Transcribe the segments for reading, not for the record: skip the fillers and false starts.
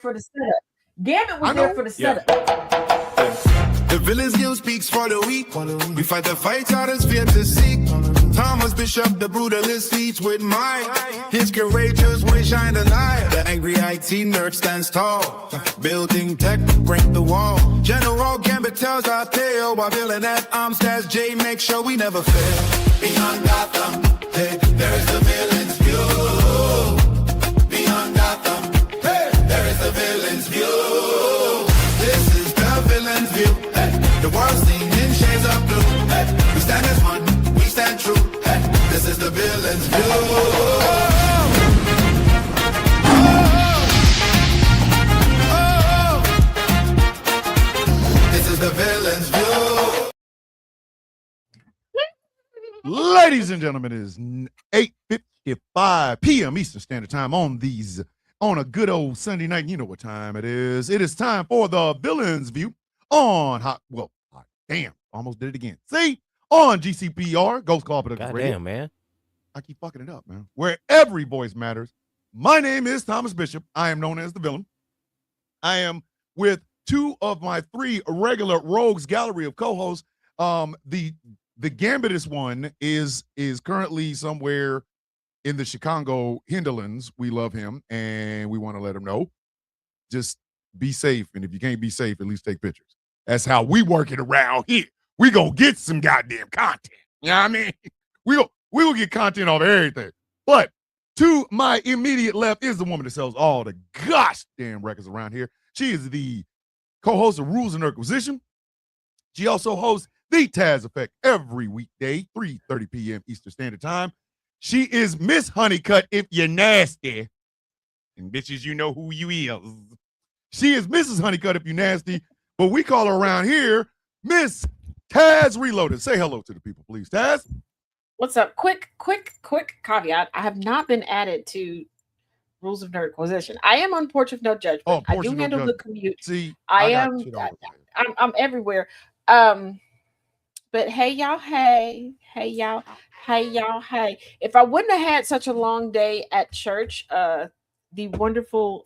for the setup. Gambit was there for the setup. The villain's guild speaks for the weak. We fight the fights out as fear to seek. Thomas Bishop, the brutalist, leads with might. His courageous way shine the light. The angry IT nerd stands tall. Building tech, break the wall. General Gambit tells our tale. While villain at arms stands J, make sure we never fail. Beyond Gotham, hey, there is the villain's view. Beyond Gotham, hey, there is the villain's view. This is the villain's view. The world's seen in shades of blue. Hey, we stand as one, we stand true. Hey, this is the villain's view. This is the villain's view. Ladies and gentlemen, it is 8:55 p.m. Eastern Standard Time on a good old Sunday night. You know what time it is. It is time for the Villain's View on almost did it again. See, on GCPR, Ghost Carpenter Radio. Damn, man. I keep fucking it up, man. Where every voice matters. My name is Thomas Bishop. I am known as the Villain. I am with two of my three regular Rogues Gallery of co-hosts. The Gambitist one is currently somewhere in the Chicago hinterlands. We love him, and we want to let him know. Just be safe, and if you can't be safe, at least take pictures. That's how we work it around here. We gonna get some goddamn content. You know what I mean? We will get content off everything. But to my immediate left is the woman that sells all the gosh damn records around here. She is the co-host of Rules and Acquisition. She also hosts the Taz Effect every weekday, 3:30 p.m. Eastern Standard Time. She is Miss Honeycutt if you're nasty. And bitches, you know who you is. She is Mrs. Honeycutt if you're nasty. But we call her around here Miss Taz Reloaded. Say hello to the people, please. Taz? What's up? Quick caveat. I have not been added to Rules of Nerd Acquisition. I am on Porch of No Judgment. Oh, I do handle the commute. See, I'm everywhere. But hey y'all, hey y'all. If I wouldn't have had such a long day at church, the wonderful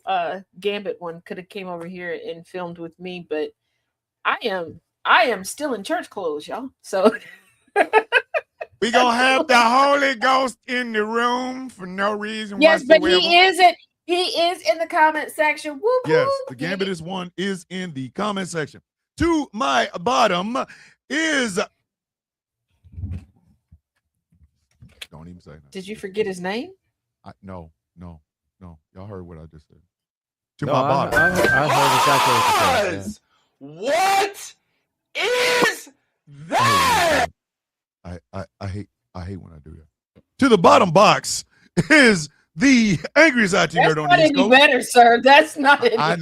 Gambit one could have came over here and filmed with me, but I am still in church clothes, y'all. So we gonna have the Holy Ghost in the room for no reason yes, whatsoever. but he is in the comment section. Whoop, yes, whoop. the Gambitist one is in the comment section. To my bottom is don't even say that. Did you forget his name? No. Y'all heard what I just said. To No, my bottom. I heard exactly what you said. What is that? I hate when I do that. To the bottom box is the angriest IT nerd on the East Coast. Better, sir. That's not it. I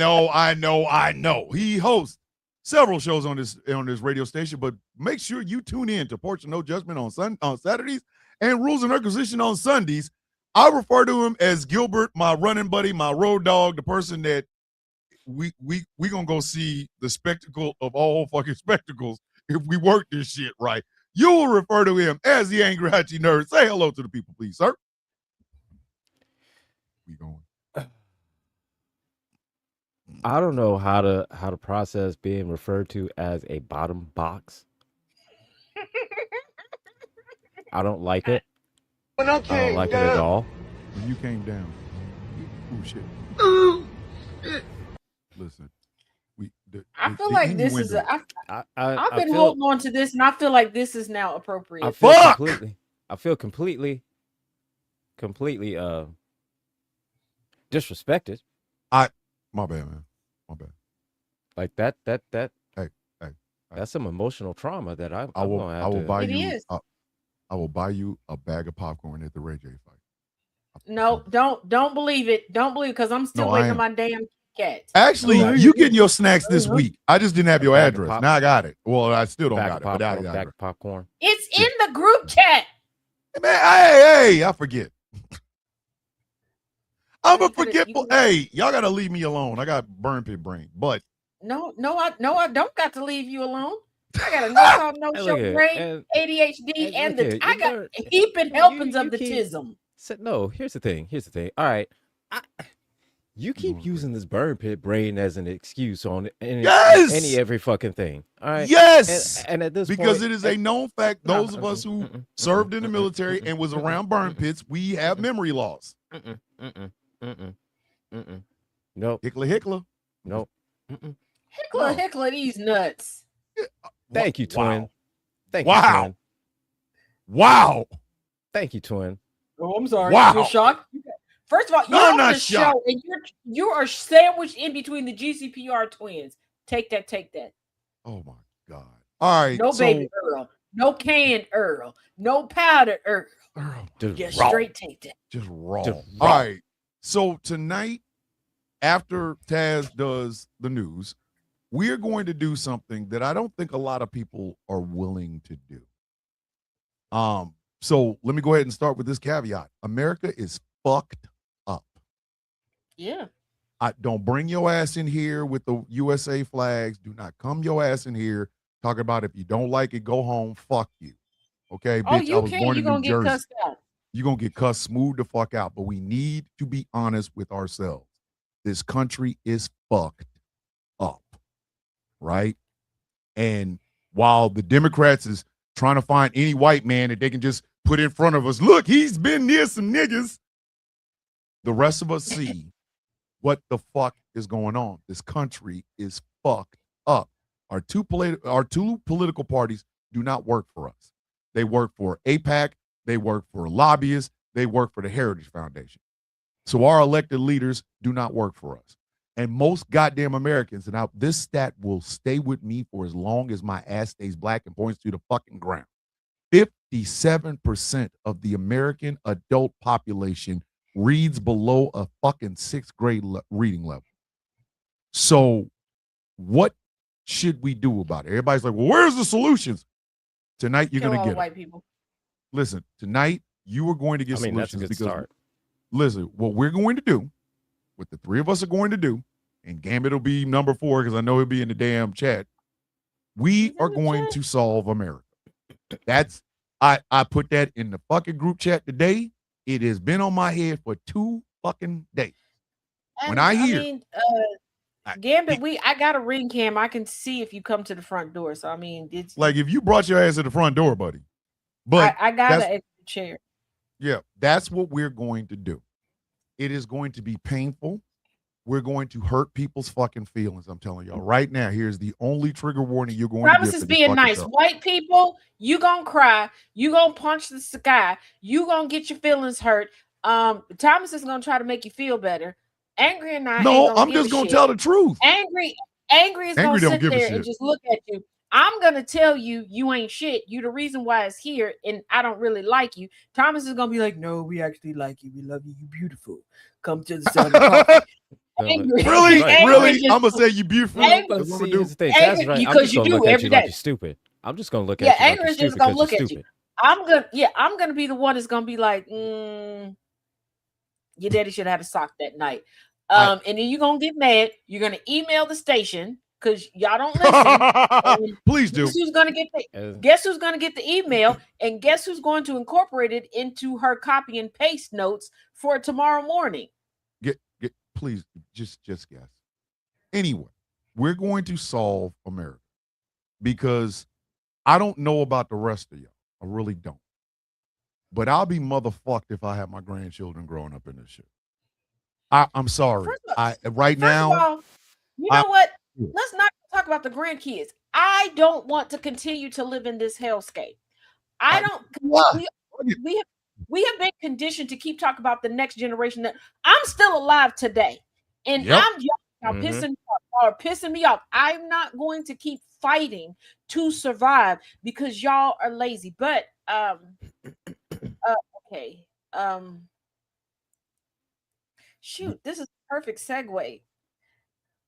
know. He hosts several shows on this radio station, but make sure you tune in to Porch of No Judgment on Saturdays and Rules and Acquisition on Sundays. I refer to him as Gilbert, my running buddy, my road dog, the person that we gonna go see the spectacle of all fucking spectacles if we work this shit right. You will refer to him as the angry IT nerd. Say hello to the people, please, sir. We going. I don't know how to process being referred to as a bottom box. I don't like it. I don't like it at all. When you came down. Oh shit. Listen. I feel like this is I've been holding on to this, and I feel like this is now appropriate. I feel completely disrespected. My bad, man. My bad. Like that. Hey. That's some emotional trauma that I will buy you a bag of popcorn at the Ray J fight. No, don't believe it. Don't believe it, because I'm still waiting on my damn cat. Actually, you getting your snacks this week. I just didn't have your address. Now I got it. Well, I still don't got it. But I got bag of popcorn. It's in the group chat. Man, hey, I forget. I'm a forgetful. Hey, y'all gotta leave me alone. I got burn pit brain, but no, I don't got to leave you alone. I got a no-show brain, ADHD, and I got heaping helpings of the tism. No, here's the thing. All right, You keep using this burn pit brain as an excuse on Yes! every fucking thing. All right. Yes, And at this because point, it is a known fact. No, Those of us who mm-mm, served in the mm-mm, military mm-mm, and was mm-mm, around burn mm-mm, pits, we have memory loss. Nope. Hickler. Nope. Mm-mm. Hickler these nuts. Thank you, twin. Wow. Thank you, Wow. twin. Wow. Thank you, twin. Oh, I'm sorry. Wow. You're shocked. First of all, No, you're I'm on not the shocked. show and you are sandwiched in between the GCPR twins. Take that. Oh my God. All right. No so, baby Earl, no canned Earl, no powdered Earl. Just raw. straight take that. Just raw. Just All raw. right. So tonight, after Taz does the news, we're going to do something that I don't think a lot of people are willing to do. So let me go ahead and start with this caveat. America is fucked up. Yeah. Don't bring your ass in here with the USA flags. Do not come your ass in here talking about if you don't like it, go home. Fuck you. Okay, Oh, bitch. I you was can. born You're in New gonna get Jersey. cussed out. You're going to get cussed smooth the fuck out. But we need to be honest with ourselves. This country is fucked up, right? And while the Democrats is trying to find any white man that they can just put in front of us, look, he's been near some niggas, the rest of us see what the fuck is going on. This country is fucked up. Our two political parties do not work for us. They work for AIPAC. They work for lobbyists. They work for the Heritage Foundation. So our elected leaders do not work for us. And most goddamn Americans, and this stat will stay with me for as long as my ass stays black and points to the fucking ground. 57% of the American adult population reads below a fucking sixth grade reading level. So what should we do about it? Everybody's like, well, where's the solutions? Tonight, you're going to get white people. Listen, tonight, you are going to get I mean, that's a solutions good because, start. listen, what we're going to do, what the three of us are going to do, and Gambit will be number 4 because I know he'll be in the damn chat. We are going to solve America. That's, I put that in the fucking group chat today. It has been on my head for 2 fucking days. When I hear, Gambit, I got a ring cam. I can see if you come to the front door. So I mean, it's like if you brought your ass to the front door, buddy. But I got an extra chair. Yeah, that's what we're going to do. It is going to be painful. We're going to hurt people's fucking feelings. I'm telling y'all right now. Here's the only trigger warning you're going Promise to get. is being nice. White people, you gonna cry. You gonna punch the sky. You gonna get your feelings hurt. Thomas is gonna try to make you feel better. Angry and I. No, I'm just gonna tell the truth. Angry is gonna sit there and just look at you. I'm gonna tell you you ain't shit. You the reason why it's here, and I don't really like you. Thomas is gonna be like, no, we actually like you. We love you. You beautiful. Come to the sun. Really? I'm gonna say you beautiful. That's what I'm gonna do. That's right. Because you do every day. Like you're stupid. I'm just gonna look at you. Yeah, Angry is just gonna look at you. I'm gonna be the one that's gonna be like, your daddy should have had a sock that night. And then you're gonna get mad. You're gonna email the station because y'all don't listen. Please do. Guess who's gonna get the email, and guess who's going to incorporate it into her copy and paste notes for tomorrow morning? Please just guess. Anyway, we're going to solve America because I don't know about the rest of y'all. I really don't. But I'll be motherfucked if I have my grandchildren growing up in this shit. I'm sorry. Right now, you know what? Let's not talk about the grandkids. I don't want to continue to live in this hellscape. I don't. We have been conditioned to keep talking about the next generation. That I'm still alive today, and y'all pissing me off. I'm not going to keep fighting to survive because y'all are lazy. But okay. Shoot, this is a perfect segue.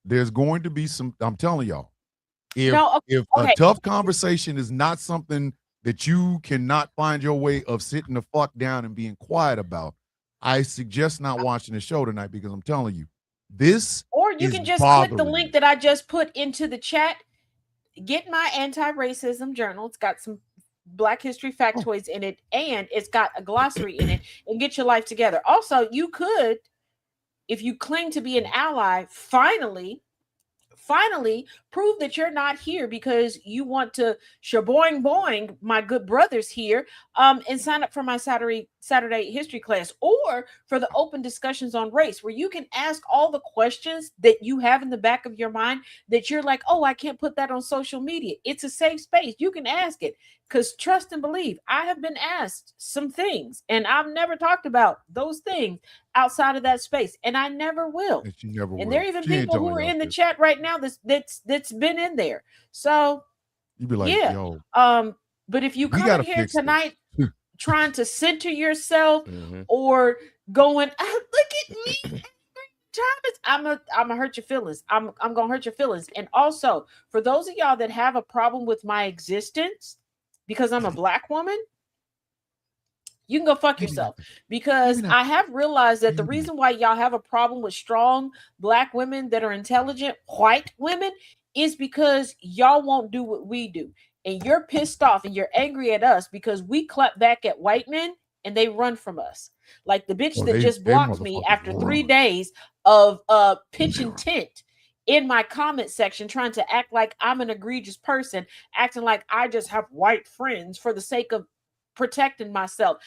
There's going to be some. I'm telling y'all, if a tough conversation is not something that you cannot find your way of sitting the fuck down and being quiet about, I suggest not watching the show tonight because I'm telling you, this. Or you can just click the link that I just put into the chat. Get my anti-racism journal. It's got some Black history factoids in it, and it's got a glossary in it, and get your life together. Also, you could if you claim to be an ally, finally prove that you're not here because you want to shaboing boing my good brothers here, and sign up for my Saturday history class, or for the open discussions on race, where you can ask all the questions that you have in the back of your mind that you're like, oh, I can't put that on social media. It's a safe space. You can ask it, because trust and believe, I have been asked some things and I've never talked about those things outside of that space, and I never will. And she never And will. there are even She ain't people who telling are y'all in the this. chat right now that's been in there. So You be like, yeah. yo, but if you we come gotta in here fix this. tonight trying to center yourself Mhm. or going, look at me, Thomas, I'm gonna hurt your feelings. I'm gonna hurt your feelings. And also, for those of y'all that have a problem with my existence because I'm a black woman, you can go fuck Maybe yourself, not. because Maybe not. I have realized that the Maybe not. reason why y'all have a problem with strong black women that are intelligent white women is because y'all won't do what we do. And you're pissed off and you're angry at us because we clap back at white men and they run from us. Like the bitch Oh, that they- just they blocked me motherfuckers after 3 run. days of pitch They and run. tent in my comment section, trying to act like I'm an egregious person, acting like I just have white friends for the sake of protecting myself.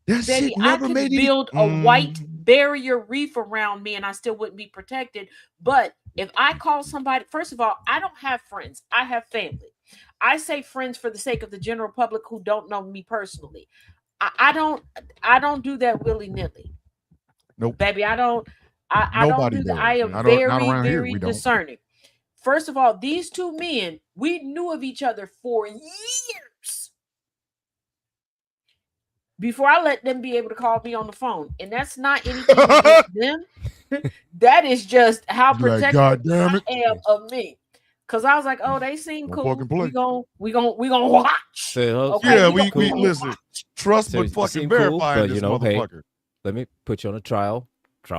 That Baby, shit I never could made any. build a white barrier reef around me and I still wouldn't be protected. But if I call somebody, first of all, I don't have friends, I have family. I say friends for the sake of the general public who don't know me personally. I don't do that willy-nilly. Nope. Baby, I don't do Nobody that. does. I am Not very, around here, very we don't. discerning. First of all, these two men, we knew of each other for years before I let them be able to call me on the phone. And that's not anything against them. That is just how You like, protective God damn I it. am of me. Cause I was like, oh, they seem Don't cool. fucking play. We gonna watch. So, Okay, Yeah, we we gonna listen. watch. Trust So but you fucking seem cool, verifying but, this you know, hey, motherfucker. let me put you on a trial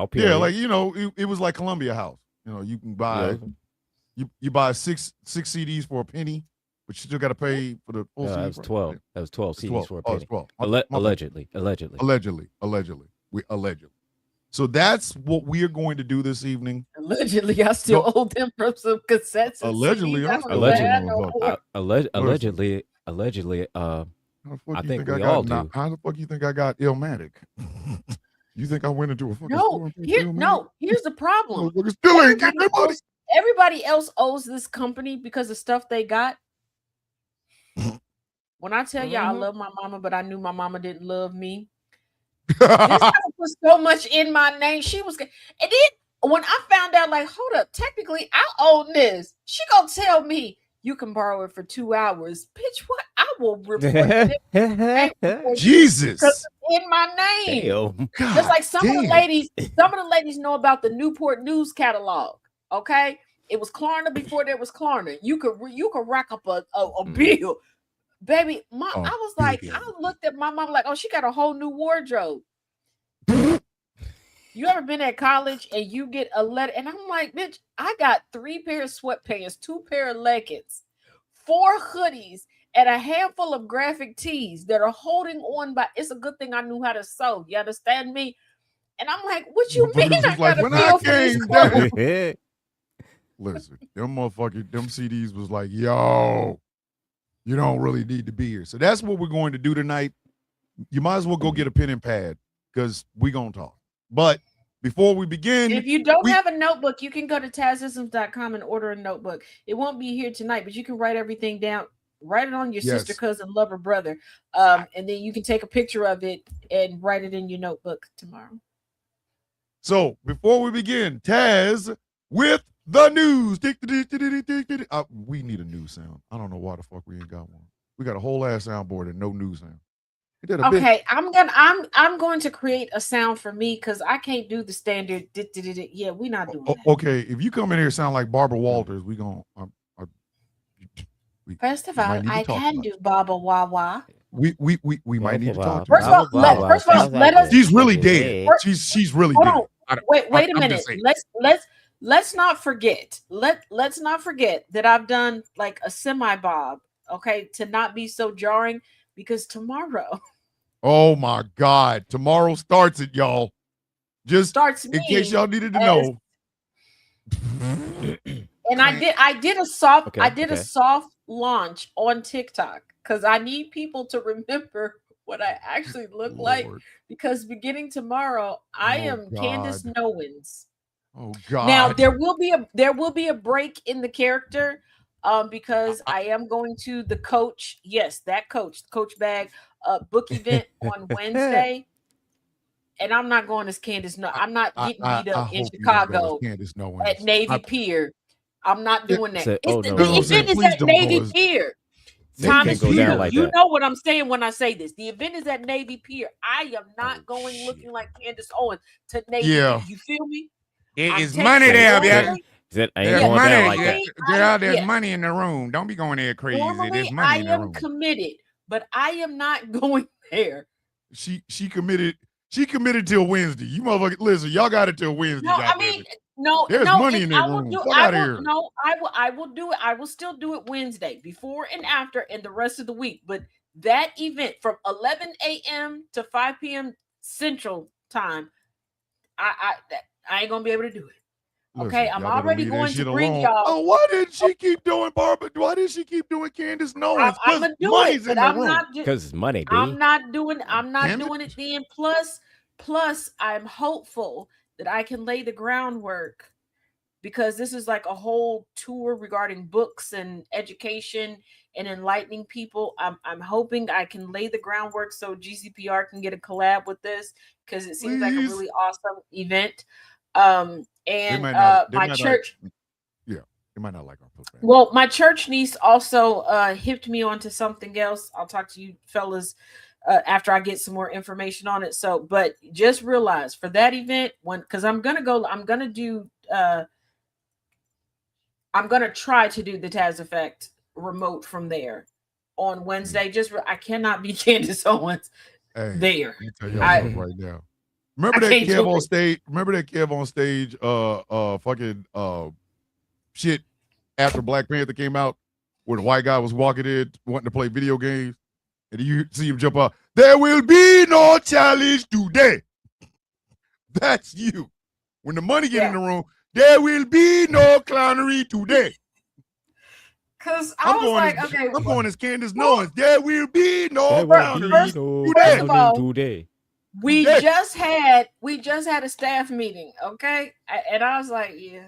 period. Yeah, like, you know, it was like Columbia House. You know, you can buy you buy six CDs for a penny, but you still got to pay for the full No, CD. that was 12. That was 12 It's CDs 12. for a Oh, penny. it's 12. My bad. Allegedly. Allegedly. So that's what we are going to do this evening. Allegedly, I still owe them from some cassettes. And Allegedly, CDs. I I'm don't still know owing that them, no motherfucker. more. Allegedly, How the fuck I you think I we got all now- do. How the fuck you think I got Illmatic? You think I went into a fucking No, store and paid for Illmatic? here's the problem. Motherfucker still ain't getting their money. Everybody else owes this company because of stuff they got. When I tell y'all I love my mama, but I knew my mama didn't love me. This guy put so much in my name. She was, and then when I found out, like, hold up, technically I own this. She gonna tell me you can borrow it for 2 hours, bitch. What? I will report it Jesus. because it's in my name. Damn. God Just like some of the damn. ladies know about the Newport News catalog. Okay, it was Klarna before there was Klarna. You could rack up a bill, baby. I was like, baby. I looked at my mom like, oh, she got a whole new wardrobe. You ever been at college and you get a letter? And I'm like, bitch, I got 3 pairs of sweatpants, 2 pair of leggings, 4 hoodies, and a handful of graphic tees that are holding on by. It's a good thing I knew how to sew. You understand me? And I'm like, what you mean? Motherfuckers I was like, got a when I bill for these came clothes? down. Listen, them CDs was like, yo, you don't really need to be here. So that's what we're going to do tonight. You might as well go get a pen and pad because we're going to talk. But before we begin, If you don't have a notebook, you can go to tazisms.com and order a notebook. It won't be here tonight, but you can write everything down. Write it on your sister, cousin, lover, brother. And then you can take a picture of it and write it in your notebook tomorrow. So before we begin, Taz with the news. We need a news sound. I don't know why the fuck we ain't got one. We got a whole ass soundboard and no news sound. Okay, I'm going to create a sound for me because I can't do the standard. Yeah, we're not doing that. Okay, if you come in here and sound like Barbara Walters, we gonna. First of all, I can do Baba Wawa. We might need to talk. First of all, let us. She's really dead. She's really dead. Wait a minute. Let's not forget. Let's not forget that I've done like a semi bob. Okay, to not be so jarring because tomorrow. Oh my God! Tomorrow starts it, y'all. Just starts in case me y'all needed to as- know. and I did a soft Okay, I did a okay. soft launch on TikTok because I need people to remember what I actually look like, Lord. because beginning tomorrow I Oh, am Candace God. Nowens. Oh God. Now there will be a break in the character, because I am going to the coach. Yes, that coach bag book event on Wednesday, and I'm not going as Candace. No, I'm not getting beat I up in hope you don't go as Chicago Candace Owens. at Navy Pier. I'm not Yeah. doing that. Say, It's oh, the, no, That's what I'm the saying. event is Please at don't go Navy as- Pier. They Thomas, can't go down you, like you that. know what I'm saying when I say this. The event is at Navy Pier. I am not Oh, going shit. looking like Candace Owens to Navy Yeah. Pier. You feel me? There I'm is taking money it there, Say, bitch. normally. Said, I ain't There's going money, down like that. girl. There's yeah. money in the room. Don't be going there crazy. Normally, There's money I in the am room. committed, but I am not going there. She committed. She committed till Wednesday. You motherfucker, listen. Y'all got it till Wednesday. No, I goddammit. mean, no, There's no. money It, in that I will room. do. Fuck I outta will. here. No, I will do it. I will still do it Wednesday, before and after, and the rest of the week. But that event from 11 a.m. to 5 p.m. Central Time, I ain't gonna be able to do it. Okay, Listen, I'm y'all better already leave that going to shit bring alone. y'all. Oh, why didn't she keep doing Barbara? Why did she keep doing Candace Owens? I'm Because gonna do money's it, in but the I'm room. not. Because it's money, B. I'm not doing. I'm not Damn it. doing it then. Plus, I'm hopeful that I can lay the groundwork, because this is like a whole tour regarding books and education and enlightening people. I'm hoping I can lay the groundwork so GCPR can get a collab with this, because it seems like a Please. really awesome event. They And might not. They my might church. Not, yeah, they might not like our football. Well, my church niece also hipped me onto something else. I'll talk to you fellas after I get some more information on it. So, but just realize for that event, because I'm gonna try to do the Taz Effect remote from there on Wednesday. I cannot be Candace Owens Hey, there. let me tell y'all I- something right now. Remember I that can't Kev do on it. stage? Remember that Kev on stage? Fucking shit. After Black Panther came out, where the white guy was walking in wanting to play video games, and you see him jump out. There will be no challenge today. That's you. When the money get in the room, there will be no clownery today. Because I was like, okay, I'm going as Candace Owens. There will be no There will clownery first- be no first of all, clowning today. we Today. just had a staff meeting, okay, and I was like, yeah,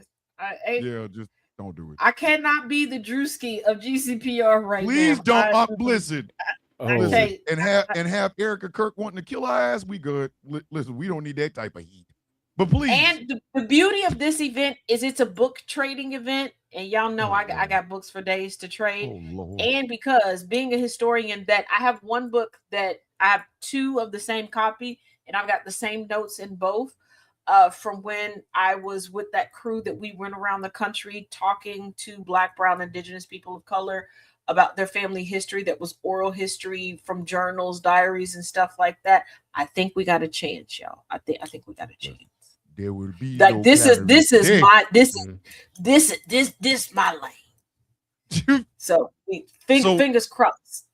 Yeah, just don't do it. I cannot be the Drewski of GCPR right Please now. don't. Listen, Oh, listen, and have Erica Kirk wanting to kill our ass. We good. Listen, we don't need that type of heat. But please, And the beauty of this event is it's a book trading event, and y'all know Oh, I Lord. got books for days to trade. oh Lord, And because being a historian, that I have one book that I have two of the same copy, and I've got the same notes in both. From when I was with that crew that we went around the country talking to Black, Brown, Indigenous people of color about their family history, that was oral history from journals, diaries, and stuff like that. I think we got a chance, y'all. I think we got a chance. there will be Like no this is clownery my Mhm. this my lane. today. So, So- fingers crossed.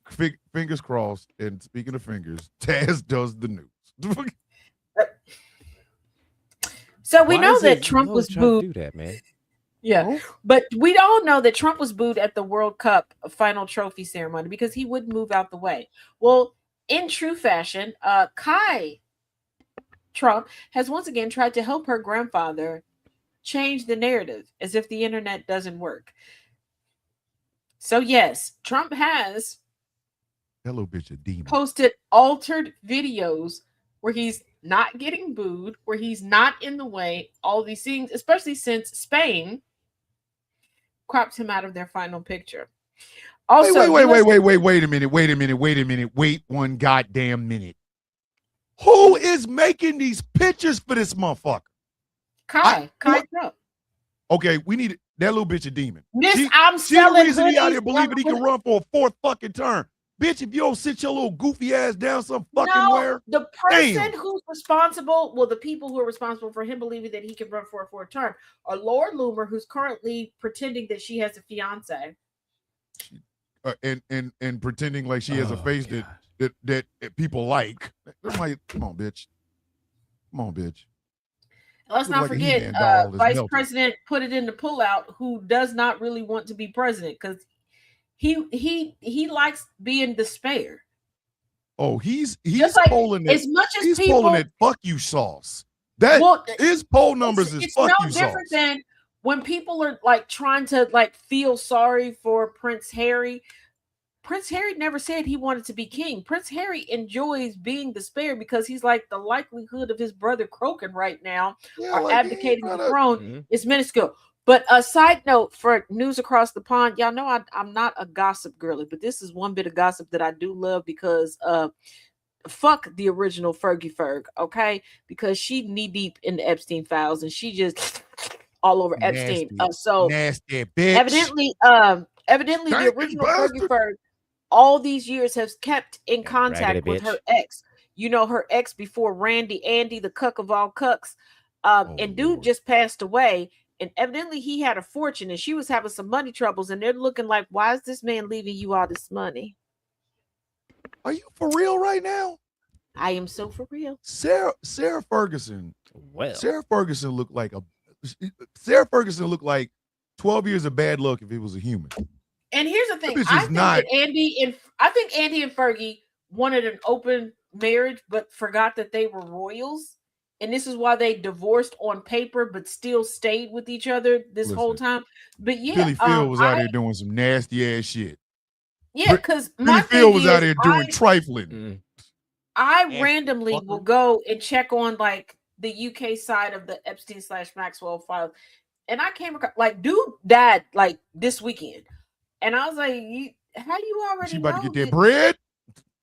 Fingers crossed. And speaking of fingers, Taz does the news. So we Why know is that it Trump you was always try to booed. do that, man. Yeah, but we all know that Trump was booed at the World Cup final trophy ceremony because he wouldn't move out the way. Well, in true fashion, Kai Trump has once again tried to help her grandfather change the narrative as if the internet doesn't work. So yes, Trump has That little bitch a demon. posted altered videos where he's not getting booed, where he's not in the way, all these things, especially since Spain cropped him out of their final picture. Also, Wait US a minute. Wait one goddamn minute. Who is making these pictures for this motherfucker? Kai Trump. Okay, we need that little bitch a demon. I'm She the selling reason he out hoodies here believing he can with- run for a fourth fucking term. Bitch, if you don't sit your little goofy ass down some fucking No, where, the person Damn. who's responsible, well, the people who are responsible for him believing that he can run for a fourth term are Laura Loomer, who's currently pretending that she has a fiance. and pretending like she has a Oh, face God. that people like. Come on, bitch. Come on, bitch. Let's Look not like a forget, He-Man doll that's Vice melted. President put it in the pullout, who does not really want to be president because he likes being the spare. Oh, he's Just like polling it. as much as He's people, polling it. Fuck you sauce. That well, his poll numbers is it's fuck no you different sauce. than when people are like trying to like feel sorry for Prince Harry. Prince Harry never said he wanted to be king. Prince Harry enjoys being the spare because he's like the likelihood of his brother croaking right now Yeah, or like, he ain't abdicating the tryna- throne Mhm. is minuscule. But a side note for news across the pond, y'all know I'm not a gossip girly, but this is one bit of gossip that I do love because fuck the original Fergie Ferg, okay? Because she knee deep in the Epstein files and she just all over Epstein. Nasty, So nasty bitch. evidently the Stinking original Fergie bastard. Ferg all these years has kept in Yeah, contact raggedy with her bitch. ex. You know, her ex before Randy Andy, the cuck of all cucks. And dude Lord. just passed away. And evidently he had a fortune and she was having some money troubles. And they're looking like, why is this man leaving you all this money? Are you for real right now? I am so for real. Sarah Ferguson. Well, Sarah Ferguson looked like 12 years of bad luck if it was a human. And here's the thing: bitch I is think not- that Andy and Fergie wanted an open marriage, but forgot that they were royals, and this is why they divorced on paper, but still stayed with each other this whole Listen, time. But yeah, Philly Phil was out here doing some nasty ass shit. yeah, because Philly Phil was out here doing trifling. mm, I Nasty randomly fucker. will go and check on like the UK side of the Epstein/Maxwell files, and I came across like dude died like this weekend, and I was like, how you already She about know to get that that- bread.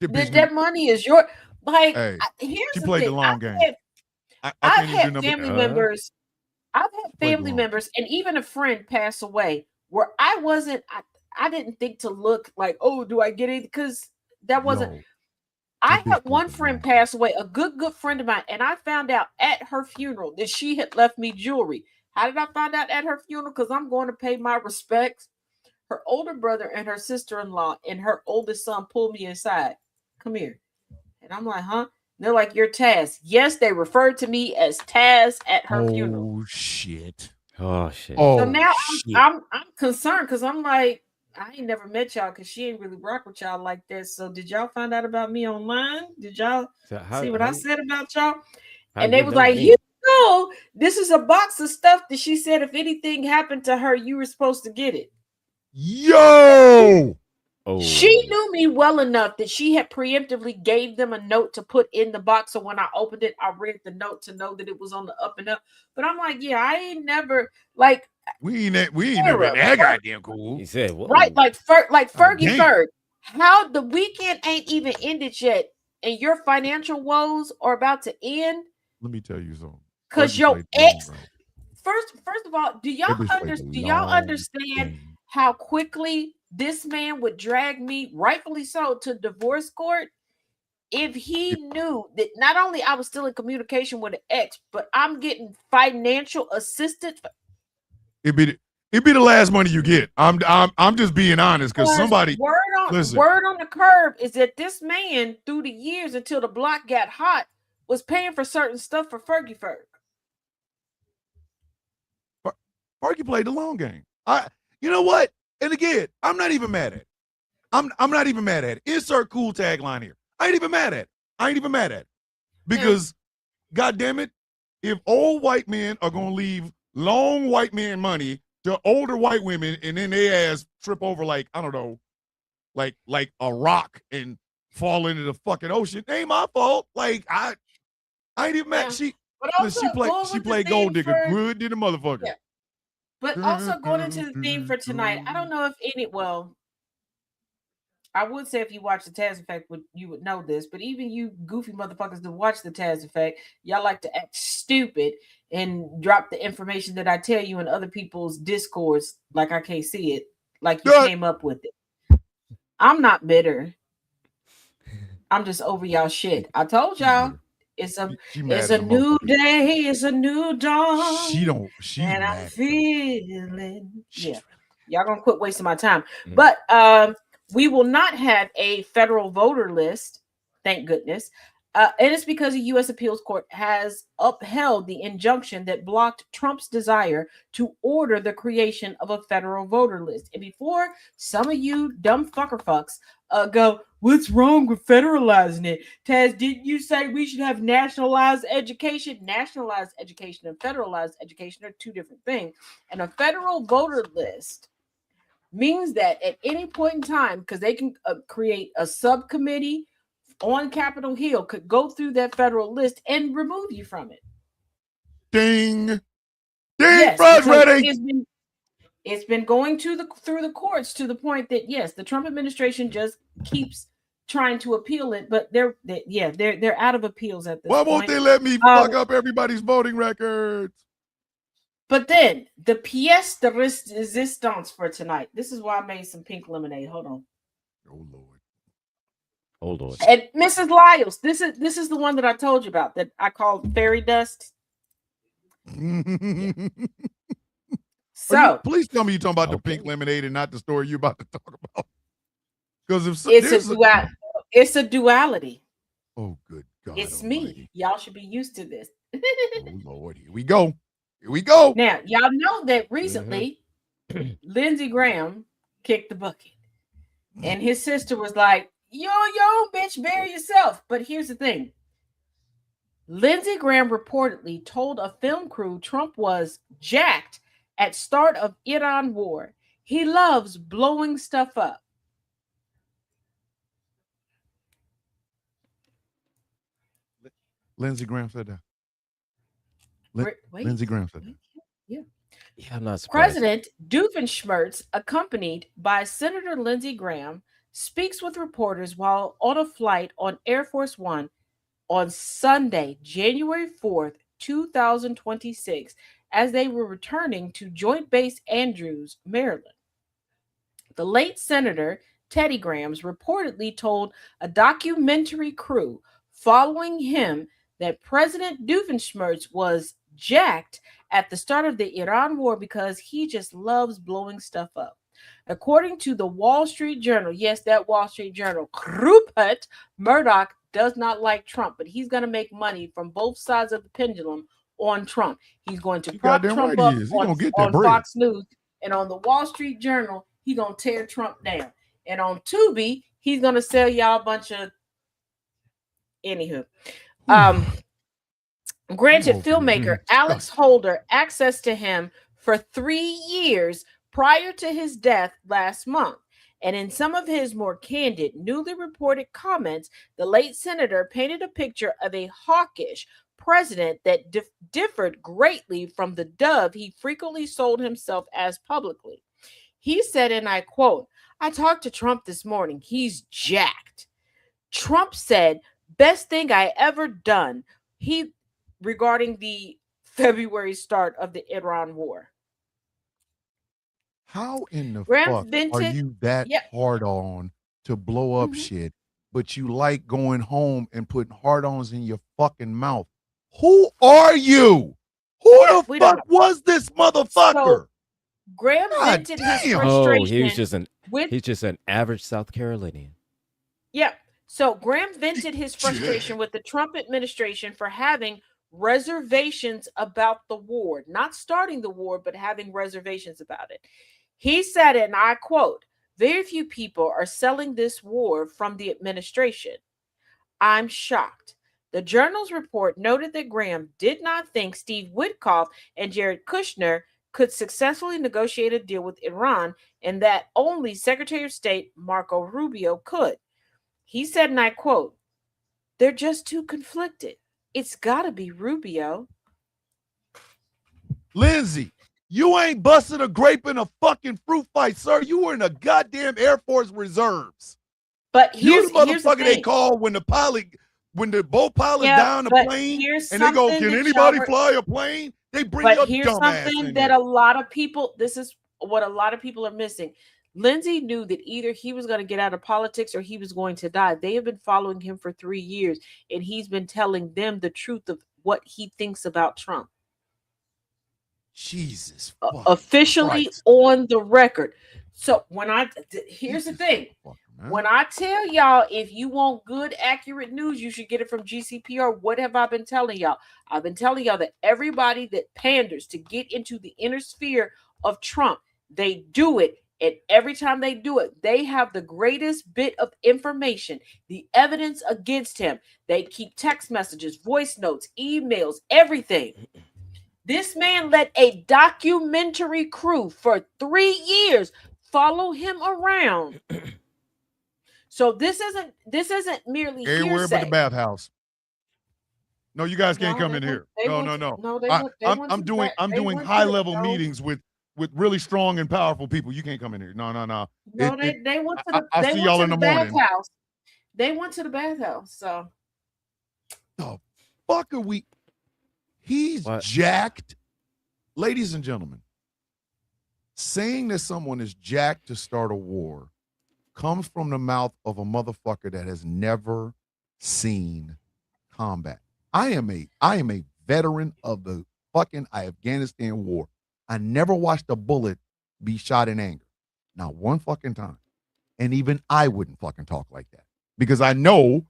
That bitch that money is your like. Hey, Here's she the played thing. the long game. I I've can't even do had nothing. family members. I've had played family long. members, and even a friend pass away where I wasn't. I didn't think to look like, oh, do I get it? Because that wasn't. Yo, I that bitch had played one the friend long game. pass away, a good friend of mine, and I found out at her funeral that she had left me jewelry. How did I find out at her funeral? Because I'm going to pay my respects. Her older brother and her sister-in-law and her oldest son pulled me aside. Come here. And I'm like, huh? They're like, you're Taz. Yes, they referred to me as Taz at her funeral. Oh shit. oh shit. Oh So now shit. I'm concerned because I'm like, I ain't never met y'all because she ain't really rock with y'all like this. So did y'all find out about me online? Did y'all So see what I said about y'all? how And you they was know like, me? you know, this is a box of stuff that she said if anything happened to her, you were supposed to get it. Yo. Oh, She knew me well enough that she had preemptively gave them a note to put in the box. So when I opened it, I read the note to know that it was on the up and up. But I'm like, yeah, I ain't never like We ain't never been that goddamn cool. He said, Whoa. right, like Fergie damn. Ferg. How the weekend ain't even ended yet, and your financial woes are about to end Let me tell you something. because Fergie your played the long ex. game. First of all, do y'all That bitch played the do y'all long understand game. how quickly this man would drag me, rightfully so, to divorce court if he knew that not only I was still in communication with an ex, but I'm getting financial assistance. It'd be the last money you get. I'm just being honest because somebody listen. Word on the curb is that this man, through the years until the block got hot, was paying for certain stuff for Fergie Ferg. Fergie played the long game. You know what? And again, I'm not even mad at it. I'm not even mad at it. Insert cool tagline here. I ain't even mad at it. Because, God damn it, if old white men are gonna leave long white men money to older white women and then they ass trip over like, I don't know, like a rock and fall into the fucking ocean, it ain't my fault. Like I ain't even mad. Yeah. But Listen, she played gold digger good than the motherfucker. Yeah. But also going into the theme for tonight, I don't know if I would say if you watch the Taz Effect, you would know this, but even you goofy motherfuckers that watch the Taz Effect, y'all like to act stupid and drop the information that I tell you in other people's discourse like I can't see it, like you came up with it. I'm not bitter. I'm just over y'all shit. I told y'all it's a new day, it's a new dawn. She's and mad. I'm feeling y'all gonna quit wasting my time. Mhm. But we will not have a federal voter list, thank goodness. And it's because the U.S. Appeals Court has upheld the injunction that blocked Trump's desire to order the creation of a federal voter list. And before some of you dumb fucks go, what's wrong with federalizing it? Taz, didn't you say we should have nationalized education? Nationalized education and federalized education are two different things. And a federal voter list means that at any point in time, because they can create a subcommittee on Capitol Hill, could go through that federal list and remove you from it. Ding. Ding, Yes, Fred's because ready. it's been going through the courts to the point that yes, the Trump administration just keeps trying to appeal it, but they're out of appeals at this Why point. won't they let me fuck up everybody's voting records? But then the pièce de resistance for tonight. This is why I made some pink lemonade. Hold on. Oh Lord. Oh Lord. And Mrs. Lyles, this is the one that I told you about that I called fairy dust. So please tell me you're talking about the Okay. pink lemonade and not the story you're about to talk about. Because if it's a duality. oh good God. It's almighty. me. Y'all should be used to this. Oh Lord, here we go. Here we go. Now, y'all know that recently Lindsey Graham kicked the bucket. And his sister was like, yo, bitch, bury yourself. But here's the thing. Lindsey Graham reportedly told a film crew Trump was jacked at start of Iran war. He loves blowing stuff up. Lindsey Graham said that. Wait. Lindsey Graham said that. Yeah, I'm not surprised. President Doofenshmirtz, accompanied by Senator Lindsey Graham, speaks with reporters while on a flight on Air Force One on Sunday, January 4th, 2026, as they were returning to Joint Base Andrews, Maryland. The late Senator Teddy Grahams reportedly told a documentary crew following him that President Doofenshmirtz was jacked at the start of the Iran war because he just loves blowing stuff up. According to the Wall Street Journal, yes, that Wall Street Journal, Rupert Murdoch does not like Trump, but he's going to make money from both sides of the pendulum on Trump. He's going to prop Trump up on Fox News, and on the Wall Street Journal, he's going to tear Trump down. And on Tubi, he's going to sell y'all a bunch of... Anywho. Granted filmmaker Alex Holder access to him for 3 years prior to his death last month. And in some of his more candid, newly reported comments, the late senator painted a picture of a hawkish president that differed greatly from the dove he frequently sold himself as publicly. He said, and I quote, "I talked to Trump this morning. He's jacked." Trump said, "Best thing I ever done." Regarding the February start of the Iran war. How in the Graham fuck are you that hard on to blow up shit, but you like going home and putting hard-ons in your fucking mouth? Who are you? Who the fuck was this motherfucker? So, Graham vented his frustration. He's just an average South Carolinian. Yeah. So Graham vented his frustration with the Trump administration for having reservations about the war, not starting the war, but having reservations about it. He said, and I quote, "Very few people are selling this war from the administration. I'm shocked." The Journal's report noted that Graham did not think Steve Witkoff and Jared Kushner could successfully negotiate a deal with Iran, and that only Secretary of State Marco Rubio could. He said, and I quote, "They're just too conflicted. It's got to be Rubio." Lindsey, you ain't busted a grape in a fucking fruit fight, sir. You were in the goddamn Air Force Reserves. But here's the motherfucker they call when the boat pilot down the plane and they go, "Can anybody fly a plane?" They bring your dumb ass in. Here's something that a lot of people, this is what a lot of people are missing. Lindsey knew that either he was going to get out of politics or he was going to die. They have been following him for 3 years, and he's been telling them the truth of what he thinks about Trump. Jesus. Officially on the record. So here's the thing. man. When I tell y'all, if you want good, accurate news, you should get it from GCPR. What have I been telling y'all? I've been telling y'all that everybody that panders to get into the inner sphere of Trump, they do it. And every time they do it, they have the greatest bit of information, the evidence against him. They keep text messages, voice notes, emails, everything. This man let a documentary crew for 3 years follow him around. So this isn't merely Everywhere hearsay. but the bathhouse. No, you guys can't No, come they in went- here. they No, went no, to- no. no, they I, went- they I'm, went I'm to doing the- I'm they doing went to high the- level no. meetings with really strong and powerful people. You can't come in here. No, no, no. No, It- they went to I- the I'll they see went y'all to in the the morning. bathhouse. They went to the bathhouse. So The fuck are we? He's What? jacked. Ladies and gentlemen, saying that someone is jacked to start a war comes from the mouth of a motherfucker that has never seen combat. I am a veteran of the fucking Afghanistan war. I never watched a bullet be shot in anger. Not one fucking time. And even I wouldn't fucking talk like that. Because I know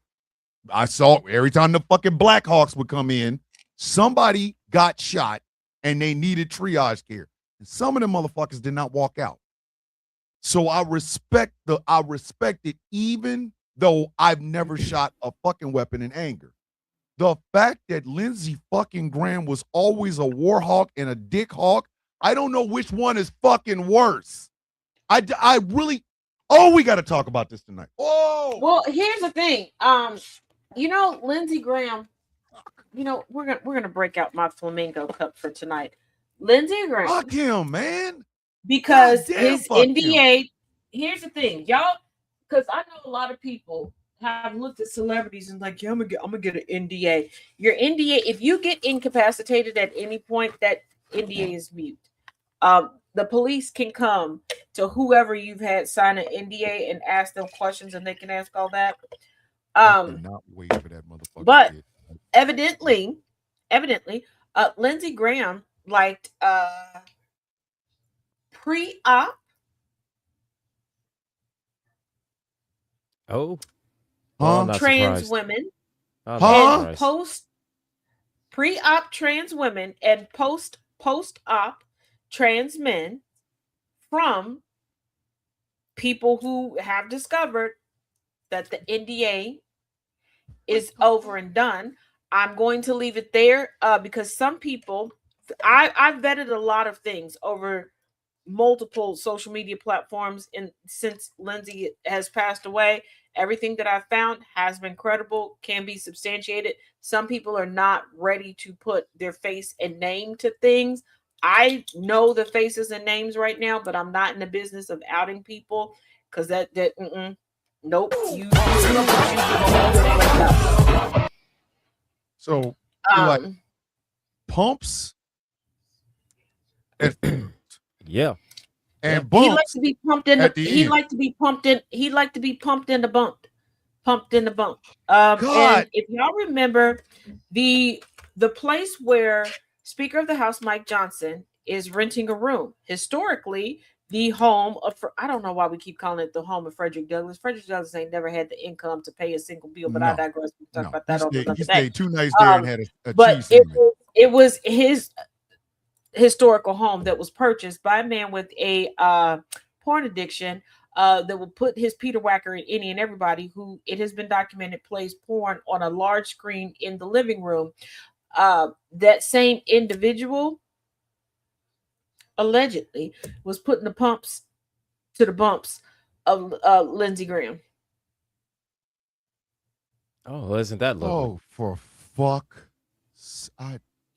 I saw every time the fucking Blackhawks would come in, somebody got shot and they needed triage care. And some of them motherfuckers did not walk out. So I respect it even though I've never shot a fucking weapon in anger. The fact that Lindsey fucking Graham was always a war hawk and a dick hawk, I don't know which one is fucking worse. I really, we got to talk about this tonight. Oh, well, here's the thing. Lindsey Graham. We're gonna break out my flamingo cup for tonight. Lindsey Graham. fuck him, man. Because God damn, his fuck NDA. Here's the thing, y'all. Because I know a lot of people have looked at celebrities and like, yeah, I'm gonna get an NDA. Your NDA, if you get incapacitated at any point, that NDA is mute. The police can come to whoever you've had sign an NDA and ask them questions, and they can ask all that. I cannot wait for that motherfucker. but- shit. Evidently, Lindsey Graham liked pre-op. Oh, Huh? I'm not Trans surprised. women I'm Huh? not and surprised. post pre-op trans women and post-op trans men from people who have discovered that the NDA is over and done. I'm going to leave it there because some people, I've vetted a lot of things over multiple social media platforms, and since Lindsey has passed away, everything that I've found has been credible, can be substantiated. Some people are not ready to put their face and name to things. I know the faces and names right now, but I'm not in the business of outing people because nope. So you like pumps and Yeah. and He bumps. likes to be pumped in. at the He end. liked to be pumped in. He liked to be pumped in the bump. Pumped in the bump. God. And if y'all remember, the place where Speaker of the House Mike Johnson is renting a room. Historically, the home of, I don't know why we keep calling it the home of Frederick Douglass. Frederick Douglass ain't never had the income to pay a single bill, but I No. digress. We can talk No, about that on he another day. stayed 2 nights there and had a But cheese sandwich. it was his historical home that was purchased by a man with a porn addiction that will put his Peter Wacker in any and everybody who, it has been documented, plays porn on a large screen in the living room. That same individual allegedly was putting the pumps to the bumps of Lindsey Graham. Oh, isn't that lovely? Oh, for fuck!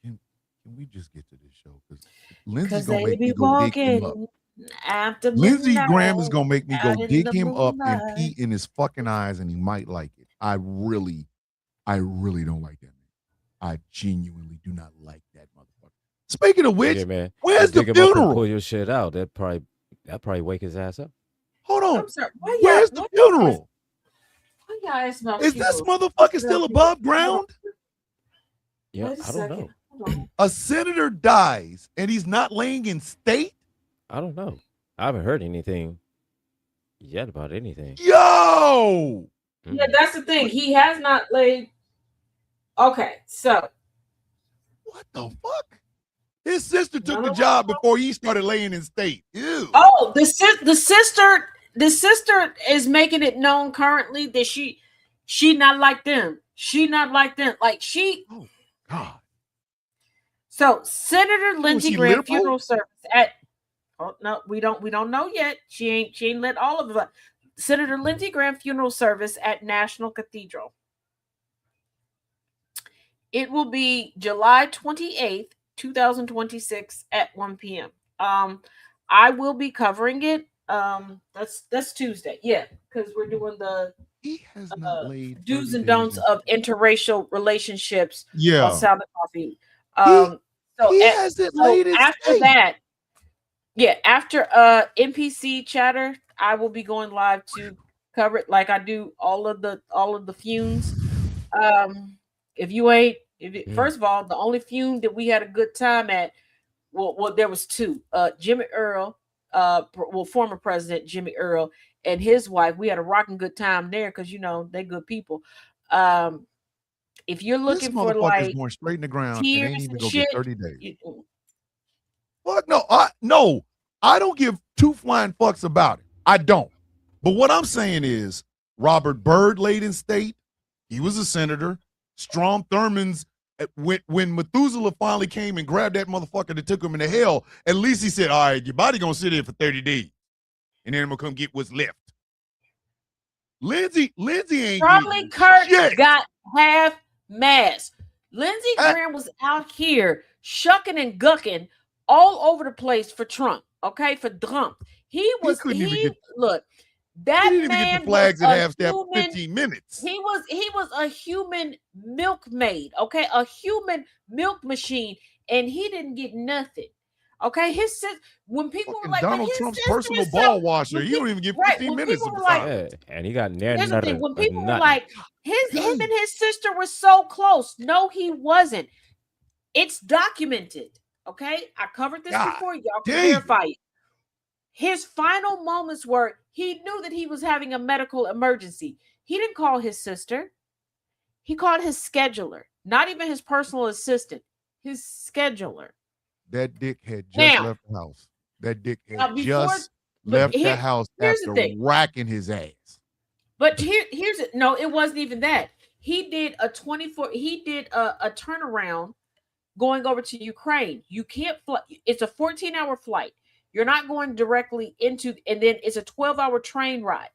Can we just get to this show? Because Lindsey's Because gonna they make be me go dig him up. walking after Lindsey midnight, Graham is gonna make me go out in dig the him up and moonlight. pee in his fucking eyes, and he might like it. I really don't like that man. I genuinely do not like that motherfucker. Speaking of which, Yeah, man. where's You the dig him up and funeral? Pull your shit out. That probably wake his ass up. Hold on. I'm sorry. Why Where's the funeral? Why y'all asking about Is this funerals? motherfucker still above ground? Yeah, Wait a I don't second. know. Hold on. A senator dies and he's not laying in state? I don't know. I haven't heard anything yet about anything. Yo, Yeah, that's the thing. He has not laid. Okay, so what the fuck? His sister took No, the no, job before he started laying in state. Ew. oh, the sister is making it known currently that she not like them. She not like them. Like she. Oh God. So Senator Lindsey she Graham liberal? funeral service at. Oh no, we don't know yet. She ain't let all of it. Senator Lindsey Graham funeral service at National Cathedral. It will be July 28th, 2026 at 1 p.m. I will be covering it. That's Tuesday. Yeah, because we're doing the He has not laid do's 30 and don'ts days of interracial relationships Yeah. on Sound of Coffee. He hasn't laid his after state. that, yeah, after NPC chatter, I will be going live to cover it like I do all of the funes. First of all, the only fume that we had a good time at, well, there was two. Jimmy Earl, former President Jimmy Earl and his wife. We had a rocking good time there because they're good people. If you're looking This for motherfucker's like going straight in the ground and tears ain't even and gonna shit, get 30 days. Fuck no, I don't give two flying fucks about it. I don't. But what I'm saying is Robert Byrd laid in state. He was a senator. Strom Thurmond's when Methuselah finally came and grabbed that motherfucker that took him into hell, at least he said, all right, your body gonna sit here for 30 days. And then I'm gonna come get what's left. Lindsey ain't Charlie Kirk shit. got half mass. Lindsey Graham was out here shucking and gucking all over the place for Trump. Okay, for Trump. He look. That he didn't man even get the flags was at a half staff for human- 15 minutes. He was a human milkmaid, okay, a human milk machine, and he didn't get nothing. Okay, when people Fucking were like, Donald his Trump's sister personal is ball so- washer. when He don't even get right, 15 when minutes people of were like- time. Yeah, and he got near Here's the nothing. thing: when but people were nothing. like, him and his sister were so close. No, he wasn't. It's documented. Okay, I covered this God before. Y'all can damn. verify it. His final moments were he knew that he was having a medical emergency. He didn't call his sister. He called his scheduler, not even his personal assistant, his scheduler. That dick had just Now- left the house. That dick had Now, before- just but left the here- house here's the after thing. racking his ass. But here's it. No, it wasn't even that. He did a turnaround going over to Ukraine. You can't fly. It's a 14-hour flight. You're not going directly into, and then it's a 12-hour train ride.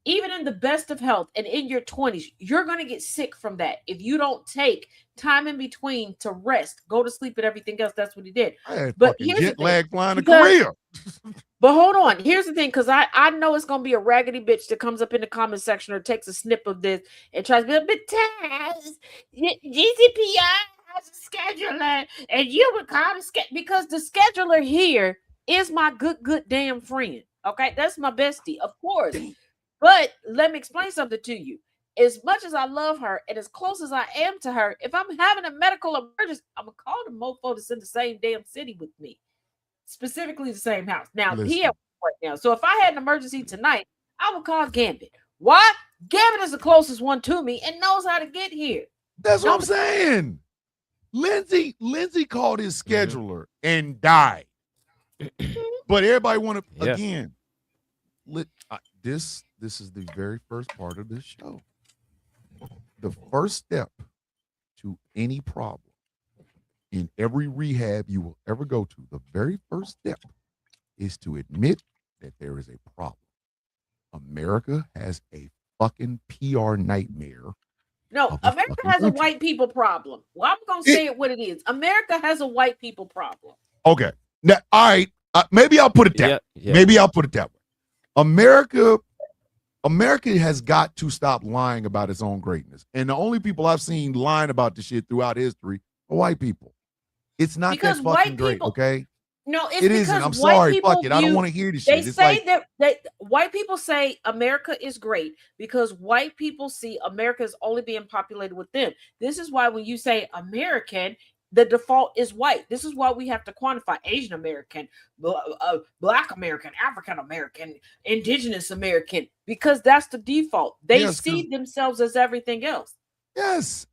Even in the best of health and in your 20s, you're going to get sick from that if you don't take time in between to rest, go to sleep, and everything else. That's what he did. I had But fucking here's the jet thing, lag flying to because- Korea. But hold on. Here's the thing, because I know it's going to be a raggedy bitch that comes up in the comment section or takes a snip of this and tries to be a bit Taz, GCPI has a scheduler, and you would call the scheduler because the scheduler here is my good damn friend. Okay, that's my bestie, of course. But let me explain something to you. As much as I love her and as close as I am to her, if I'm having a medical emergency, I'm gonna call the mofo that's in the same damn city with me. Specifically the same house. Now, he at work now. So if I had an emergency tonight, I would call Gambit. Why? Gambit is the closest one to me and knows how to get here. That's what I'm saying. Lindsey called his scheduler and died. But everybody want to Yeah. again. This is the very first part of this show. The first step to any problem in every rehab you will ever go to, the very first step is to admit that there is a problem. America has a fucking PR nightmare. No, Of the America fucking has a country. white people problem. Well, I'm going to say it what it is. America has a white people problem. Okay. Now, all right. Maybe I'll put it that. Yeah. Maybe I'll put it that way. America has got to stop lying about its own greatness. And the only people I've seen lying about this shit throughout history are white people. It's not Because that white fucking great, people- okay? No, it's It because isn't. I'm white sorry. people Fuck it. I don't view- want to hear this They shit. It's say like, that white people say America is great because white people see America as only being populated with them. This is why when you say American, the default is white. This is why we have to quantify Asian American, Black American, African American, Indigenous American, because that's the default. They Yes, see themselves as everything else. Yes,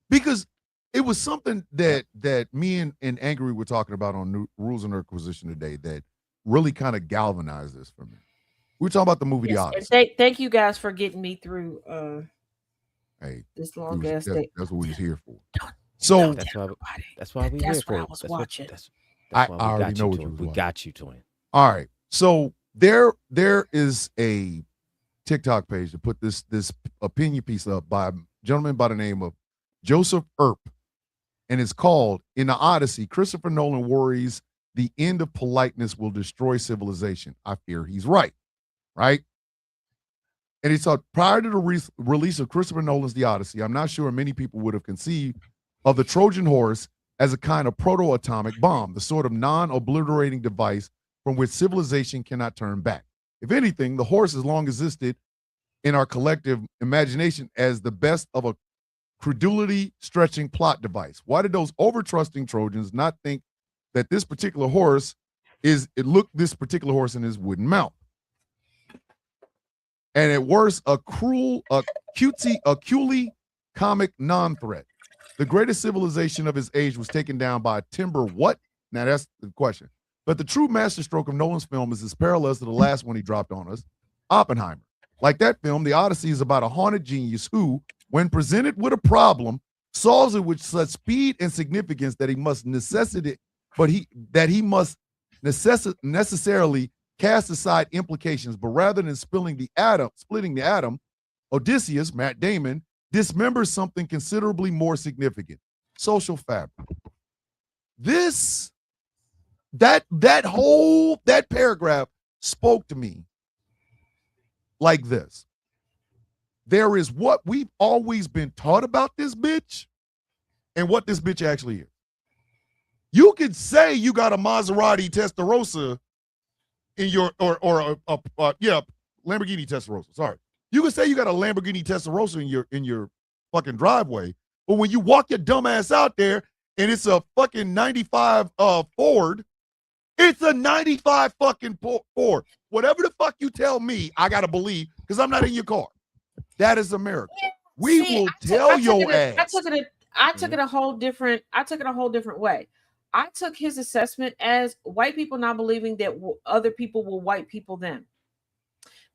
because it was something that me and Angry were talking about on Rules and Inquisition today that really kind of galvanized this for me. We were talking about the movie The Yes, Odyssey. and thank you guys for getting me through Hey, this long ass day. that's what we was here for. So That's why. Everybody. That's why we here That's for. what I was watching. That's I why we already got know you, what twin. you was We watching. got you, twin. all right, so there is a TikTok page to put this opinion piece up by a gentleman by the name of Joseph Earp, and it's called "In the Odyssey, Christopher Nolan worries the end of politeness will destroy civilization. I fear he's right." Right? And he thought prior to the release of Christopher Nolan's The Odyssey, I'm not sure many people would have conceived of the Trojan horse as a kind of proto-atomic bomb, the sort of non-obliterating device from which civilization cannot turn back. If anything, the horse has long existed in our collective imagination as the best of a credulity-stretching plot device. Why did those over-trusting Trojans not think that this particular horse this particular horse in his wooden mouth? And at worst, a cutesy comic non-threat. The greatest civilization of his age was taken down by a timber what? Now that's the question. But the true masterstroke of Nolan's film is his parallels to the last one he dropped on us, Oppenheimer. Like that film, The Odyssey is about a haunted genius who, when presented with a problem, solves it with such speed and significance that he must necessarily cast aside implications, but rather than splitting the atom, Odysseus, Matt Damon, dismembers something considerably more significant: social fabric. That paragraph spoke to me like this. There is what we've always been taught about this bitch and what this bitch actually is. You could say you got a Maserati Testarossa in your Lamborghini Testarossa. Sorry, you could say you got a Lamborghini Testarossa in your fucking driveway, but when you walk your dumb ass out there and it's a fucking 95 Ford, it's a 95 fucking Ford. Whatever the fuck you tell me, I gotta believe because I'm not in your car. That is America. We will tell your ass. I took it a whole different way. I took his assessment as white people not believing that other people will white people them.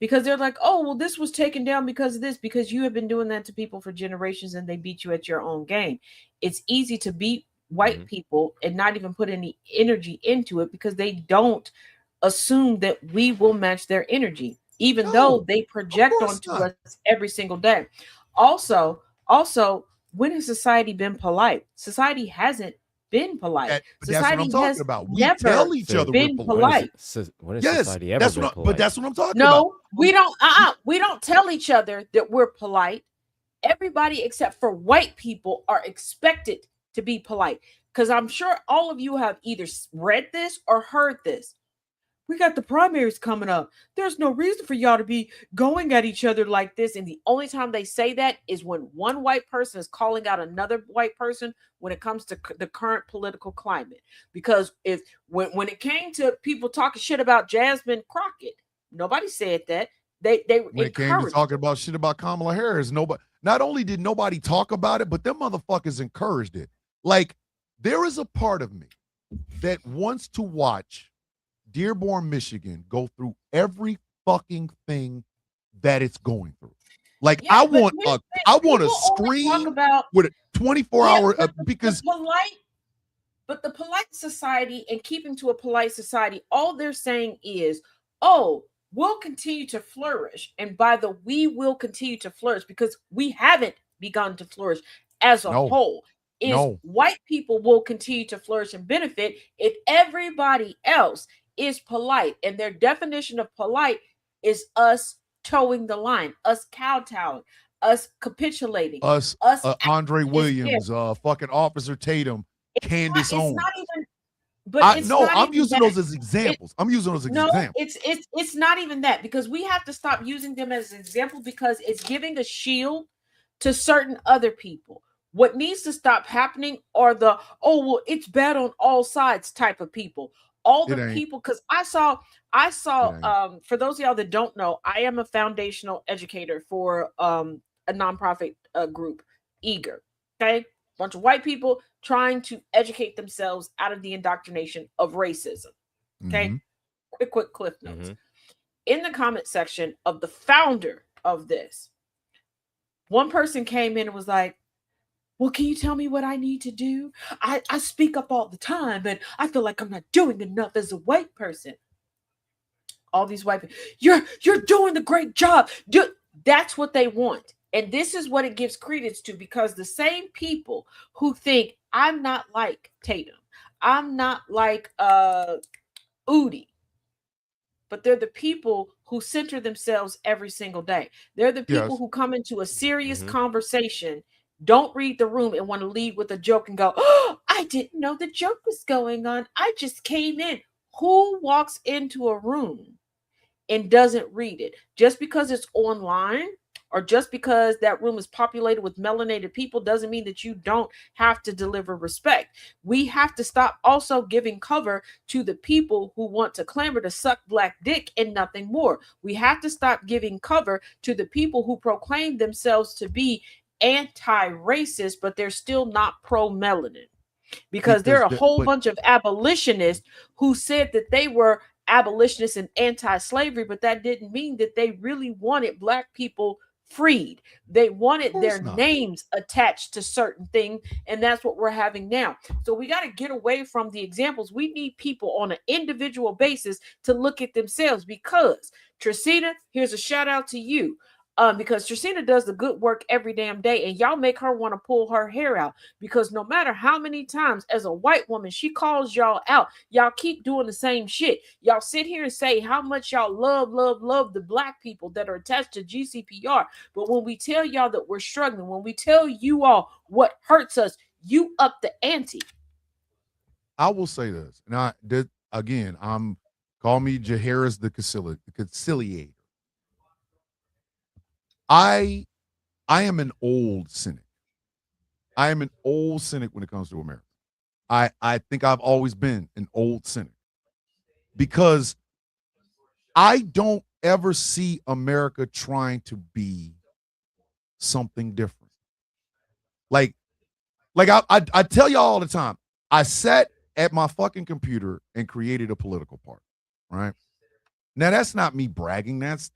Because they're like, oh, well, this was taken down because of this, because you have been doing that to people for generations and they beat you at your own game. It's easy to beat white people and not even put any energy into it because they don't assume that we will match their energy, even though they project onto us every single day. Also, when has society been polite? Society hasn't been polite. Society that's what I'm talking about. We never tell each other been we're polite. When has society ever been polite? But that's what I'm talking about. No, we don't. We don't tell each other that we're polite. Everybody except for white people are expected to be polite. Because I'm sure all of you have either read this or heard this. We got the primaries coming up. There's no reason for y'all to be going at each other like this. And the only time they say that is when one white person is calling out another white person when it comes to the current political climate. Because when it came to people talking shit about Jasmine Crockett, nobody said that. They when it came to talking about shit about Kamala Harris, not only did nobody talk about it, but them motherfuckers encouraged it. Like, there is a part of me that wants to watch Dearborn, Michigan go through every fucking thing that it's going through. Like, I want a screen with a 24-hour because the polite society and keeping to a polite society, all they're saying is, oh, we'll continue to flourish. And by the we will continue to flourish because we haven't begun to flourish as a whole. White people will continue to flourish and benefit if everybody else is polite, and their definition of polite is us towing the line, us kowtowing, us capitulating, us Andre Williams, fucking Officer Tatum, Candace Owens. I'm using those as examples. It's not even that, because we have to stop using them as an example because it's giving a shield to certain other people. What needs to stop happening are the, oh, well, it's bad on all sides type of people. All It the ain't. people, because I saw, It ain't. for those of y'all that don't know, I am a foundational educator for a nonprofit group, Eager. Okay. Bunch of white people trying to educate themselves out of the indoctrination of racism. Okay. Mhm. Quick cliff notes. In the comment section of the founder of this, one person came in and was like, well, can you tell me what I need to do? I speak up all the time, and I feel like I'm not doing enough as a white person. All these white people, you're doing a great job. That's what they want. And this is what it gives credence to, because the same people who think I'm not like Tatum, I'm not like Udi, but they're the people who center themselves every single day. They're the people Yes. who come into a serious conversation, don't read the room, and want to lead with a joke and go, oh, I didn't know the joke was going on. I just came in. Who walks into a room and doesn't read it? Just because it's online or just because that room is populated with melanated people doesn't mean that you don't have to deliver respect. We have to stop also giving cover to the people who want to clamor to suck black dick and nothing more. We have to stop giving cover to the people who proclaim themselves to be anti-racist, but they're still not pro-melanin. Because there are a whole bunch of abolitionists who said that they were abolitionists and anti-slavery, but that didn't mean that they really wanted black people freed. They wanted their names attached to certain things, and that's what we're having now. So we got to get away from the examples. We need people on an individual basis to look at themselves, because Tracina, here's a shout out to you. Because Tracina does the good work every damn day, and y'all make her want to pull her hair out, because no matter how many times as a white woman she calls y'all out, y'all keep doing the same shit. Y'all sit here and say how much y'all love the black people that are attached to GCPR, but when we tell y'all that we're struggling, when we tell you all what hurts us, you up the ante. I will say this, and I'm call me Jaharis the conciliator. I am an old cynic. I am an old cynic when it comes to America. I think I've always been an old cynic, because I don't ever see America trying to be something different. Like I tell y'all all the time, I sat at my fucking computer and created a political party, right? Now that's not me bragging. That's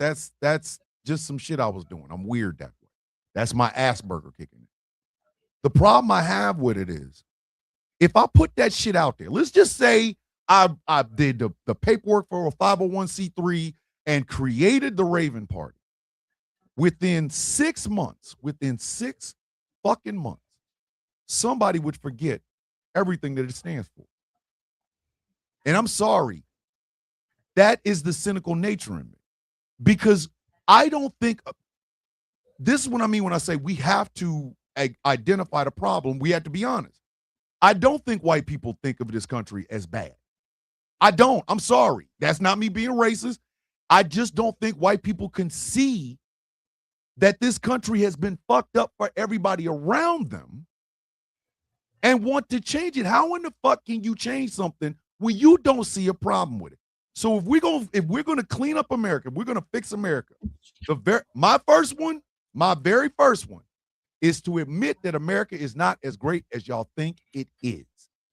just some shit I was doing. I'm weird that way. That's my Asperger kicking in. The problem I have with it is, if I put that shit out there, let's just say I did the paperwork for a 501c3 and created the Raven Party. Within 6 fucking months, somebody would forget everything that it stands for. And I'm sorry. That is the cynical nature in me. Because I don't think, this is what I mean when I say we have to identify the problem. We have to be honest. I don't think white people think of this country as bad. I don't. I'm sorry. That's not me being racist. I just don't think white people can see that this country has been fucked up for everybody around them and want to change it. How in the fuck can you change something when you don't see a problem with it? So if we're gonna clean up America, we're gonna fix America. My very first one is to admit that America is not as great as y'all think it is.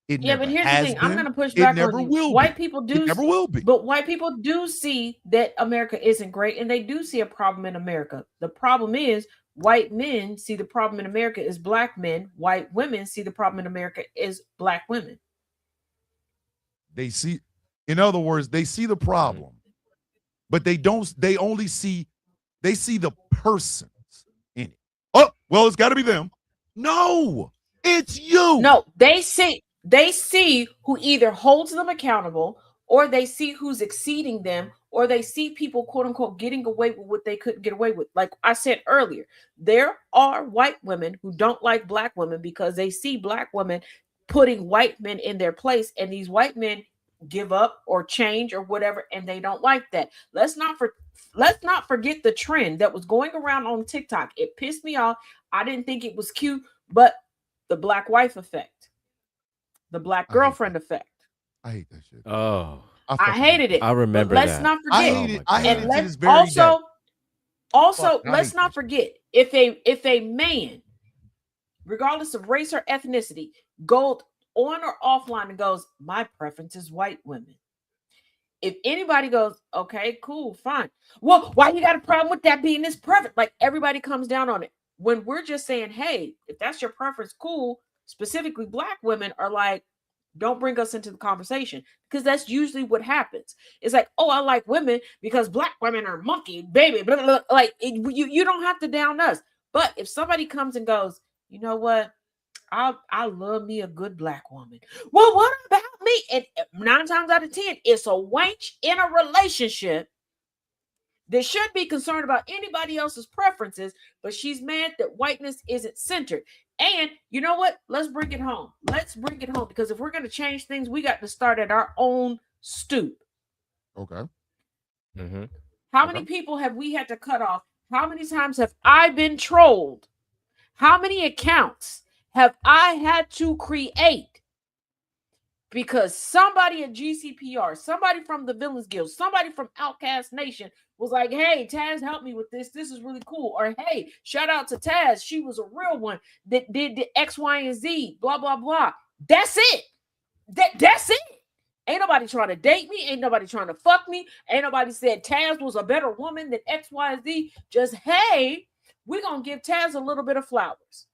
It Yeah, never but here's the has thing. I'm been. going to push It back never on you. will White be. people do, It never will be. but white people do see that America isn't great, and they do see a problem in America. The problem is white men see the problem in America as black men. White women see the problem in America as black women. They see, in other words, they see the problem, but they only see the persons in it. Oh, well, it's got to be them. No, it's you. No, they see who either holds them accountable, or they see who's exceeding them, or they see people, quote unquote, getting away with what they couldn't get away with. Like I said earlier, there are white women who don't like black women because they see black women putting white men in their place, and these white men give up or change or whatever, and they don't like that. Let's not forget the trend that was going around on TikTok. It pissed me off. I didn't think it was cute, but the black wife effect, the black I hate girlfriend effect. I hate that shit. Oh, I fucking hated it. I remember but let's that. not I forget. hate Oh it. my I hate God. it And to let's this very day. also, Fuck, I let's hate not that shit. forget if a man, regardless of race or ethnicity, goes on or offline and goes, my preference is white women. If anybody goes, okay, cool, fine. Well, why you got a problem with that being his preference? Like everybody comes down on it. When we're just saying, hey, if that's your preference, cool. Specifically, black women are like, don't bring us into the conversation, because that's usually what happens. It's like, oh, I like women because black women are monkey, baby, blah, blah, blah. Like you don't have to down us. But if somebody comes and goes, you know what? I love me a good black woman. Well, what about me? And 9 times out of 10, it's a wench in a relationship that should be concerned about anybody else's preferences, but she's mad that whiteness isn't centered. And you know what? Let's bring it home. Let's bring it home, because if we're going to change things, we got to start at our own stoop. Okay. Mm-hmm. How many people have we had to cut off? How many times have I been trolled? How many accounts have I had to create because somebody at GCPR, somebody from the Villains Guild, somebody from Outcast Nation was like, hey, Taz, help me with this. This is really cool. Or, hey, shout out to Taz. She was a real one that did the X, Y, and Z, blah, blah, blah. That's it. That's it. Ain't nobody trying to date me. Ain't nobody trying to fuck me. Ain't nobody said Taz was a better woman than X, Y, and Z. Just, hey, we're going to give Taz a little bit of flowers.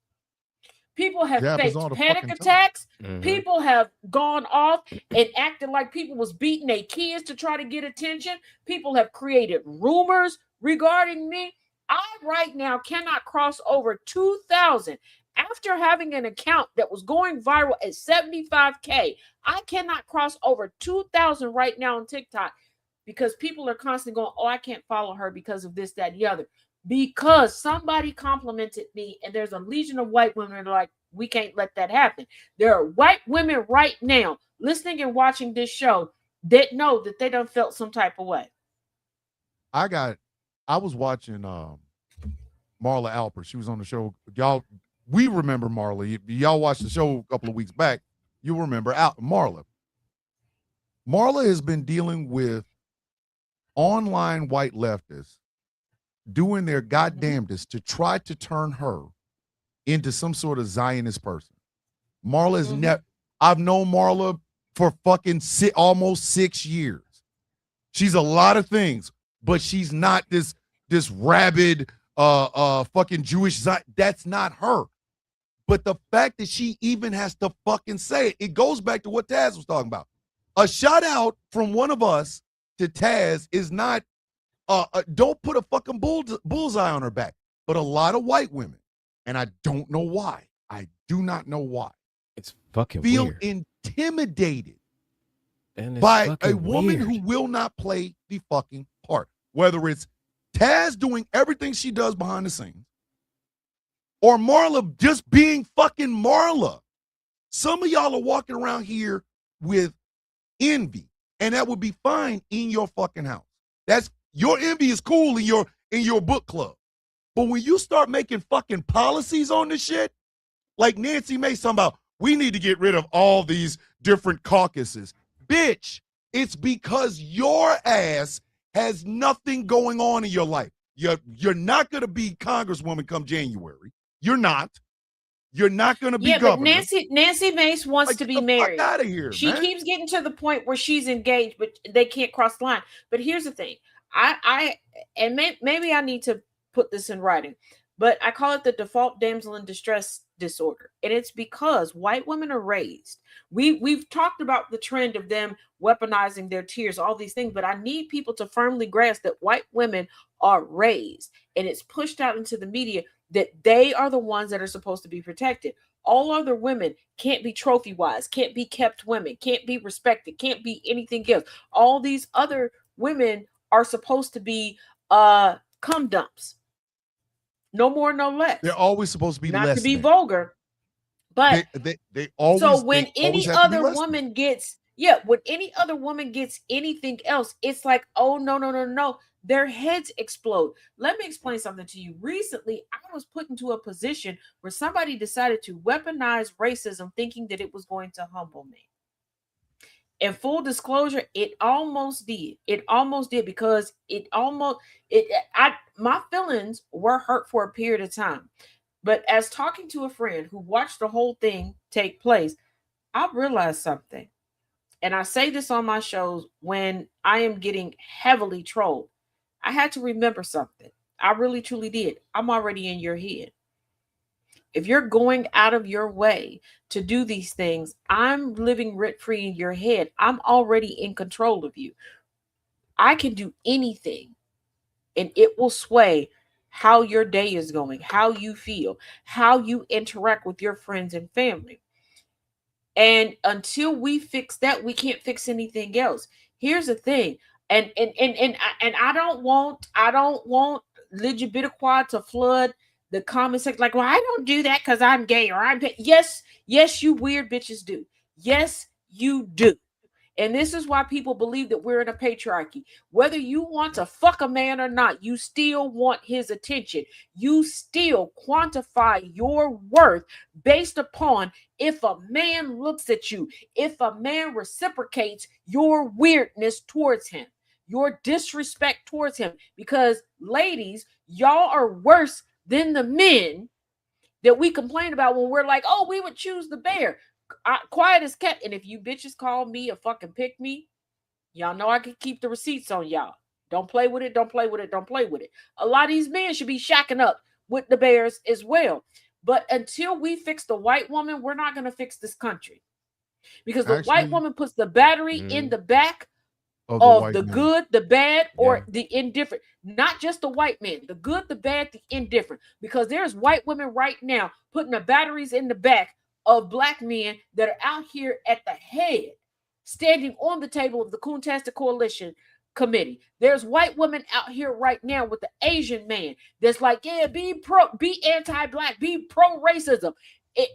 People have faked panic attacks. Mm-hmm. People have gone off and acted like people was beating their kids to try to get attention. People have created rumors regarding me. I right now cannot cross over 2,000. After having an account that was going viral at 75K, I cannot cross over 2,000 right now on TikTok because people are constantly going, oh, I can't follow her because of this, that, and the other. Because somebody complimented me, and there's a legion of white women that are like, we can't let that happen. There are white women right now listening and watching this show that know that they done felt some type of way. I was watching Marla Alpert. She was on the show. Y'all, we remember Marla. Y'all watched the show a couple of weeks back. You'll remember Marla. Marla has been dealing with online white leftists doing their goddamnedest to try to turn her into some sort of Zionist person. Marla is I've known Marla for fucking almost 6 years. She's a lot of things, but she's not this rabid fucking Jewish Zion. That's not her. But the fact that she even has to fucking say it, it goes back to what Taz was talking about. A shout out from one of us to Taz is not don't put a fucking bullseye on her back. But a lot of white women, and I don't know why, I do not know why, it's fucking feel weird. intimidated And it's by a woman weird. who will not play the fucking part. Whether it's Taz doing everything she does behind the scenes, or Marla just being fucking Marla. Some of y'all are walking around here with envy, and that would be fine in your fucking house. That's your envy is cool in your book club. But when you start making fucking policies on this shit, like Nancy Mace talking about, we need to get rid of all these different caucuses. Bitch, it's because your ass has nothing going on in your life. You're not going to be Congresswoman come January. You're not. You're not going to be governor. But Nancy Mace wants to be married. Fuck out of here, She keeps getting to the point where she's engaged, but they can't cross the line. But here's the thing. Maybe I need to put this in writing, but I call it the default damsel in distress disorder. And it's because white women are raised. We've talked about the trend of them weaponizing their tears, all these things, but I need people to firmly grasp that white women are raised, and it's pushed out into the media that they are the ones that are supposed to be protected. All other women can't be trophy wise, can't be kept women, can't be respected, can't be anything else. All these other women are supposed to be cum dumps. No more, no less. They're always supposed to be not less to be than. vulgar, but they always. so when they any always have to be other less woman than. gets Yeah, when any other woman gets anything else, it's like, oh, no, no, no, no. Their heads explode. Let me explain something to you. Recently, I was put into a position where somebody decided to weaponize racism, thinking that it was going to humble me. In full disclosure, it almost did. It almost did, because my feelings were hurt for a period of time. But as talking to a friend who watched the whole thing take place, I realized something. And I say this on my shows when I am getting heavily trolled. I had to remember something. I really truly did. I'm already in your head. If you're going out of your way to do these things, I'm living rent free in your head. I'm already in control of you. I can do anything, and it will sway how your day is going, how you feel, how you interact with your friends and family. And until we fix that, we can't fix anything else. Here's the thing. And I don't want LGBTQI to flood the comment section like, well, I don't do that because I'm gay or I'm gay. Yes, you weird bitches do. Yes, you do. And this is why people believe that we're in a patriarchy. Whether you want to fuck a man or not, you still want his attention. You still quantify your worth based upon if a man looks at you, if a man reciprocates your weirdness towards him, your disrespect towards him. Because ladies, y'all are worse than the men that we complain about when we're like, oh, we would choose the bear. Quiet as kept. And if you bitches call me a fucking pick me, y'all know I can keep the receipts on y'all. Don't play with it. Don't play with it. Don't play with it. A lot of these men should be shacking up with the bears as well. But until we fix the white woman, we're not going to fix this country. Because the white woman puts the battery in the back of the good, the bad, or the indifferent. Not just the white man, the good, the bad, the indifferent. Because there's white women right now putting the batteries in the back of black men that are out here at the head, standing on the table of the Coontastic Coalition Committee. There's white women out here right now with the Asian man that's like, yeah, be anti-black, be pro-racism.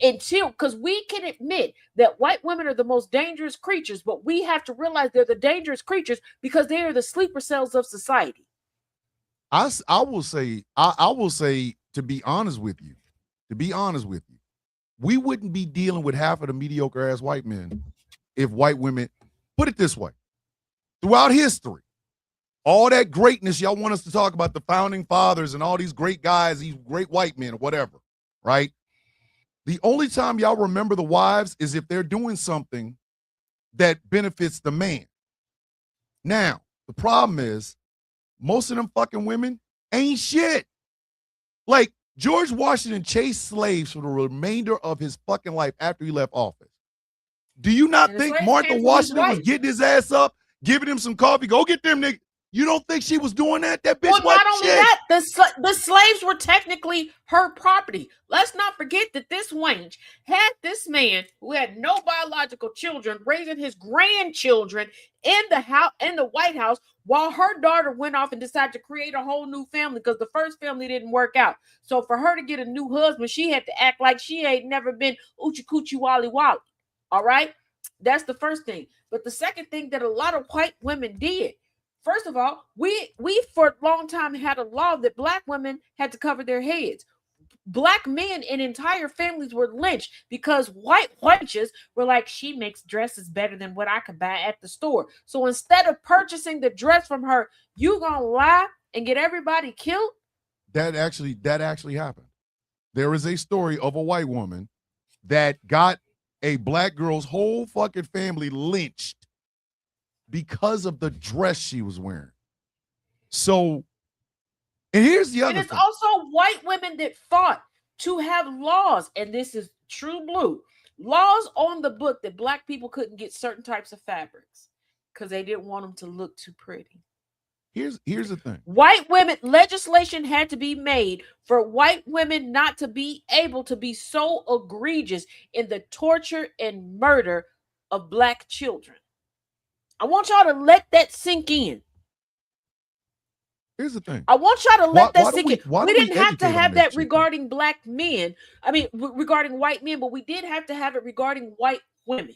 Until, because we can admit that white women are the most dangerous creatures, but we have to realize they're the dangerous creatures because they are the sleeper cells of society. I will say, to be honest with you, we wouldn't be dealing with half of the mediocre ass white men if white women, put it this way, throughout history, all that greatness y'all want us to talk about, the founding fathers and all these great guys, these great white men or whatever, right? The only time y'all remember the wives is if they're doing something that benefits the man. Now, the problem is most of them fucking women ain't shit. Like, George Washington chased slaves for the remainder of his fucking life after he left office. Do you not think Martha Washington was getting his ass up, giving him some coffee? Go get them niggas. You don't think she was doing that? That bitch wasn't shit. Well, not only that, the slaves were technically her property. Let's not forget that this wench had this man who had no biological children raising his grandchildren in the White House while her daughter went off and decided to create a whole new family because the first family didn't work out. So for her to get a new husband, she had to act like she ain't never been oochie coochie wally wally. All right? That's the first thing. But the second thing that a lot of white women did, first of all, we for a long time had a law that black women had to cover their heads. Black men and entire families were lynched because white wenches were like, she makes dresses better than what I could buy at the store. So instead of purchasing the dress from her, you gonna lie and get everybody killed? That actually happened. There is a story of a white woman that got a black girl's whole fucking family lynched because of the dress she was wearing. So, and here's the other thing. And it's also white women that fought to have laws, and this is true blue, laws on the book that black people couldn't get certain types of fabrics because they didn't want them to look too pretty. Here's the thing. White women, legislation had to be made for white women not to be able to be so egregious in the torture and murder of black children. I want y'all to let that sink in. Here's the thing. I want y'all to let that sink in. We didn't have to have that regarding black men. I mean, regarding white men, but we did have to have it regarding white women.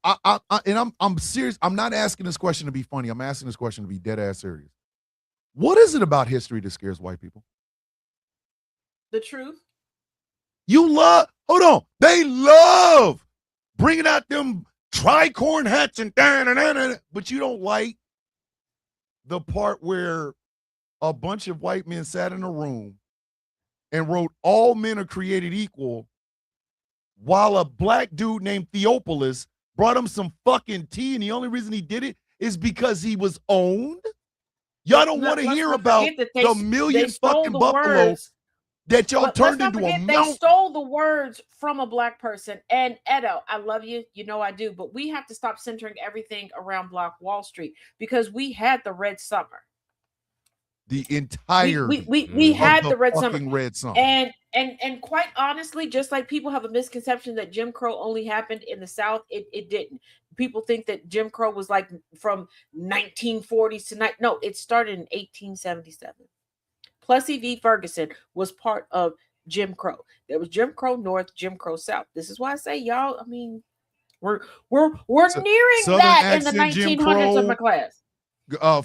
I'm serious. I'm not asking this question to be funny. I'm asking this question to be dead ass serious. What is it about history that scares white people? The truth. Hold on. They love bringing out them tricorn hats and but you don't like the part where a bunch of white men sat in a room and wrote all men are created equal while a black dude named Theophilus brought him some fucking tea, and the only reason he did it is because he was owned. Y'all don't want to hear about the million fucking buffaloes that y'all turned into a mountain. They stole the words from a black person. And Edo, I love you. You know I do. But we have to stop centering everything around Black Wall Street because we had the Red Summer. The entire we had the Red Summer. And quite honestly, just like people have a misconception that Jim Crow only happened in the South, it didn't. People think that Jim Crow was like from 1940s to no, it started in 1877. Plessy v. Ferguson was part of Jim Crow. There was Jim Crow North, Jim Crow South. This is why I say, y'all, I mean, we're nearing that in the 1900s of my class.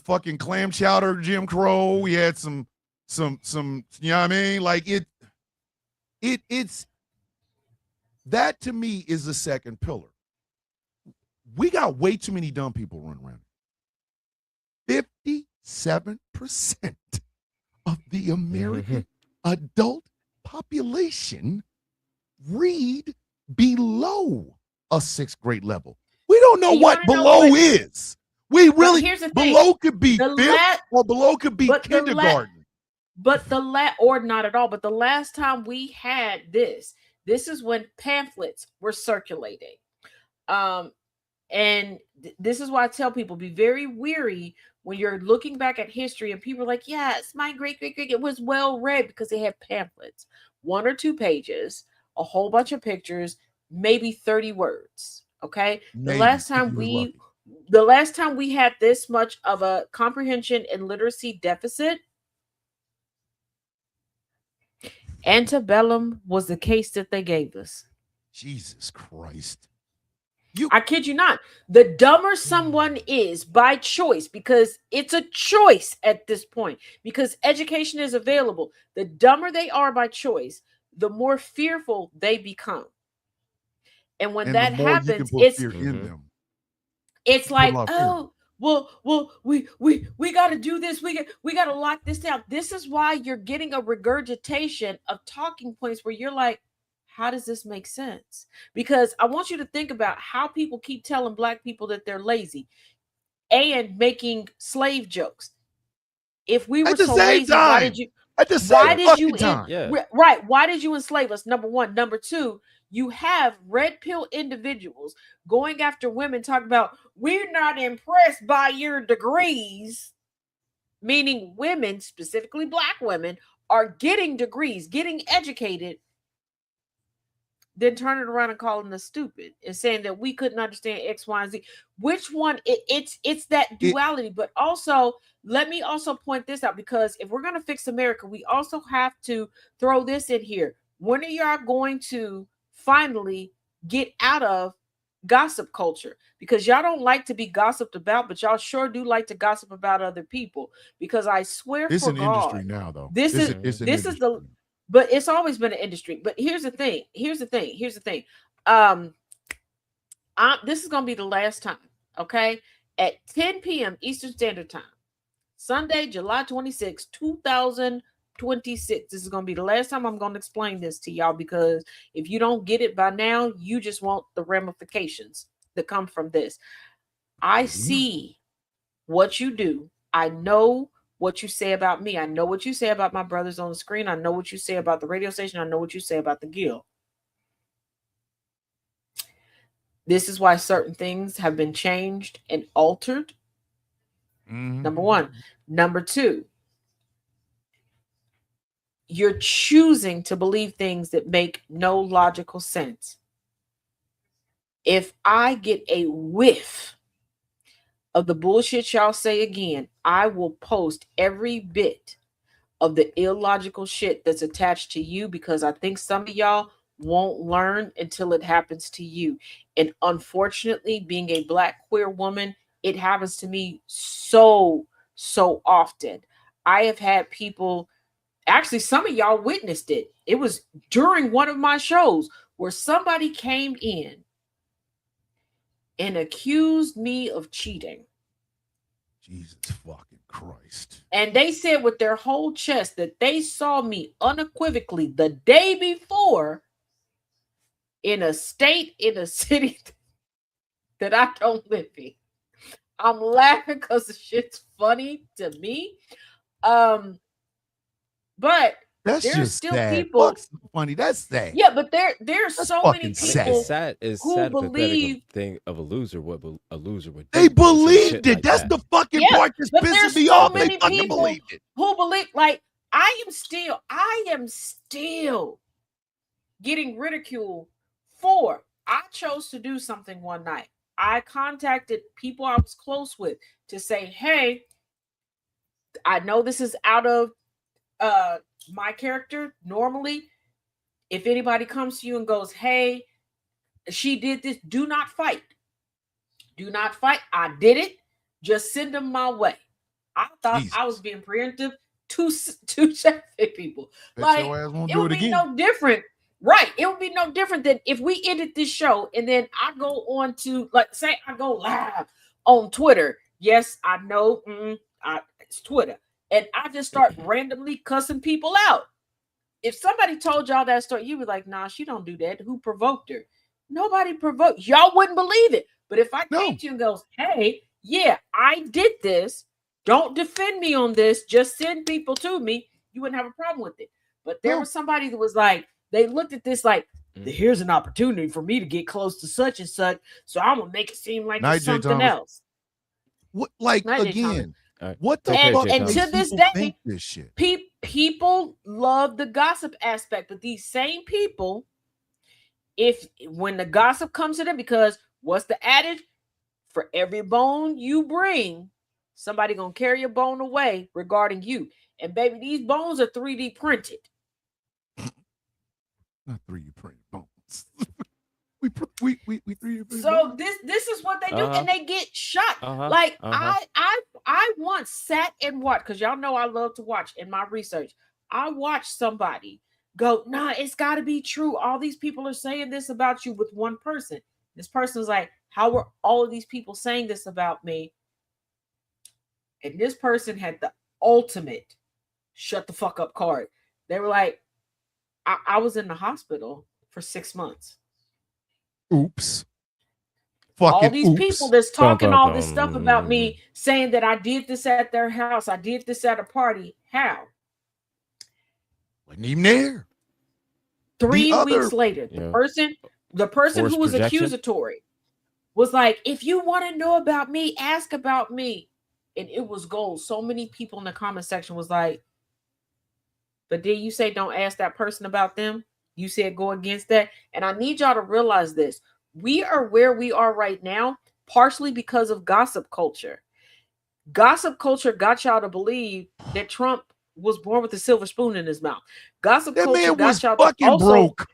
Fucking clam chowder Jim Crow. We had some, you know what I mean? Like it's that to me is the second pillar. We got way too many dumb people running around. 57% of the American adult population read below a 6th grade level. We don't know what below is. We really below could be 5th or below could be kindergarten. Or not at all. But the last time we had this is when pamphlets were circulating. And this is why I tell people, be very weary when you're looking back at history and people are like, yes, my great, it was well read because they had pamphlets, 1 or 2 pages, a whole bunch of pictures, maybe 30 words. Okay. The last time we had this much of a comprehension and literacy deficit, antebellum was the case that they gave us. Jesus Christ. I kid you not. The dumber someone is by choice, because it's a choice at this point, because education is available. The dumber they are by choice, the more fearful they become. And when that happens, it's like, oh, well, we got to do this. We got to lock this down. This is why you're getting a regurgitation of talking points where you're like, how does this make sense? Because I want you to think about how people keep telling black people that they're lazy and making slave jokes. If we were so lazy, why did you? Why did you enslave us? Number one. Number two, you have red pill individuals going after women, talking about we're not impressed by your degrees, meaning women, specifically black women, are getting degrees, getting educated, then turning around and calling us stupid and saying that we couldn't understand X, Y, and Z. Which one? It's that duality. But also, let me also point this out, because if we're going to fix America, we also have to throw this in here. When are y'all going to finally get out of gossip culture? Because y'all don't like to be gossiped about, but y'all sure do like to gossip about other people. Because I swear it's for an God, industry now, though. This is the. But it's always been an industry. But here's the thing. This is going to be the last time, okay? At 10 p.m. Eastern Standard Time, Sunday, July 26, 2026. This is going to be the last time I'm going to explain this to y'all, because if you don't get it by now, you just want the ramifications that come from this. I see what you do. I know what you say about me. I know what you say about my brothers on the screen. I know what you say about the radio station. I know what you say about the Guild. This is why certain things have been changed and altered. Number one. Number two, you're choosing to believe things that make no logical sense. If I get a whiff of the bullshit y'all say again, I will post every bit of the illogical shit that's attached to you, because I think some of y'all won't learn until it happens to you. And unfortunately, being a Black queer woman, it happens to me so often. I have had people, actually, some of y'all witnessed it. It was during one of my shows where somebody came in and accused me of cheating. Jesus fucking Christ. And they said with their whole chest that they saw me unequivocally the day before in a state, in a city that I don't live in. I'm laughing because the shit's funny to me. But That's there's just still sad. people. Fuck's so funny. That's sad. Yeah, but there's That's so fucking many sad. people. It's sad. It's who sad. believe- Pathetic thing of a loser. What a loser would. They do, some believed shit it. like That's that. the fucking Yeah, part that's but there's pissing me so off. They many fucking people believed it. who believe, like, I am still getting ridiculed for, I chose to do something one night. I contacted people I was close with to say, hey, I know this is out of my character. Normally, if anybody comes to you and goes, hey, she did this, do not fight. Do not fight. I did it. Just send them my way. I thought I was being preemptive to traffic people. Bet Like, your ass won't it do would it be again. no different. Right. It would be no different than if we ended this show and then I go on to, like, say I go live on Twitter. Yes, I know it's Twitter. And I just start randomly cussing people out. If somebody told y'all that story, you'd be like, nah, she don't do that. Who provoked her? Nobody provoked. Y'all wouldn't believe it. But if I came to you and goes, hey, yeah, I did this. Don't defend me on this. Just send people to me. You wouldn't have a problem with it. But there was somebody that was like, they looked at this like, here's an opportunity for me to get close to such and such. So I'm going to make it seem like it's something else. What, like, again, what the fuck? And to this day, think this shit? People love the gossip aspect, but these same people, when the gossip comes to them, because what's the adage? For every bone you bring, somebody gonna carry a bone away regarding you. And baby, these bones are 3D printed. Not 3D printed bones. we 3D printed. So this is what they do, and they get shot. I once sat and watched, because y'all know I love to watch in my research. I watched somebody go, nah, it's got to be true. All these people are saying this about you with one person. This person was like, how were all of these people saying this about me? And this person had the ultimate shut the fuck up card. They were like, I was in the hospital for 6 months. Oops. Fucking all these oops. people that's talking all this stuff about me, saying that I did this at their house, I did this at a party. How? Wasn't even there. 3 weeks later, the person who was accusatory was like, if you want to know about me, ask about me. And it was gold. So many people in the comment section was like, but did you say don't ask that person about them? You said go against that. And I need y'all to realize this. We are where we are right now, partially because of gossip culture. Gossip culture got y'all to believe that Trump was born with a silver spoon in his mouth. Gossip culture got y'all fucking also broke.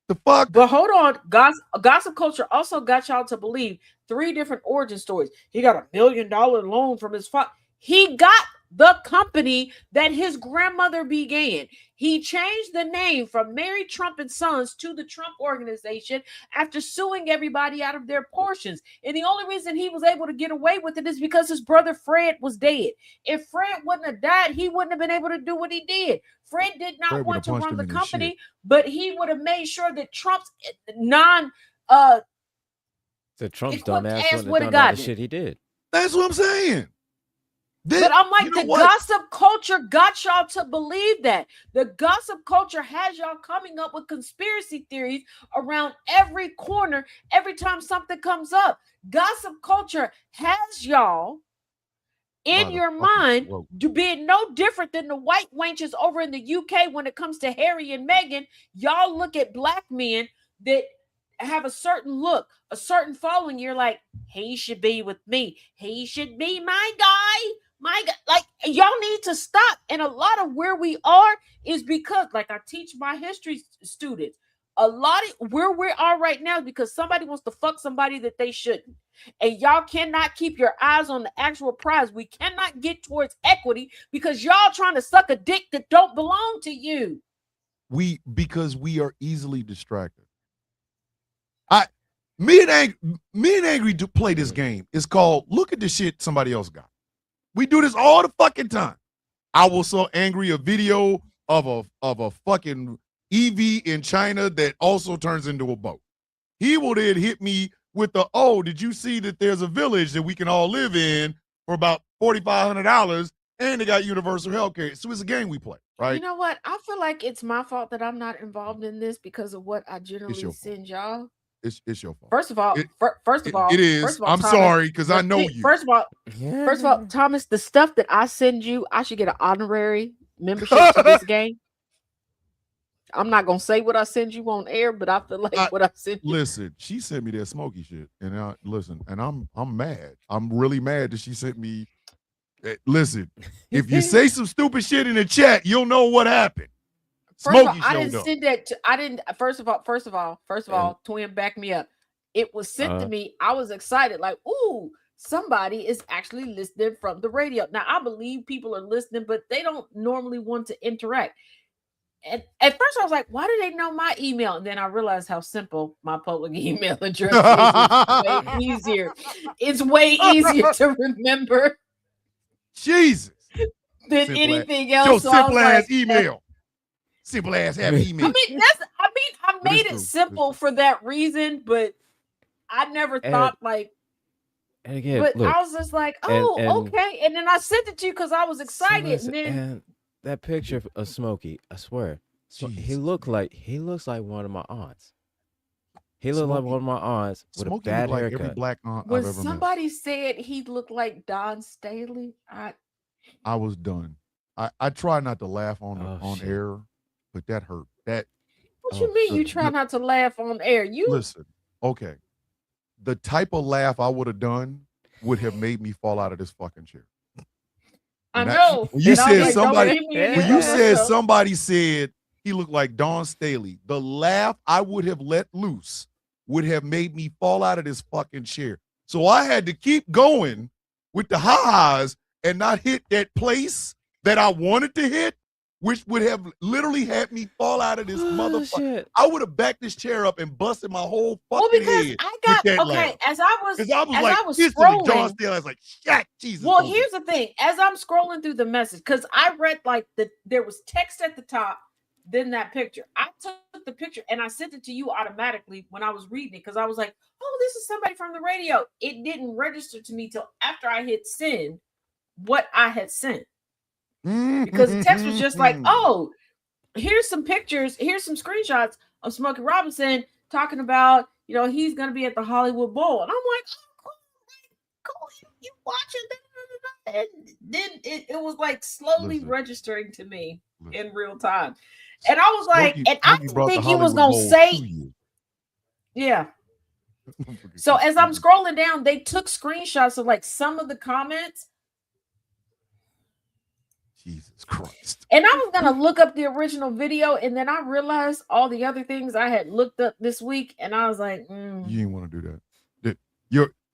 The fuck? But hold on, gossip culture also got y'all to believe 3 different origin stories. He got $1 million loan from his father. He got the company that his grandmother began. He changed the name from Mary Trump and Sons to the Trump Organization after suing everybody out of their portions. And the only reason he was able to get away with it is because his brother Fred was dead. If Fred wouldn't have died, he wouldn't have been able to do what he did. Fred did not want to run the company, but he would have made sure that Trump's so Trump's dumbass would have done the shit he did. That's what I'm saying. But I'm like, gossip culture got y'all to believe that. The gossip culture has y'all coming up with conspiracy theories around every corner every time something comes up. Gossip culture has y'all in your mind to be no different than the white wenches over in the UK when it comes to Harry and Meghan. Y'all look at black men that have a certain look, a certain following. You're like, he should be with me. He should be my guy. My God, like, y'all need to stop. And a lot of where we are is because, like I teach my history students, a lot of where we are right now is because somebody wants to fuck somebody that they shouldn't. And y'all cannot keep your eyes on the actual prize. We cannot get towards equity because y'all trying to suck a dick that don't belong to you. Because we are easily distracted. Me and Angry do play this game. It's called look at the shit somebody else got. We do this all the fucking time. I will show Angry a video of a fucking EV in China that also turns into a boat. He will then hit me with the, oh, did you see that there's a village that we can all live in for about $4,500 and they got universal health care. So it's a game we play, right? You know what? I feel like it's my fault that I'm not involved in this because of what I generally send y'all. It's your fault. First of all, it is. I'm Thomas, sorry because I know you. First of all, Thomas, the stuff that I send you, I should get an honorary membership to this game. I'm not gonna say what I send you on air, but I feel like what I send you. Listen, she sent me that smoky shit, and I'm mad. I'm really mad that she sent me. Listen, if you say some stupid shit in the chat, you'll know what happened. First of all, I didn't send that. I didn't. First of all, twin, back me up. It was sent to me. I was excited, like, ooh, somebody is actually listening from the radio. Now I believe people are listening, but they don't normally want to interact. And at first I was like, why do they know my email? And then I realized how simple my public email address is. It's way easier. It's way easier to remember. Jesus. Than simple anything ass. else. Your simple ass email. Simple ass have email. I made it simple for that reason, but I never thought like. And again, but look, I was just like, oh, okay. And then I sent it to you because I was excited. And that picture of Smokey, I swear, he looks like one of my aunts. He looked like one of my aunts with Smokey a bad like haircut. every black aunt when I've ever somebody said he looked like Don Staley, I was done. I try not to laugh on air, but that hurt. What you mean you try not to laugh on air? You listen, okay. The type of laugh I would have done would have made me fall out of this fucking chair. I know. When you said somebody, somebody said he looked like Don Staley, the laugh I would have let loose would have made me fall out of this fucking chair. So I had to keep going with the ha-has and not hit that place that I wanted to hit, which would have literally had me fall out of this motherfucker. I would have backed this chair up and busted my whole fucking head. I got okay. Laugh. As I was scrolling, John Steele, I was like, shit, Jesus. Well, here's the thing: as I'm scrolling through the message, because I read like there was text at the top, then that picture. I took the picture and I sent it to you automatically when I was reading it because I was like, oh, this is somebody from the radio. It didn't register to me till after I hit send what I had sent. Because the text was just like, oh, here's some pictures, here's some screenshots of Smokey Robinson talking about, he's going to be at the Hollywood Bowl. And I'm like, oh, cool, you watching that? And then it was like slowly registering to me in real time. And I was like, and I didn't think he was going to say, yeah. So as I'm scrolling down, they took screenshots of like some of the comments. Jesus Christ. And I was going to look up the original video, and then I realized all the other things I had looked up this week, and I was like, You didn't want to do that.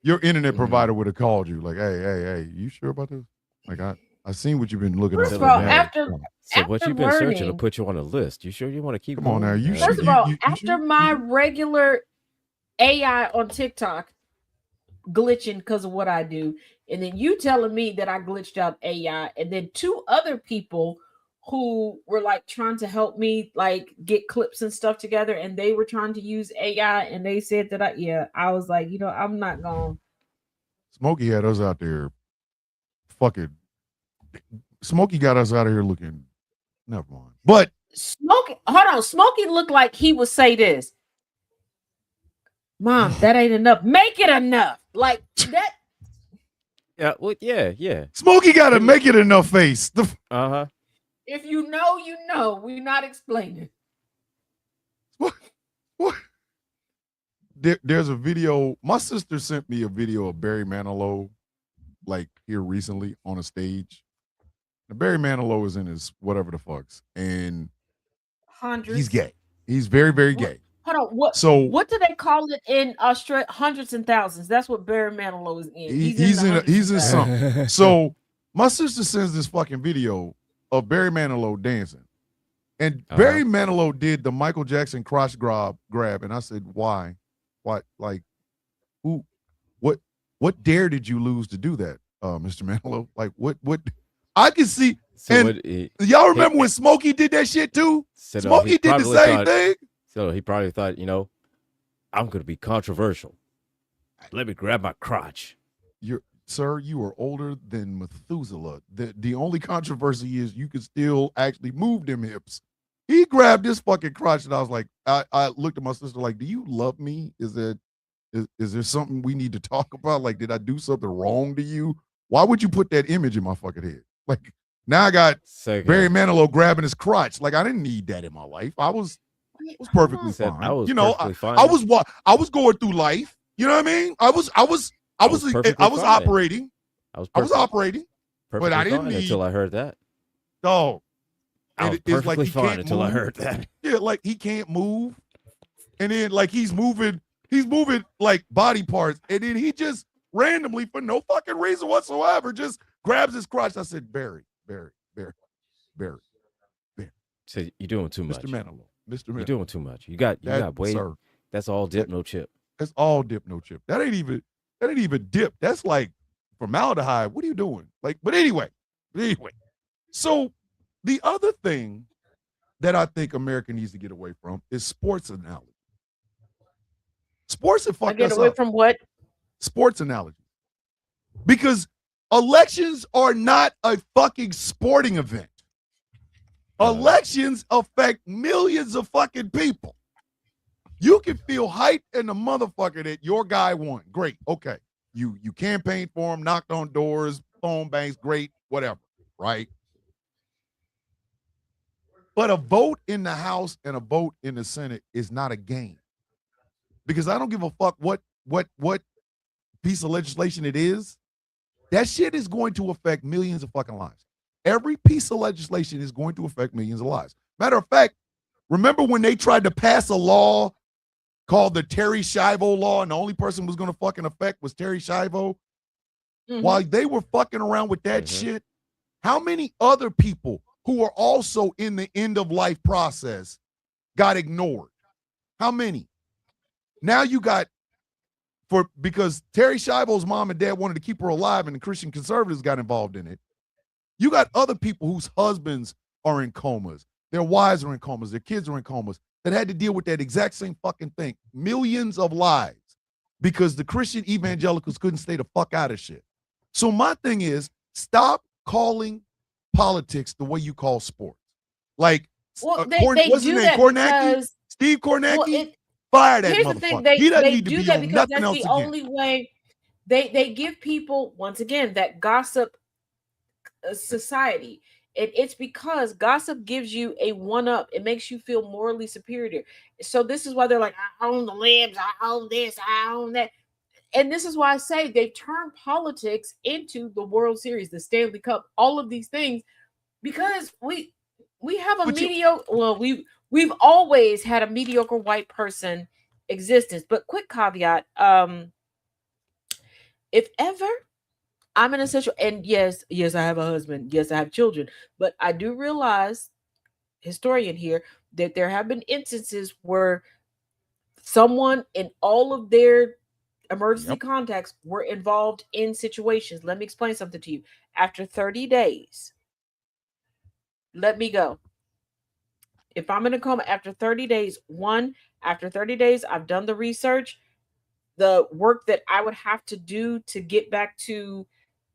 Your internet provider would have called you, like, hey, you sure about this? Like, I seen what you've been looking at. First of all, after what you've been searching to put you on a list. You sure you want to keep Come on now. First of all, after my regular AI on TikTok glitching because of what I do, and then you telling me that I glitched out AI, and then two other people who were like trying to help me like get clips and stuff together, and they were trying to use AI, and they said that I was like, I'm not going. Smokey had us out there fucking. Smokey got us out of here looking. Never mind. But Smokey looked like he would say this. Mom, that ain't enough. Make it enough. Like that. Yeah, well, yeah. Smokey got to make it enough face. Uh-huh. If you know, you know. We're not explaining. What? There's a video. My sister sent me a video of Barry Manilow, like here recently on a stage. Now, Barry Manilow is in his whatever the fucks, and hundreds. He's gay. He's very, very gay. Hold on. So What do they call it in Australia? Hundreds and thousands. That's what Barry Manilow is in. he's in hundreds and something. thousands. So my sister sends this fucking video of Barry Manilow dancing. And Barry Manilow did the Michael Jackson crotch grab, and I said, why? What, like, who, what dare did you lose to do that, Mr. Manilow? Like, what? I can see. So and y'all remember when Smokey did that shit too? Smokey did the same thing. So he probably thought, I'm going to be controversial. Let me grab my crotch. Sir, you are older than Methuselah. The only controversy is you can still actually move them hips. He grabbed this fucking crotch, and I was like, I looked at my sister like, do you love me? Is there something we need to talk about? Like, did I do something wrong to you? Why would you put that image in my fucking head? Like, now I got Barry Manilow grabbing his crotch. Like, I didn't need that in my life. I was perfectly fine. I was going through life. You know what I mean? I was operating. But I didn't need until I heard that. No. I was perfectly fine until I heard that. Yeah, like he can't move. And then like he's moving like body parts. And then he just randomly, for no fucking reason whatsoever, just grabs his crotch. I said, Barry. So you're doing too much. Mr. Manilow. You're doing too much. You got way. Sir, that's all dip, no chip. That's all dip, no chip. That ain't even dip. That's like formaldehyde. What are you doing? Like, but anyway. So the other thing that I think America needs to get away from is sports analogy. Sports have fucked us up. Get away from what? Sports analogy. Because elections are not a fucking sporting event. Elections affect millions of fucking people. You can feel hype in the motherfucker that your guy won. Great. Okay. You campaigned for him, knocked on doors, phone banks, great, whatever, right? But a vote in the House and a vote in the Senate is not a game. Because I don't give a fuck what piece of legislation it is. That shit is going to affect millions of fucking lives. Every piece of legislation is going to affect millions of lives. Matter of fact, remember when they tried to pass a law called the Terry Schiavo law, and the only person who was going to fucking affect was Terry Schiavo? Mm-hmm. While they were fucking around with that shit, how many other people who are also in the end of life process got ignored? How many? Now you got, because Terry Schiavo's mom and dad wanted to keep her alive and the Christian conservatives got involved in it. You got other people whose husbands are in comas, their wives are in comas, their kids are in comas, that had to deal with that exact same fucking thing. Millions of lives because the Christian evangelicals couldn't stay the fuck out of shit. So my thing is, stop calling politics the way you call sports. Like, they do that because Steve Kornacki, fire that motherfucker. Thing, they, he doesn't they need to do be that on because nothing that's else the again. only way they give people, once again, that gossip society. It's because gossip gives you a one-up. It makes you feel morally superior. So this is why they're like, I own the libs, I own this, I own that. And this is why I say they've turned politics into the World Series, the Stanley Cup, all of these things, because we have a mediocre. Well, we've always had a mediocre white person existence. But quick caveat: if ever I'm in a situation, and yes, I have a husband, yes, I have children, but I do realize, historian here, that there have been instances where someone in all of their emergency contacts were involved in situations. Let me explain something to you. After 30 days, let me go. If I'm in a coma after 30 days, after 30 days, I've done the research, the work that I would have to do to get back to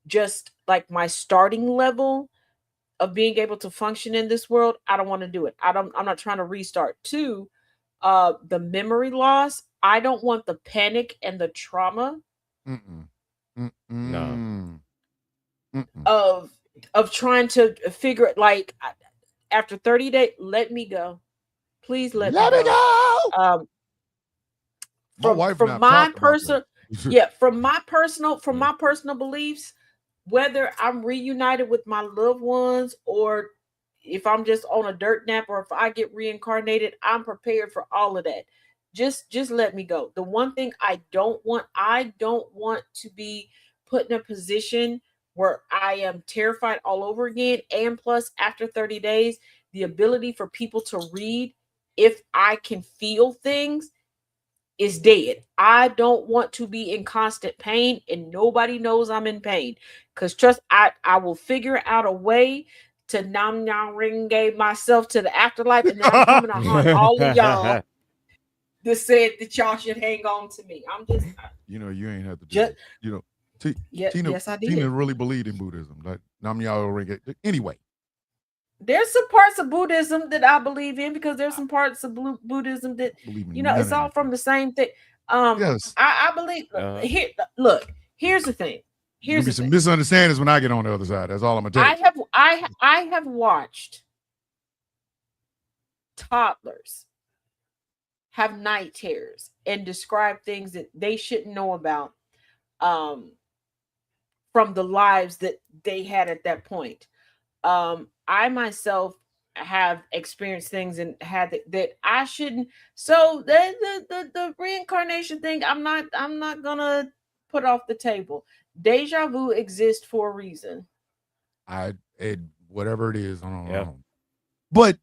just like my starting level of being able to function in this world. I don't want to do it. I'm not trying to restart. 2, the memory loss. I don't want the panic and the trauma of trying to figure it. Like, after 30 days, let me go. Please let me go. From my personal beliefs, whether I'm reunited with my loved ones or if I'm just on a dirt nap or if I get reincarnated, I'm prepared for all of that. just let me go. The one thing I don't want to be put in a position where I am terrified all over again. And plus, after 30 days, the ability for people to read if I can feel things is dead. I don't want to be in constant pain, and nobody knows I'm in pain. Because trust, I will figure out a way to nam nam ring myself to the afterlife, and then I'm coming to haunt all of y'all that said that y'all should hang on to me. I'm just, You know, you ain't have to do just that. You know, yes, I did. Tina really believed in Buddhism. Like nam myoho renge. Anyway, There's some parts of Buddhism that I believe in, because there's some parts of Buddhism that, believe in you know, none it's of all that. from the same thing. Yes. I believe. Here, look. Here's the thing. There'll be some misunderstandings when I get on the other side. That's all I'm gonna tell you. I have watched toddlers have night terrors and describe things that they shouldn't know about, from the lives that they had at that point. I myself have experienced things and had that I shouldn't. So the reincarnation thing, I'm not gonna put off the table. Deja vu exists for a reason. Whatever it is, I don't Yeah. know. But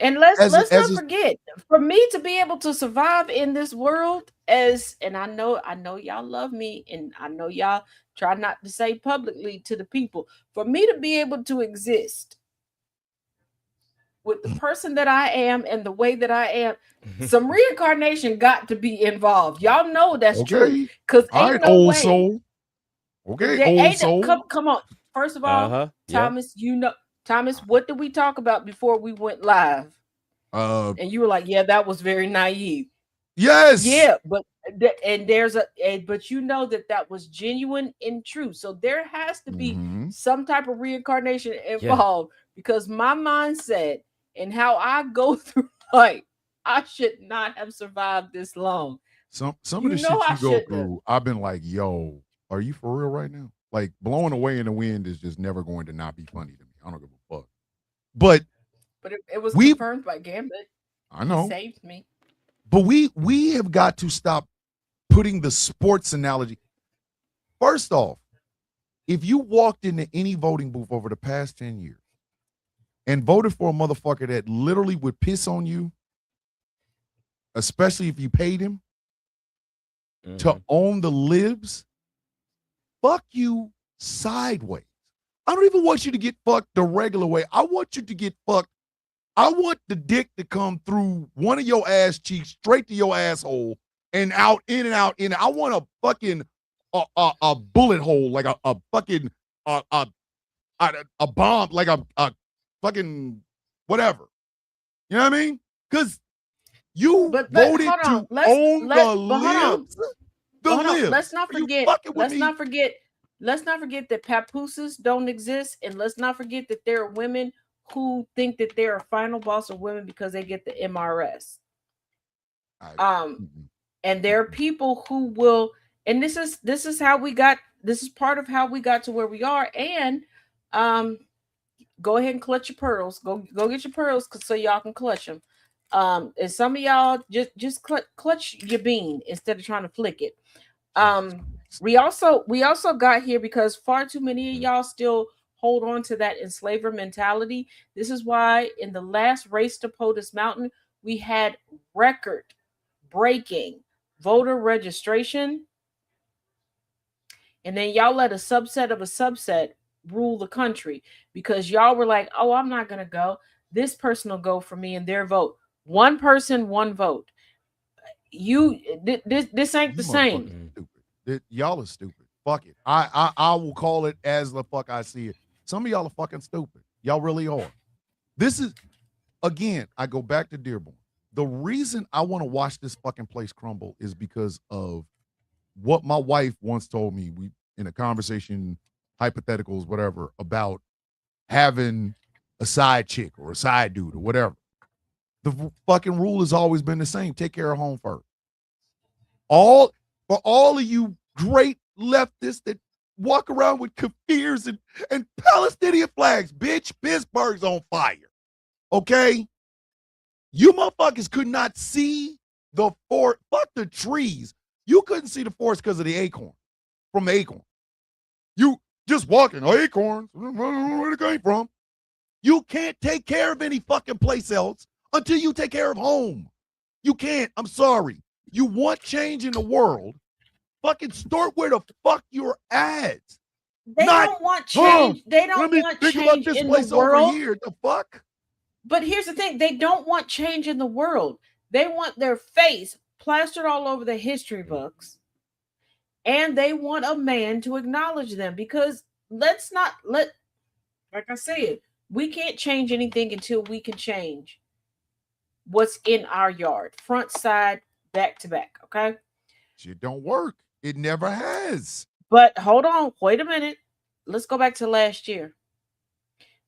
and let's not forget, for me to be able to survive in this world, and I know y'all love me, and I know y'all try not to say publicly to the people, for me to be able to exist with the person that I am and the way that I am, some reincarnation got to be involved. Y'all know that's true. Because ain't no old way. soul. Okay, old soul. Come on. First of all, Thomas, Thomas, what did we talk about before we went live? And you were like, yeah, that was very naive. Yes. Yeah, but but you know that was genuine and true. So there has to be some type of reincarnation involved, because my mindset and how I go through life, I should not have survived this long. Some of the shit you go through, I've been like, yo, are you for real right now? Like, blowing away in the wind is just never going to not be funny to me. I don't give a fuck. But it was confirmed by Gambit. I know. He saved me. But we have got to stop putting the sports analogy. First off, if you walked into any voting booth over the past 10 years and voted for a motherfucker that literally would piss on you, especially if you paid him to own the libs, fuck you sideways. I don't even want you to get fucked the regular way. I want you to get fucked. I want the dick to come through one of your ass cheeks straight to your asshole and out, in and out, in. I want a fucking a bullet hole, like a fucking a bomb, like a fucking whatever. You know what I mean? Because you voted to own the libs. The libs. Let's not forget that papooses don't exist, and let's not forget that there are women who think that they're a final boss of women because they get the MRS. And there are people who will, and this is part of how we got to where we are. And go ahead and clutch your pearls. Go get your pearls so y'all can clutch them. And some of y'all just clutch your bean instead of trying to flick it. We also got here because far too many of y'all still hold on to that enslaver mentality. This is why in the last race to POTUS Mountain, we had record-breaking voter registration. And then y'all let a subset of a subset rule the country because y'all were like, oh, I'm not going to go. This person will go for me and their vote. One person, one vote. This ain't the same. Y'all are stupid. Fuck it. I will call it as the fuck I see it. Some of y'all are fucking stupid. Y'all really are. This is, again, I go back to Dearborn. The reason I want to watch this fucking place crumble is because of what my wife once told me. We in a conversation, hypotheticals, whatever, about having a side chick or a side dude or whatever. The fucking rule has always been the same. Take care of home first. For all of you great leftists that walk around with kafirs and Palestinian flags, bitch, Pittsburgh's on fire. Okay? You motherfuckers could not see the forest. Fuck the trees. You couldn't see the forest because of the acorn. From the acorn. You just walking, acorns, where it came from. You can't take care of any fucking place else until you take care of home. You can't. I'm sorry. You want change in the world, fucking start where the fuck you're at. They don't want change. They don't want change in the world. Over here. The fuck? But here's the thing. They don't want change in the world. They want their face plastered all over the history books. And they want a man to acknowledge them, because like I said, we can't change anything until we can change what's in our yard, front, side, back to back. Okay. Shit don't work. It never has. But hold on. Wait a minute. Let's go back to last year.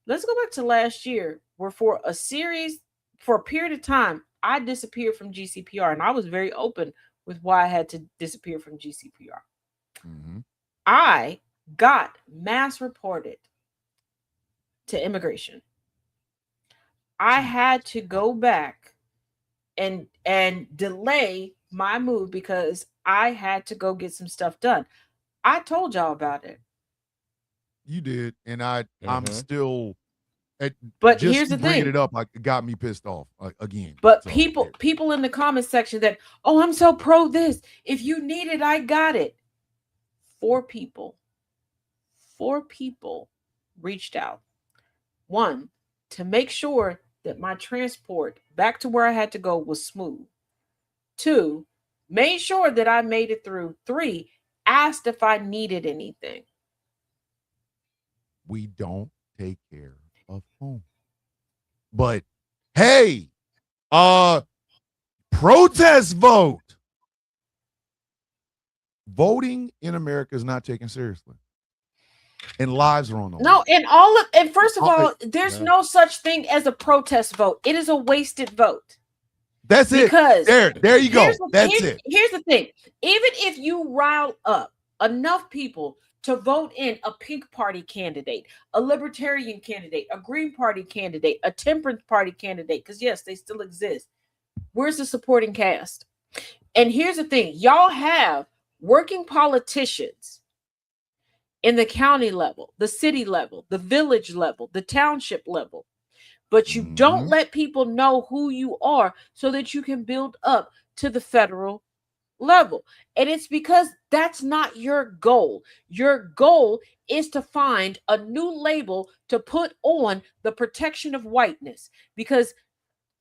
Where for a period of time, I disappeared from GCPR, and I was very open with why I had to disappear from GCPR. Mm-hmm. I got mass reported to immigration. I had to go back and delay my move because I had to go get some stuff done. I told y'all about it. You did, and I'm still. But here's the thing. Bringing it up, it got me pissed off again. But so, people in the comment section that, oh, I'm so pro this. If you need it, I got it. 4 people reached out. 1, to make sure that my transport back to where I had to go was smooth. 2, made sure that I made it through. 3, asked if I needed anything. We don't take care of home. But hey, protest vote. Voting in America is not taken seriously. And lives are on the line. No, and first of all, there's no such thing as a protest vote. It is a wasted vote. That's it. Because there you go. That's it. Here's the thing. Even if you rile up enough people to vote in a pink party candidate, a libertarian candidate, a green party candidate, a temperance party candidate, because yes, they still exist. Where's the supporting cast? And here's the thing. Y'all have working politicians in the county level, the city level, the village level, the township level. But you don't let people know who you are so that you can build up to the federal level. And it's because that's not your goal. Your goal is to find a new label to put on the protection of whiteness, because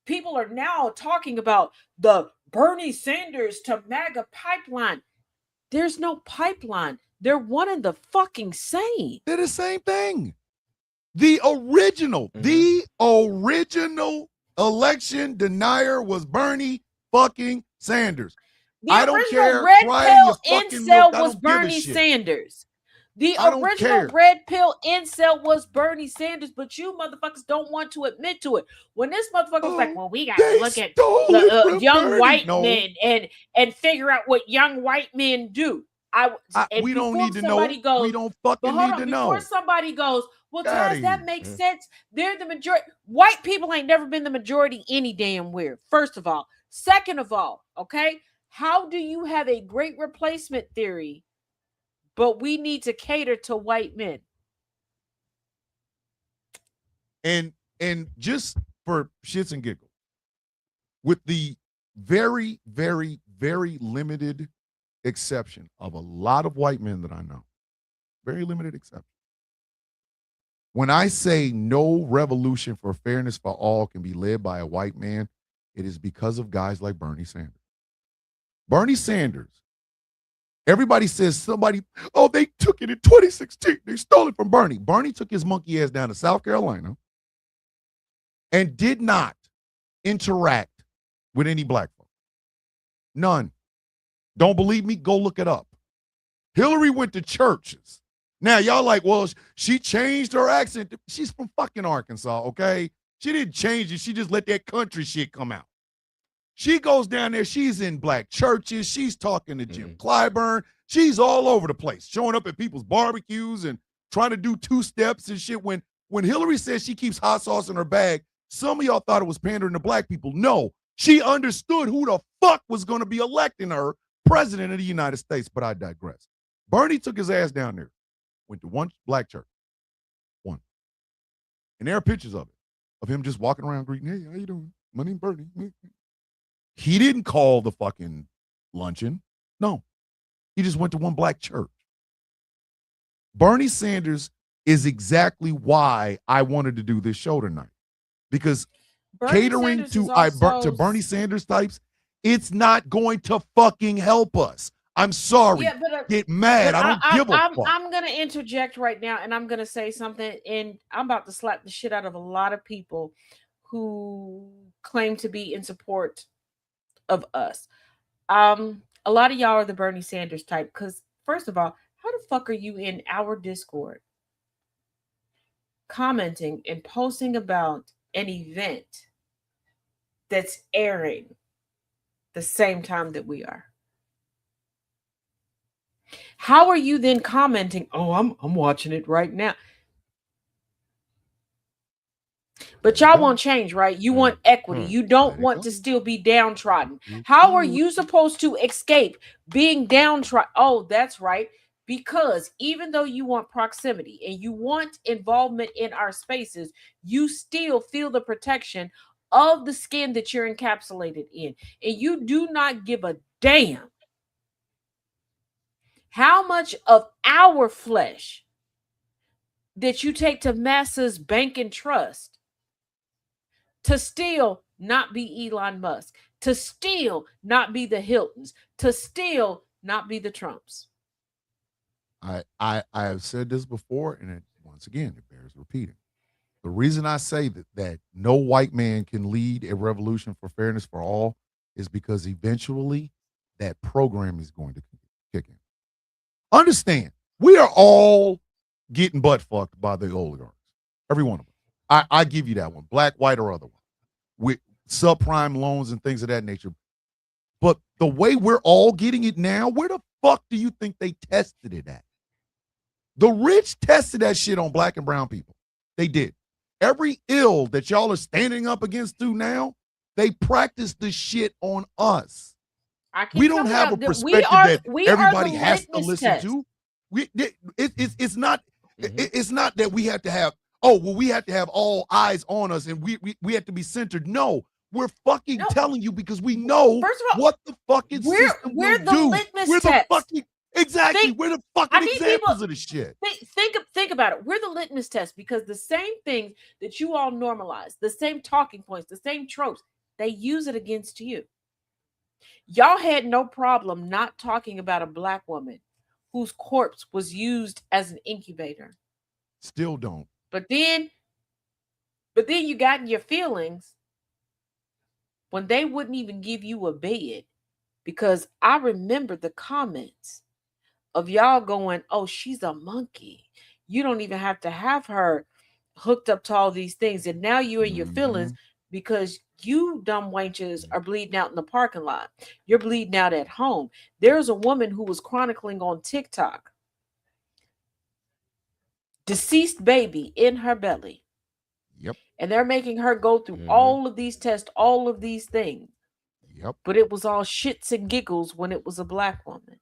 people are now talking about the Bernie Sanders to MAGA pipeline. There's no pipeline. They're one and the fucking same. They're the same thing. The original election denier was Bernie fucking Sanders. The original red pill incel was Bernie Sanders. The original red pill incel was Bernie Sanders, but you motherfuckers don't want to admit to it. When this motherfucker was like, well, we got to look at the young white men and figure out what young white men do. We don't need to know. We don't fucking need to know. Before somebody goes, well, Taz, that makes sense. They're the majority. White people ain't never been the majority any damn where. First of all. Second of all, okay? How do you have a great replacement theory, but we need to cater to white men? And just for shits and giggles, with the very, very, very limited exception of a lot of white men that I know, very limited exception. When I say no revolution for fairness for all can be led by a white man, it is because of guys like Bernie Sanders. Bernie Sanders, everybody says they took it in 2016. They stole it from Bernie. Bernie took his monkey ass down to South Carolina and did not interact with any black folk. None. Don't believe me? Go look it up. Hillary went to churches. Now, y'all like, well, she changed her accent. She's from fucking Arkansas, okay? She didn't change it. She just let that country shit come out. She goes down there. She's in black churches. She's talking to Jim Clyburn. She's all over the place, showing up at people's barbecues and trying to do 2 steps and shit. When Hillary says she keeps hot sauce in her bag, Some of y'all thought it was pandering to black people. No, she understood who the fuck was going to be electing her president of the United States, but I digress. Bernie took his ass down there, went to one black church, one. And there are pictures of it, of him just walking around greeting, hey, how you doing? My name's Bernie. He didn't call the fucking luncheon. No, he just went to one black church. Bernie Sanders is exactly why I wanted to do this show tonight. Because Bernie catering Sanders to is also- Bernie Sanders types, it's not going to fucking help us. I'm sorry. Yeah, but Get mad. I don't give a fuck. I'm gonna interject right now, and I'm gonna say something, and I'm about to slap the shit out of a lot of people who claim to be in support of us. A lot of y'all are the Bernie Sanders type, because first of all, how the fuck are you in our Discord commenting and posting about an event that's airing the same time that we are? How are you then commenting, oh, I'm watching it right now? But y'all want change, right? You want equity. You don't want to still be downtrodden. How are you supposed to escape being downtrodden? Oh, that's right. Because even though you want proximity and you want involvement in our spaces, you still feel the protection of the skin that you're encapsulated in. And you do not give a damn how much of our flesh that you take to Massa's bank and trust to still not be Elon Musk, to still not be the Hiltons, to still not be the Trumps. I have said this before, and once again, it bears repeating. The reason I say that no white man can lead a revolution for fairness for all is because eventually that program is going to kick in. Understand, we are all getting butt fucked by the oligarchs. Every one of them. I give you that one, black, white, or otherwise, with subprime loans and things of that nature. But the way we're all getting it now, where the fuck do you think they tested it at? The rich tested that shit on black and brown people. They did. Every ill that y'all are standing up against to now, they practiced the shit on us. We don't have a perspective that everybody has to listen to. It's not that we have to have, we have to have all eyes on us and we have to be centered. No, we're fucking telling you because we know what the fucking system will do. We're the fucking exactly. We're the fucking examples of the shit. Think about it. We're the litmus test because the same things that you all normalize, the same talking points, the same tropes, they use it against you. Y'all had no problem not talking about a black woman whose corpse was used as an incubator. Still don't. But then you got in your feelings when they wouldn't even give you a bed, because I remember the comments of y'all going, oh, she's a monkey. You don't even have to have her hooked up to all these things. And now you're in your feelings because you dumb wenches are bleeding out in the parking lot. You're bleeding out at home. There's a woman who was chronicling on TikTok, deceased baby in her belly. Yep. And they're making her go through all of these tests, all of these things. Yep. But it was all shits and giggles when it was a black woman.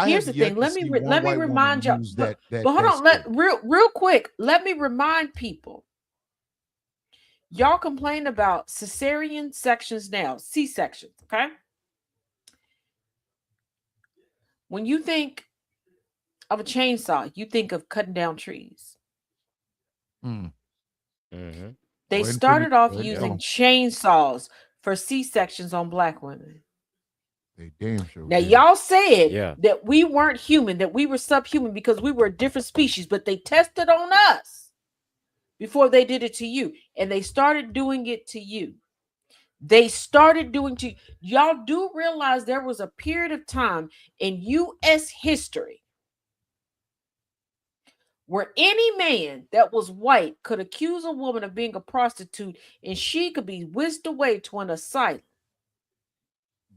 Here's the thing. Let me remind y'all. But hold on. Real quick. Let me remind people. Y'all complain about cesarean sections now, C-sections, okay? When you think of a chainsaw, you think of cutting down trees. They started off using chainsaws for C-sections on black women. They damn sure. Now, y'all said that we weren't human, that we were subhuman because we were a different species, but they tested on us before they did it to you. And they started doing it to you. Y'all do realize there was a period of time in U.S. history where any man that was white could accuse a woman of being a prostitute and she could be whisked away to an asylum.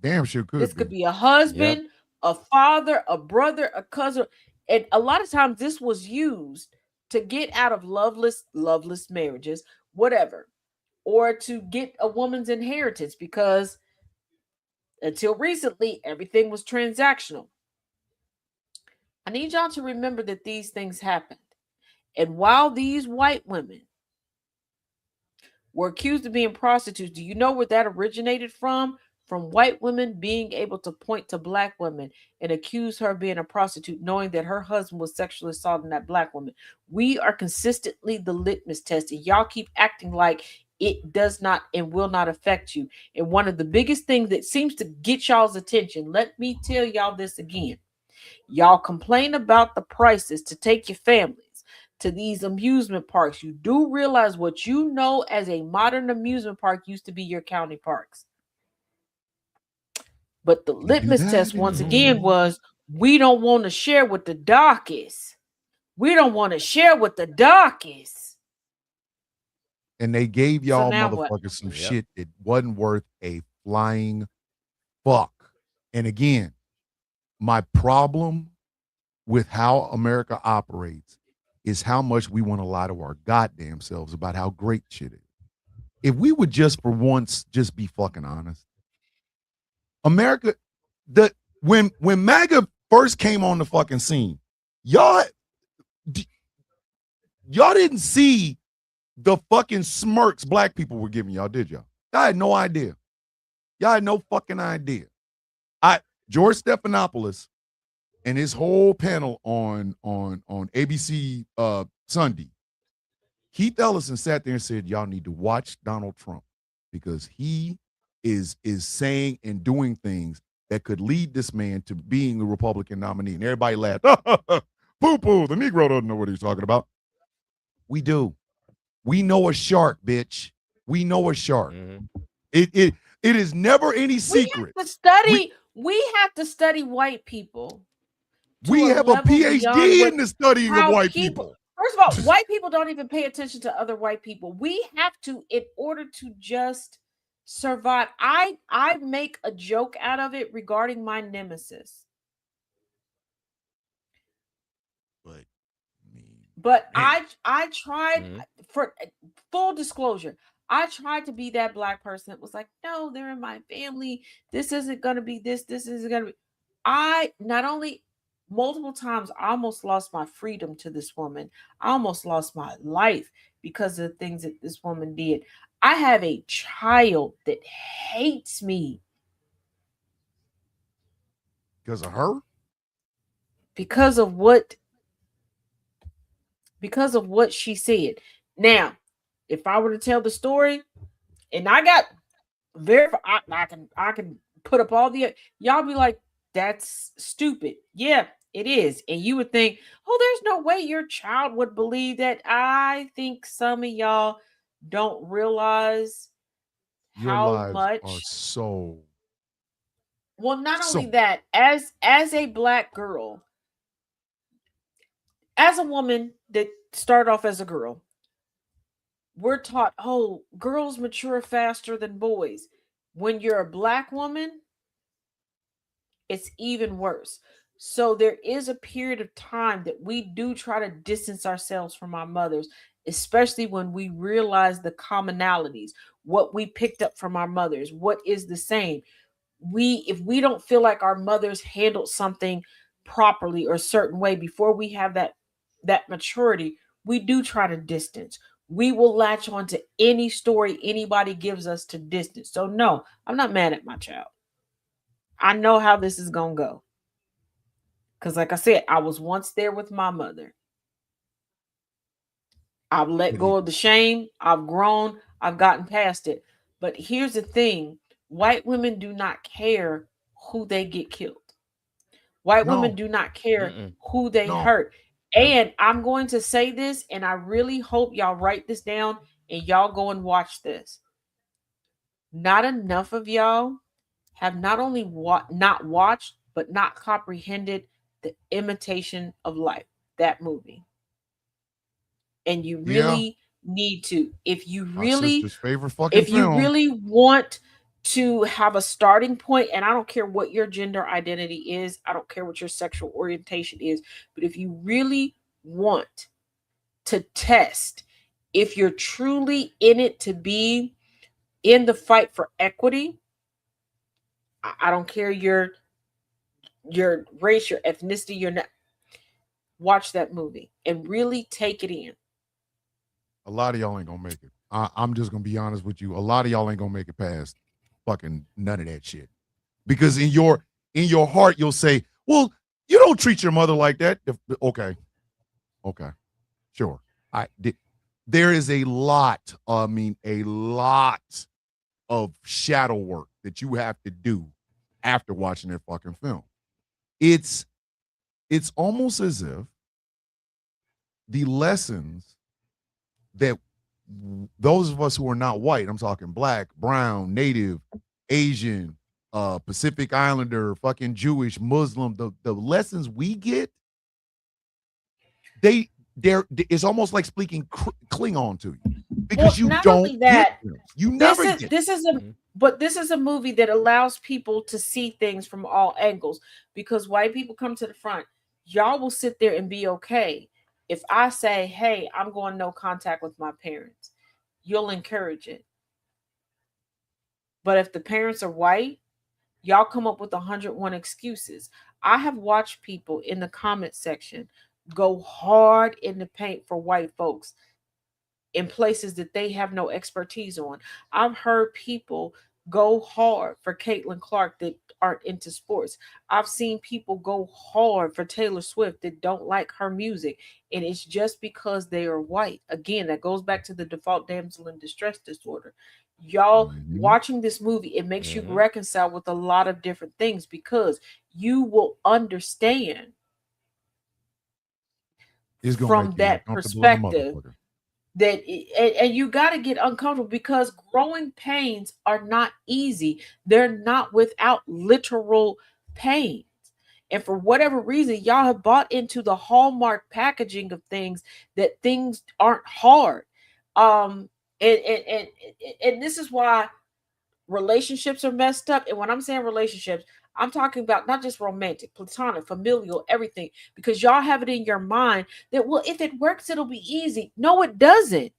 Damn sure could. This could be a husband, a father, a brother, a cousin. And a lot of times this was used to get out of loveless marriages, whatever. or to get a woman's inheritance, because until recently, everything was transactional. I need y'all to remember that these things happened. And while these white women were accused of being prostitutes, do you know where that originated from? From white women being able to point to black women and accuse her of being a prostitute, knowing that her husband was sexually assaulting that black woman. We are consistently the litmus test, and y'all keep acting like it does not and will not affect you. And one of the biggest things that seems to get y'all's attention, let me tell y'all this again. Y'all complain about the prices to take your families to these amusement parks. You do realize what you know as a modern amusement park used to be your county parks. But the litmus test once again was, we don't want to share with the darkies. We don't want to share with the darkies. And they gave y'all motherfuckers some Yep. shit that wasn't worth a flying fuck. And again, my problem with how America operates is how much we want to lie to our goddamn selves about how great shit is. If we would just for once just be fucking honest. America, when MAGA first came on the fucking scene, y'all didn't see the fucking smirks black people were giving y'all, did y'all? Y'all had no idea. Y'all had no fucking idea. George Stephanopoulos and his whole panel on ABC Sunday, Keith Ellison sat there and said, y'all need to watch Donald Trump because he is saying and doing things that could lead this man to being the Republican nominee. And everybody laughed. Poo-poo, the Negro doesn't know what he's talking about. We do. We know a shark, bitch. We know a shark. Mhm. It is never any secret. We have to study white people. We have a PhD in the studying of white people. First of all, white people don't even pay attention to other white people. We have to, in order to just survive. I make a joke out of it regarding my nemesis. But I tried, for full disclosure, I tried to be that black person that was like, no, they're in my family. This isn't going to be this. This isn't going to be. I not only multiple times I almost lost my freedom to this woman. I almost lost my life because of the things that this woman did. I have a child that hates me. Because of her? Because of what she said. Now, if I were to tell the story, and I got I can put up all the, y'all be like, that's stupid. Yeah, it is. And you would think, oh, there's no way your child would believe that. I think some of y'all don't realize how much are so. Well, not only that, as a black girl, as a woman that started off as a girl, we're taught, oh, girls mature faster than boys. When you're a black woman, it's even worse. So there is a period of time that we do try to distance ourselves from our mothers, especially when we realize the commonalities, what we picked up from our mothers, what is the same. If we don't feel like our mothers handled something properly or a certain way before we have that maturity, we do try to distance. We will latch on to any story anybody gives us to distance. So no, I'm not mad at my child. I know how this is going to go. Because like I said, I was once there with my mother. I've let go of the shame. I've grown. I've gotten past it. But here's the thing. White women do not care who they get killed. White women do not care who they hurt. And I'm going to say this, and I really hope y'all write this down and y'all go and watch this. Not enough of y'all have not only not watched, but not comprehended The Imitation of Life, that movie. And you really need to. If you really, really want to have a starting point, and I don't care what your gender identity is, I don't care what your sexual orientation is, but if you really want to test if you're truly in it to be in the fight for equity, I don't care your race, your ethnicity, you're not. Watch that movie and really take it in. A lot of y'all ain't gonna make it. I'm just gonna be honest with you. A lot of y'all ain't gonna make it past fucking none of that shit. Because in your heart, you'll say, well, you don't treat your mother like that. Okay. Sure. There is a lot of shadow work that you have to do after watching that fucking film. It's almost as if the lessons that those of us who are not white, I'm talking black, brown, native, Asian, Pacific Islander, fucking Jewish, Muslim, the lessons we get, it's almost like speaking Klingon to you, because you don't get them. You never get them. But this is a movie that allows people to see things from all angles, because white people come to the front. Y'all will sit there and be okay if I say, hey, I'm going no contact with my parents. You'll encourage it. But if the parents are white, y'all come up with 101 excuses. I have watched people in the comment section go hard in the paint for white folks in places that they have no expertise on. I've heard people go hard for Caitlin Clark that aren't into sports. I've seen people go hard for Taylor Swift that don't like her music, and it's just because they are white. Again, that goes back to the default damsel in distress disorder. Y'all watching this movie, it makes you reconcile with a lot of different things, because you will understand from that perspective that and you got to get uncomfortable, because growing pains are not easy. They're not without literal pains. And for whatever reason, y'all have bought into the Hallmark packaging of things, that things aren't hard. And this is why relationships are messed up. And when I'm saying relationships, I'm talking about not just romantic, platonic, familial, everything, because y'all have it in your mind that, well, if it works, it'll be easy. No, it doesn't.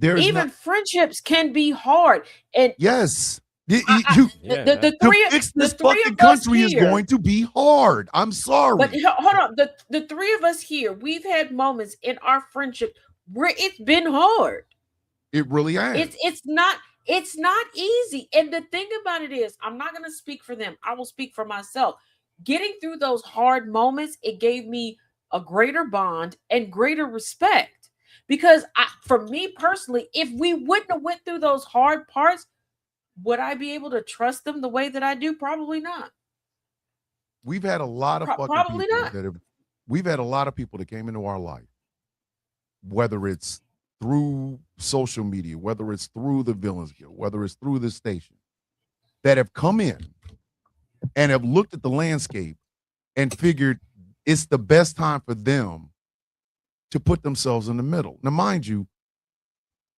Even friendships can be hard. And yes, the three fix this of us fucking country here, is going to be hard. I'm sorry. But hold on. The three of us here, we've had moments in our friendship where it's been hard. It really has. It's not easy. And the thing about it is, I'm not going to speak for them. I will speak for myself. Getting through those hard moments, it gave me a greater bond and greater respect. Because for me personally, if we wouldn't have went through those hard parts, would I be able to trust them the way that I do? Probably not. We've had a lot of Probably not. We've had a lot of people that came into our life, whether it's through social media, whether it's through the Villains Guild, whether it's through the station, that have come in and have looked at the landscape and figured it's the best time for them to put themselves in the middle. Now, mind you,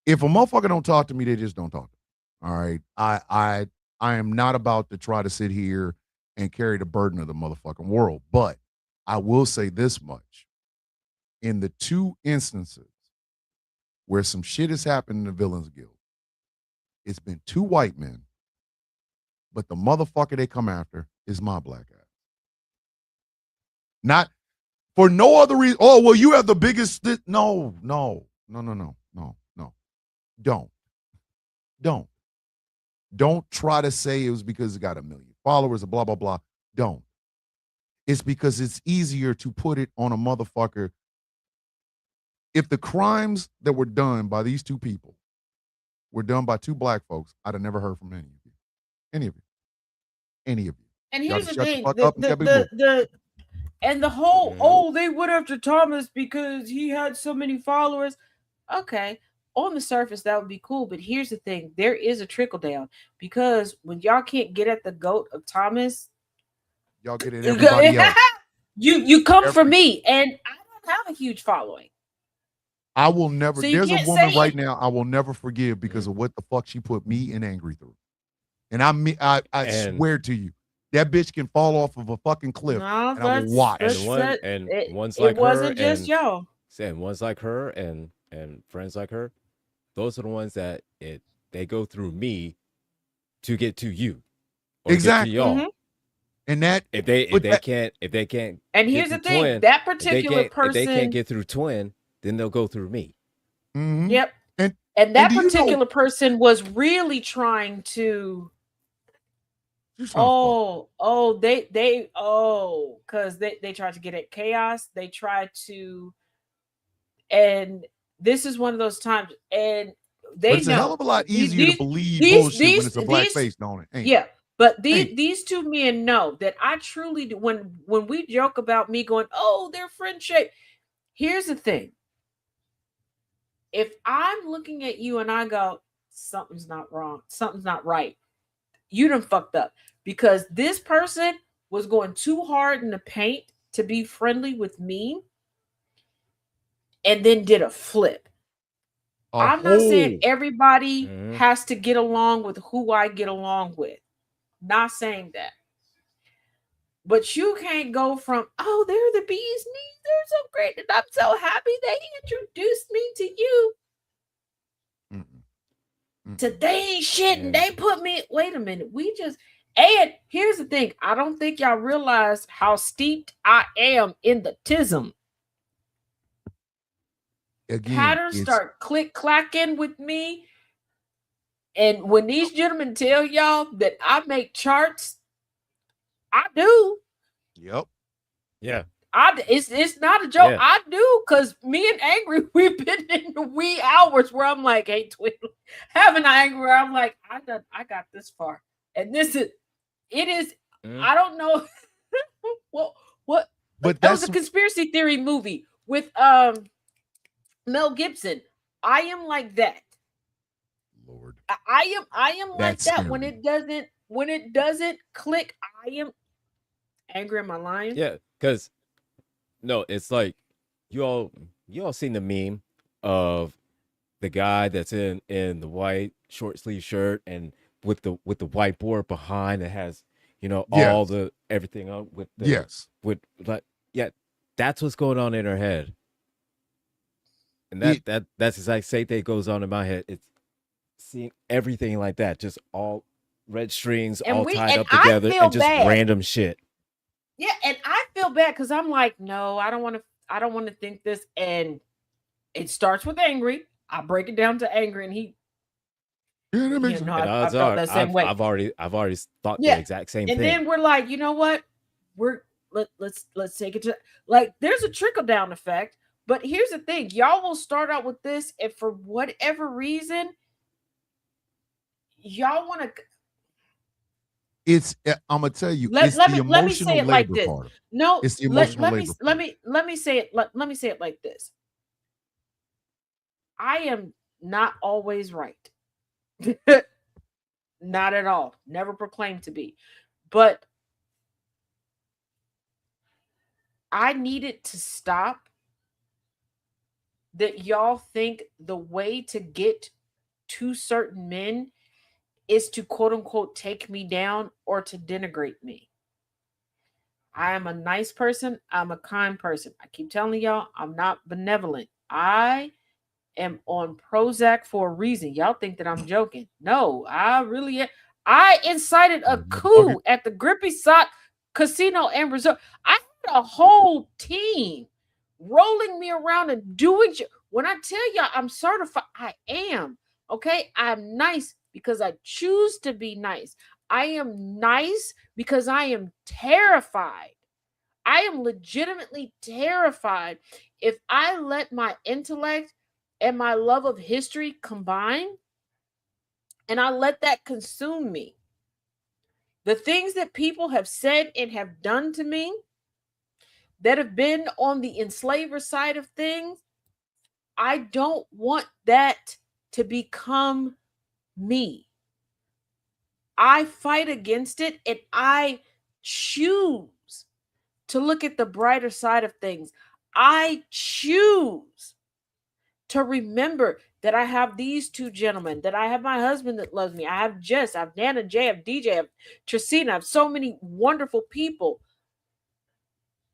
if a motherfucker don't talk to me, they just don't talk to me. All right. I am not about to try to sit here and carry the burden of the motherfucking world. But I will say this much. In the two instances where some shit has happened in the Villains Guild, it's been two white men, but the motherfucker they come after is my black ass. Not for no other reason. Oh, well, you have the biggest. No. Don't try to say it was because it got 1 million followers or blah, blah, blah. Don't. It's because it's easier to put it on a motherfucker. If the crimes that were done by these two people were done by two black folks, I'd have never heard from any of you. Any of you. And here's the thing, the whole, they went after Thomas because he had so many followers. Okay, on the surface, that would be cool. But here's the thing, there is a trickle down, because when y'all can't get at the GOAT of Thomas, y'all get at everybody else. You come for me, and I don't have a huge following. I will never. There's a woman right now I will never forgive because of what the fuck she put me and Angry through. And I swear to you, that bitch can fall off of a fucking cliff, and I will watch. One's like her, it wasn't just y'all. And one's like her, and friends like her. those are the ones that they go through me to get to you or Exactly. get to y'all. Mhm. And that If they but that- can't And get here's the through thing: Twin, that if they particular can't if they person, can't get through Twin, then they'll go through me. Mhm. yep, And and that do you know- particular person was really trying to. You're trying to fuck. Because they tried to get at chaos. They tried to, and this is one of those times, and But they it's a hell know of a lot these- easier to these- believe these- bullshit when these- it's a black these- face, don't it? Ain't it? Yeah, but Hey. these two men know that I truly do. When we joke about me going, oh, they're friendship. Here's the thing: if I'm looking at you and I go, something's not wrong, something's not right, you done fucked up, because this person was going too hard in the paint to be friendly with me, and then did a flip. I'm not saying everybody Mhm. has to get along with who I get along with. Not saying that. But you can't go from, oh, they're the bee's knees. They're so great. And I'm so happy they introduced me to you. Mm-mm. To they ain't shit and Yeah. they put me. Wait a minute. And here's the thing. I don't think y'all realize how steeped I am in the tism. Again, Patterns it's start click clacking with me. And when these gentlemen tell y'all that I make charts, I do. yep. Yeah. It's not a joke. Yeah. I do, because me and Angry, we've been in the wee hours where I'm like, hey, twin, having Angry, where I'm like, I got this far. And it is, Mhm. I don't know what But that was that's a conspiracy theory movie with Mel Gibson. I am like that. Lord. I am like That's that when scary. it doesn't click. I am angry. Am I lying? Yeah, because no, it's like you all seen the meme of the guy that's in the white short sleeve shirt and with the whiteboard behind that has all Yes. the everything on with the Yes. with like yeah, that's what's going on in her head. And It- that's exactly same thing goes on in my head. It's seeing everything like that, just all red strings And all we- tied and up I together feel and just bad. random shit. Yeah, and I feel bad because I'm like, no, I don't want to think this. And it starts with angry. I break it down to angry, and he, Yeah, that makes you know, sense. And I odds felt are, that same way. I've already thought Yeah. the exact same And thing. then we're like, you know what? Let's take it to, like, there's a trickle down effect. But here's the thing: y'all will start out with this, and for whatever reason, y'all want to. It's I'm gonna tell you, Let it's me the say emotional it like labor this. part. No, It's the let emotional me labor let part. me say it. Let me say it like this. I am not always right. Not at all. Never proclaimed to be. But I needed to stop that y'all think the way to get to certain men is to quote unquote take me down or to denigrate me. I am a nice person. I'm a kind person. I keep telling y'all, I'm not benevolent. I am on Prozac for a reason. Y'all think that I'm joking. No, I really am. I incited a coup at the Grippy Sock Casino and Resort. I had a whole team rolling me around and doing shit. When I tell y'all I'm certified, I am. Okay, I'm nice because I choose to be nice. I am nice because I am terrified. I am legitimately terrified if I let my intellect and my love of history combine and I let that consume me. The things that people have said and have done to me that have been on the enslaver side of things, I don't want that to become me. I fight against it and I choose to look at the brighter side of things. I choose to remember that I have these two gentlemen, that I have my husband that loves me. I have Jess, I have Nana J, I have DJ, I have Tracina, I have so many wonderful people.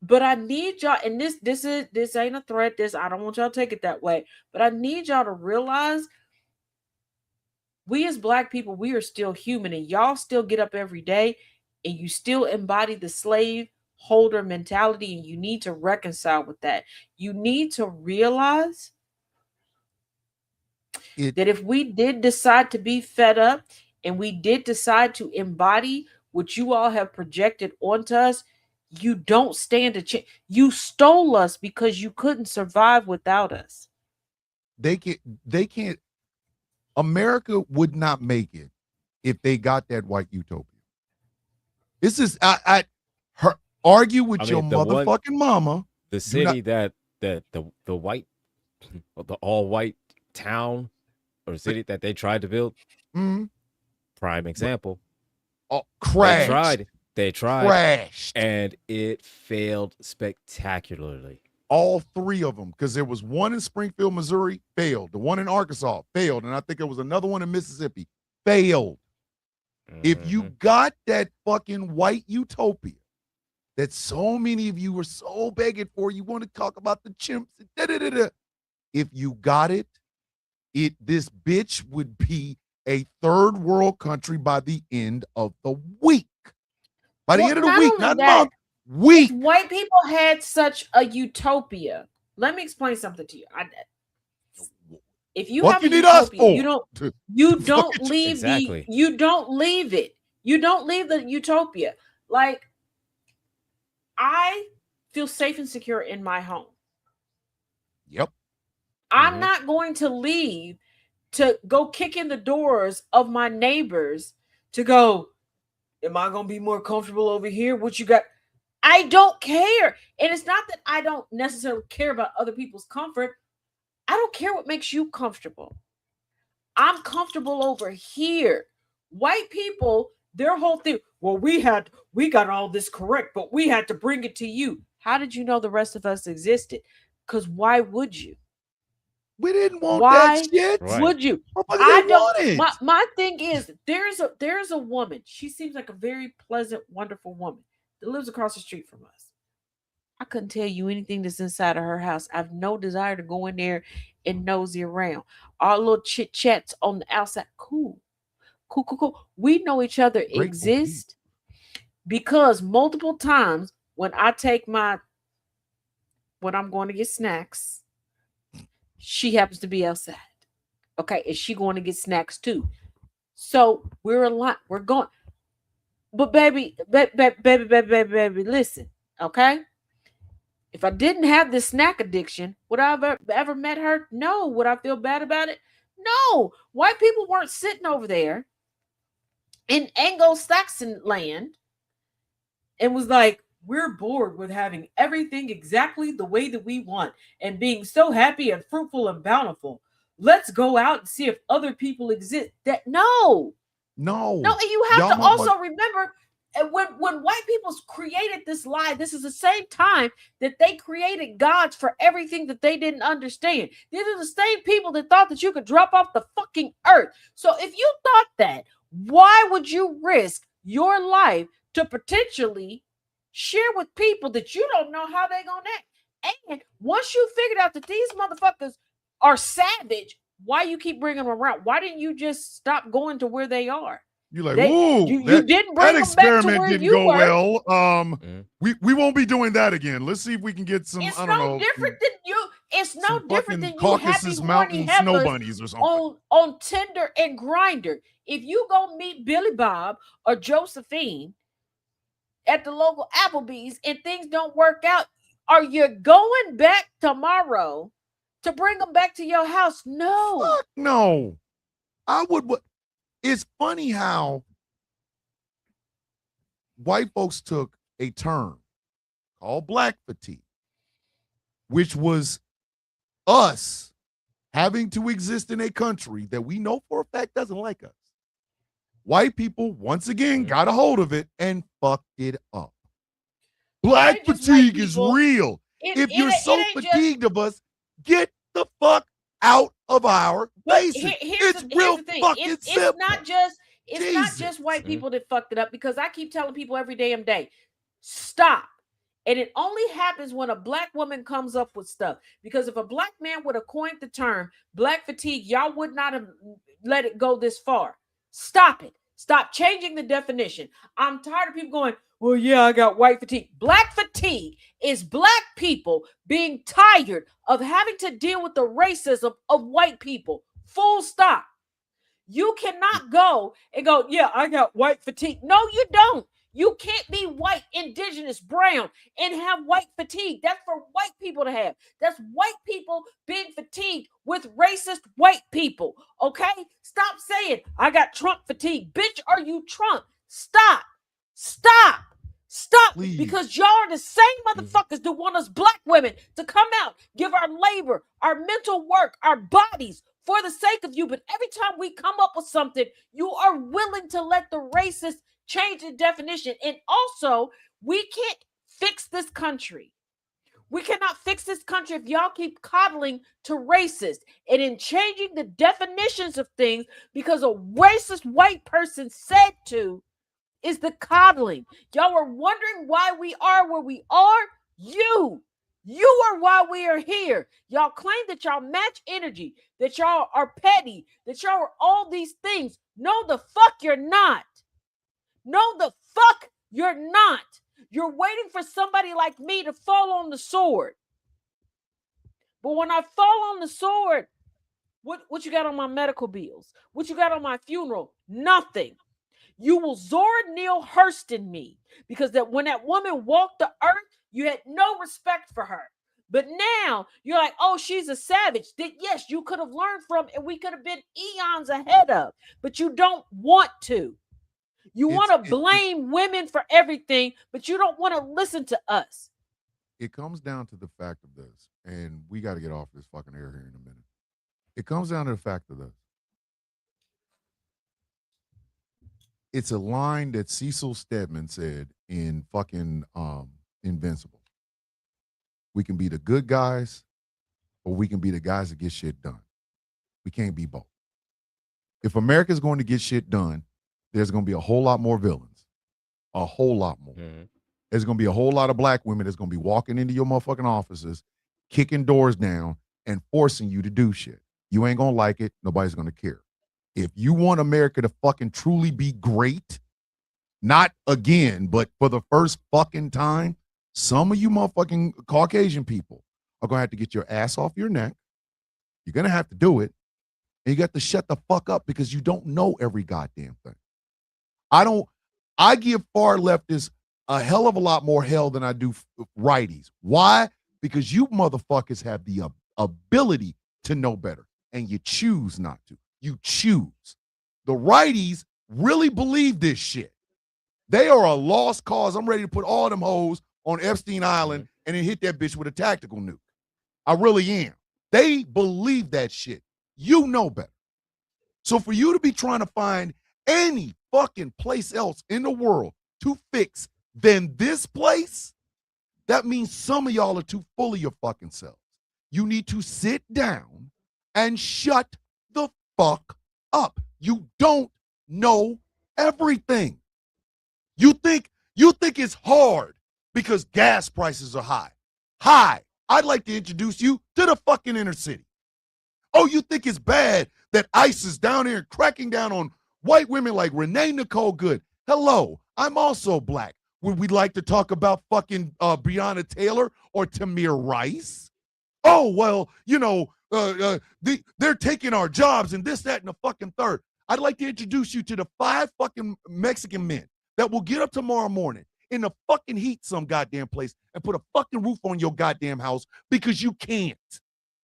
But I need y'all, and this ain't a threat. I don't want y'all to take it that way. But I need y'all to realize we as Black people, we are still human, and y'all still get up every day and you still embody the slave holder mentality, and you need to reconcile with that. You need to realize that if we did decide to be fed up and we did decide to embody what you all have projected onto us, you don't stand a chance. You stole us because you couldn't survive without us. They can't. America would not make it if they got that white utopia. This is argue with your motherfucking mama. The city that the white, the all white town or city that they tried to build. Prime example. Crashed. They tried. Crashed. And it failed spectacularly. All three of them, because there was one in Springfield, Missouri, failed. The one in Arkansas failed, and I think there was another one in Mississippi, failed. If you got that fucking white utopia that so many of you are so begging for, you want to talk about the chimps, if you got it, this bitch would be a third world country by the end of the week. By the end of the week, not month, week. White people had such a utopia. Let me explain something to you. If you what have you a need utopia, us for? you don't leave exactly. you don't leave it. You don't leave the utopia. Like, I feel safe and secure in my home. Yep. I'm not going to leave to go kick in the doors of my neighbors to go, am I going to be more comfortable over here? What you got? I don't care. And it's not that I don't necessarily care about other people's comfort. I don't care what makes you comfortable. I'm comfortable over here. White people, their whole thing, well, we got all this correct, but we had to bring it to you. How did you know the rest of us existed? Because why would you? We didn't want that shit. Why would you? I don't. My thing is, there's a woman. She seems like a very pleasant, wonderful woman that lives across the street from us. I couldn't tell you anything that's inside of her house. I have no desire to go in there and nosy around. Our little chit chats on the outside, cool. We know each other exist because multiple times when I'm going to get snacks, she happens to be outside. Okay, is she going to get snacks too? So we're a lot. We're going. But baby, listen, okay? If I didn't have this snack addiction, would I have ever met her? No. Would I feel bad about it? No. White people weren't sitting over there in Anglo-Saxon land and was like, we're bored with having everything exactly the way that we want and being so happy and fruitful and bountiful. Let's go out and see if other people exist. No. And you have to also remember, when white people created this lie, this is the same time that they created gods for everything that they didn't understand. These are the same people that thought that you could drop off the fucking earth. So if you thought that, why would you risk your life to potentially share with people that you don't know how they're gonna act? And once you figured out that these motherfuckers are savage, why you keep bringing them around? Why didn't you just stop going to where they are? You're like, whoa, you didn't bring that them experiment back to where didn't you go were. well. We won't be doing that again. Let's see if we can get some. It's I don't know. Different than you. It's no different than you Caucasus happy Mountain horny snow heifers bunnies or something on Tinder and Grindr. If you go meet Billy Bob or Josephine at the local Applebee's and things don't work out, are you going back tomorrow to bring them back to your house? No. Fuck no. I would. It's funny how white folks took a term called black fatigue, which was us having to exist in a country that we know for a fact doesn't like us. White people, once again, got a hold of it and fucked it up. Black fatigue is real. If you're so fatigued of us, get the fuck out of our faces. It's real fucking simple. It's not just white people that fucked it up, because I keep telling people every damn day, stop. And it only happens when a black woman comes up with stuff. Because if a black man would have coined the term black fatigue, y'all would not have let it go this far. Stop it. Stop changing the definition. I'm tired of people going, well, yeah, I got white fatigue. Black fatigue is black people being tired of having to deal with the racism of white people. Full stop. You cannot go and go, yeah, I got white fatigue. No, you don't. You can't be white, indigenous, brown, and have white fatigue. That's for white people to have. That's white people being fatigued with racist white people. Okay? Stop saying, I got Trump fatigue. Bitch, are you Trump? Stop. Stop. Stop. Please. Because y'all are the same motherfuckers that want us black women to come out, give our labor, our mental work, our bodies for the sake of you. But every time we come up with something, you are willing to let the racist change the definition. And also, we can't fix this country. We cannot fix this country if y'all keep coddling to racist and in changing the definitions of things because a racist white person said to is the coddling. Y'all are wondering why we are where we are. You are why we are here. Y'all claim that y'all match energy, that y'all are petty, that y'all are all these things. No, the fuck you're not. No, the fuck you're not. You're waiting for somebody like me to fall on the sword. But when I fall on the sword, what you got on my medical bills? What you got on my funeral? Nothing. You will Zora Neale Hurston me because that when that woman walked the earth, you had no respect for her. But now you're like, oh, she's a savage that, yes, you could have learned from and we could have been eons ahead of, but you don't want to. You want to blame women for everything, but you don't want to listen to us. It comes down to the fact of this, and we got to get off this fucking air here in a minute. It comes down to the fact of this. It's a line that Cecil Stedman said in fucking Invincible. We can be the good guys, or we can be the guys that get shit done. We can't be both. If America's going to get shit done, there's going to be a whole lot more villains. A whole lot more. Mm-hmm. There's going to be a whole lot of black women that's going to be walking into your motherfucking offices, kicking doors down, and forcing you to do shit. You ain't going to like it. Nobody's going to care. If you want America to fucking truly be great, not again, but for the first fucking time, some of you motherfucking Caucasian people are going to have to get your ass off your neck. You're going to have to do it. And you got to shut the fuck up because you don't know every goddamn thing. I give far leftists a hell of a lot more hell than I do righties. Why? Because you motherfuckers have the ability to know better and you choose not to. You choose. The righties really believe this shit. They are a lost cause. I'm ready to put all them hoes on Epstein Island and then hit that bitch with a tactical nuke. I really am. They believe that shit. You know better. So for you to be trying to find any fucking place else in the world to fix than this place, that means some of y'all are too full of your fucking selves. You need to sit down and shut the fuck up. You don't know everything. You think it's hard because gas prices are high. Hi, I'd like to introduce you to the fucking inner city. Oh, you think it's bad that ICE is down here cracking down on white women like Renee Nicole Good? Hello, I'm also black. Would we like to talk about fucking Breonna Taylor or Tamir Rice? Oh, well, you know, they're taking our jobs and this, that, and the fucking third. I'd like to introduce you to the 5 fucking Mexican men that will get up tomorrow morning in the fucking heat some goddamn place and put a fucking roof on your goddamn house because you can't.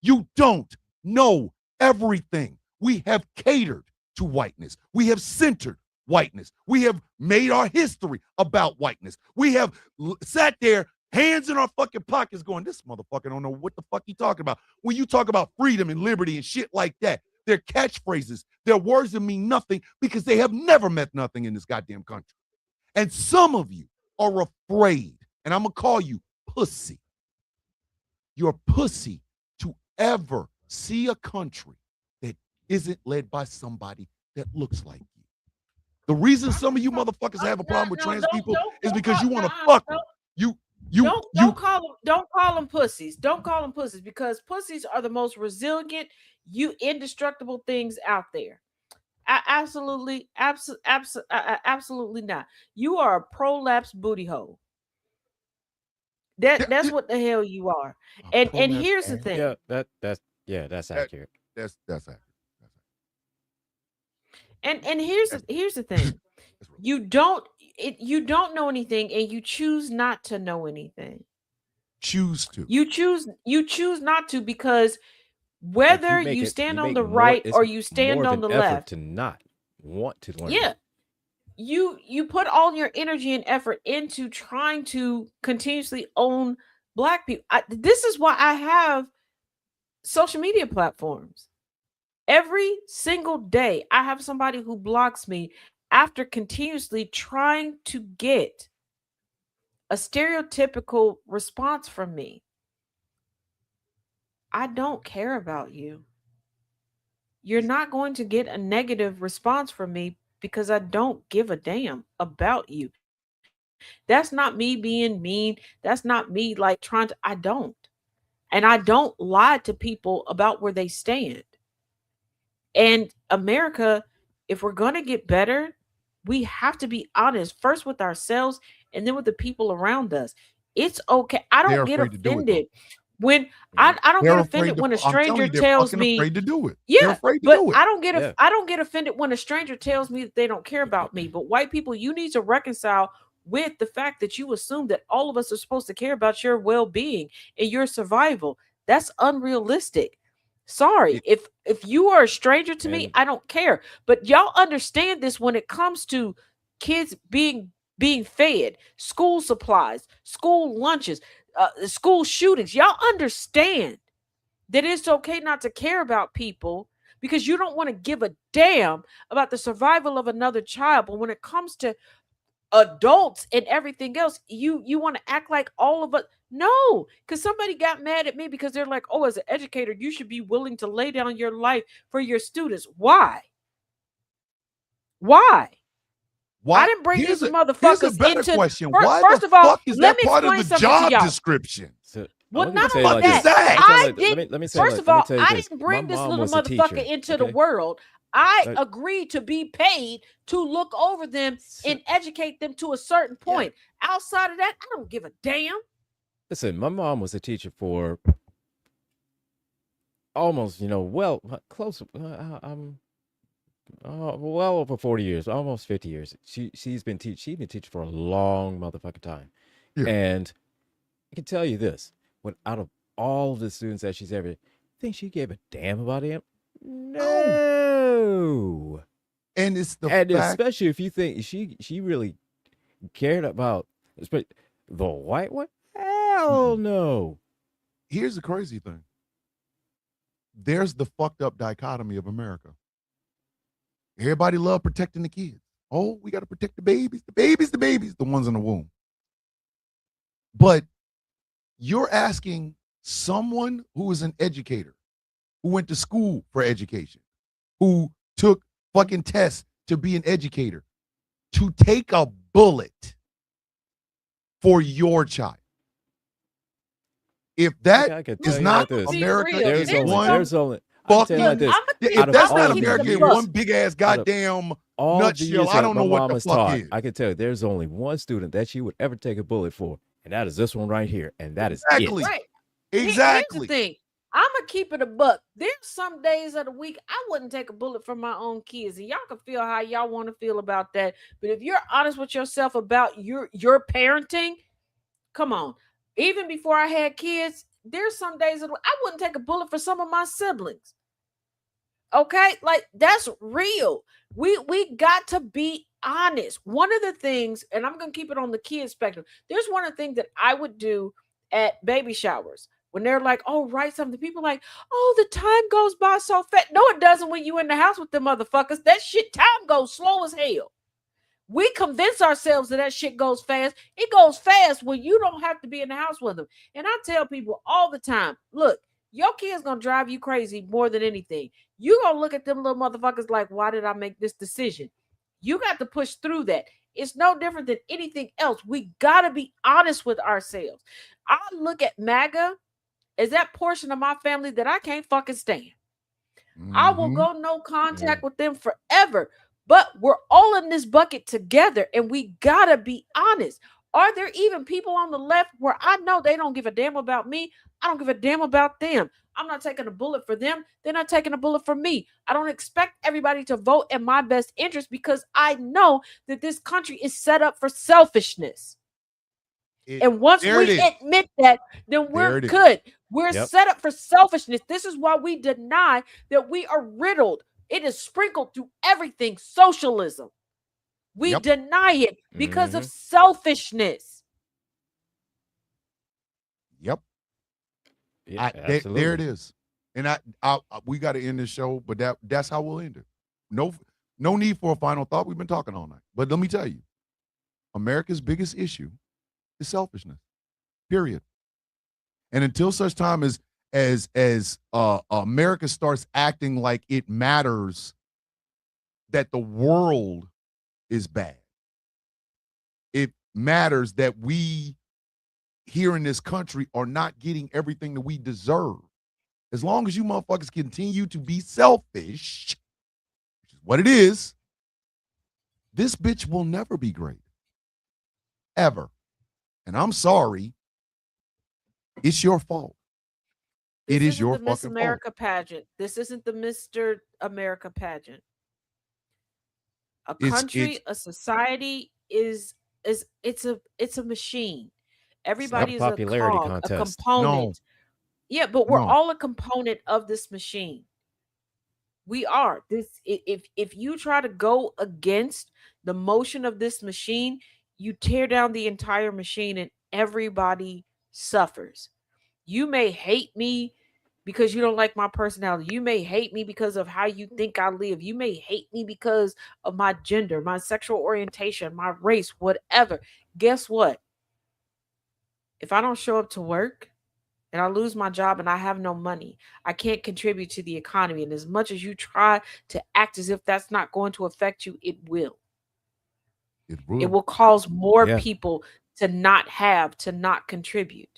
You don't know everything. We have catered to whiteness. We have centered whiteness. We have made our history about whiteness. We have sat there, hands in our fucking pockets going, this motherfucker don't know what the fuck he talking about. When you talk about freedom and liberty and shit like that, they're catchphrases. They're words that mean nothing because they have never meant nothing in this goddamn country. And some of you are afraid, and I'm going to call you pussy. You're pussy to ever see a country that isn't led by somebody that looks like you. The reason some of you motherfuckers have a problem with trans people is because you want to fuck them. Don't call them pussies. Don't call them pussies, because pussies are the most resilient, indestructible things out there. Absolutely not. You are a prolapsed booty hole. That's what the hell you are. And here's the thing. Yeah, that's accurate. That's accurate. And here's the thing. You don't know anything, and you choose not to know anything. Choose to. You choose not to, because whether you stand on the right or you stand on the left, to not want to learn. Yeah. You put all your energy and effort into trying to continuously own Black people. This is why I have social media platforms. Every single day, I have somebody who blocks me after continuously trying to get a stereotypical response from me. I don't care about you. You're not going to get a negative response from me, because I don't give a damn about you. That's not me being mean. That's not me like trying to, I don't. And I don't lie to people about where they stand. And America, if we're going to get better, we have to be honest first with ourselves and then with the people around us. It's okay. I don't get offended when I don't get offended when a stranger tells me afraid to do it. Yeah, but I don't get offended when a stranger tells me that they don't care about me. But white people, you need to reconcile with the fact that you assume that all of us are supposed to care about your well-being and your survival. That's unrealistic. Sorry, if you are a stranger to me, I don't care. But y'all understand this when it comes to kids being fed, school supplies, school lunches, school shootings. Y'all understand that it's okay not to care about people because you don't want to give a damn about the survival of another child. But when it comes to adults and everything else, you want to act like all of us. No, because somebody got mad at me because they're like, oh, as an educator, you should be willing to lay down your life for your students. Why? I didn't bring these motherfuckers into. Question. Why first of all, is that part of the job description? Well, not only that, let me say first of all, I didn't bring this little motherfucker into the world. I agreed to be paid to look over them and educate them to a certain point. Yeah. Outside of that, I don't give a damn. Listen, my mom was a teacher for almost, close. Well over 40 years, almost 50 years. She's been teaching for a long motherfucking time. Yeah. And I can tell you this, when out of all the students that she's ever, think she gave a damn about him? No. And it's especially if you think she really cared about the white one? Hell no. Here's the crazy thing. There's the fucked up dichotomy of America. Everybody love protecting the kids. Oh, we got to protect the babies, the ones in the womb. But you're asking someone who is an educator, who went to school for education, who took fucking tests to be an educator, to take a bullet for your child. If that is not America, there's only fucking. If that's not America, one big ass goddamn nutshell, I don't know what the fuck is. I can tell you, there's only one student that she would ever take a bullet for, and that is this one right here, and that is it. Right. Exactly. Here's the thing. I'm gonna keep it a buck. There's some days of the week I wouldn't take a bullet for my own kids, and y'all can feel how y'all want to feel about that. But if you're honest with yourself about your parenting, come on. Even before I had kids, there's some days that I wouldn't take a bullet for some of my siblings. Okay, like that's real. We got to be honest. One of the things, and I'm gonna keep it on the kid spectrum. There's one of the things that I would do at baby showers. When they're like, oh, write something. People are like, oh, the time goes by so fast. No, it doesn't when you in the house with them motherfuckers. That shit, time goes slow as hell. We convince ourselves that shit goes fast. It goes fast when you don't have to be in the house with them. And I tell people all the time, look, your kid's going to drive you crazy more than anything. You're going to look at them little motherfuckers like, why did I make this decision? You got to push through that. It's no different than anything else. We got to be honest with ourselves. I look at MAGA as that portion of my family that I can't fucking stand. I will Mhm. go no contact with them forever. But we're all in this bucket together, and we got to be honest. Are there even people on the left where I know they don't give a damn about me? I don't give a damn about them. I'm not taking a bullet for them. They're not taking a bullet for me. I don't expect everybody to vote in my best interest because I know that this country is set up for selfishness. And once there it we is. admit that, then There we're it is. good. We're Yep. set up for selfishness. This is why we deny that we are riddled. It is sprinkled through everything. Socialism. We Yep. deny it because of Mhm. selfishness. Yep. Yeah, There it absolutely. is. And we got to end this show, but that's how we'll end it. No need for a final thought. We've been talking all night. But let me tell you, America's biggest issue is selfishness. Period. And until such time as America starts acting like it matters that the world is bad, it matters that we here in this country are not getting everything that we deserve. As long as you motherfuckers continue to be selfish, which is what it is, this bitch will never be great. Ever. And I'm sorry. It's your fault. It This is your isn't the Miss fucking America pageant. This isn't the Mr. America pageant. A It's- country, a society is it's a machine. Everybody is a popularity cog, a contest. component. Yeah, but we're No. all a component of this machine. We are. If you try to go against the motion of this machine, you tear down the entire machine and everybody suffers. You may hate me because you don't like my personality. You may hate me because of how you think I live. You may hate me because of my gender, my sexual orientation, my race, whatever. Guess what? If I don't show up to work and I lose my job and I have no money, I can't contribute to the economy. And as much as you try to act as if that's not going to affect you, it will. It will cause more Yeah. people to not contribute.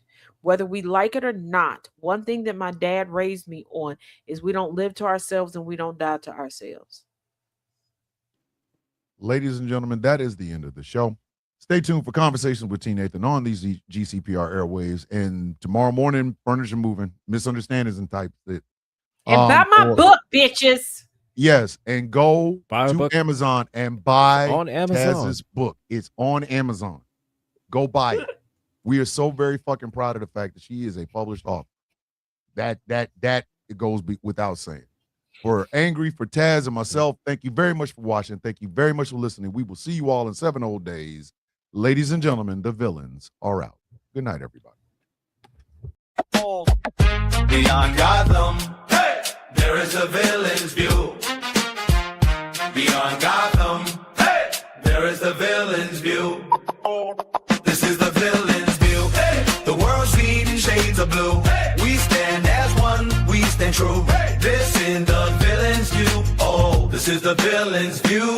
Whether we like it or not, one thing that my dad raised me on is we don't live to ourselves and we don't die to ourselves. Ladies and gentlemen, that is the end of the show. Stay tuned for conversations with T. Nathan on these GCPR airwaves. And tomorrow morning, Furniture Moving, Misunderstandings and Types. And buy my book, bitches. Yes, and go Buy a to book. Amazon and buy On Amazon. Taz's book. It's on Amazon. Go buy it. We are so very fucking proud of the fact that she is a published author. That it goes without saying. For Angry, for Taz, and myself, thank you very much for watching. Thank you very much for listening. We will see you all in 7 old days. Ladies and gentlemen, the villains are out. Good night, everybody. Beyond Gotham, hey, there is a villain's view. Beyond Gotham, hey, there is the villain's view. This is the villain's view. Hey, the world's seen in shades of blue. Hey, we stand as one, we stand true. Hey, this is the villain's view. Oh, this is the villain's view.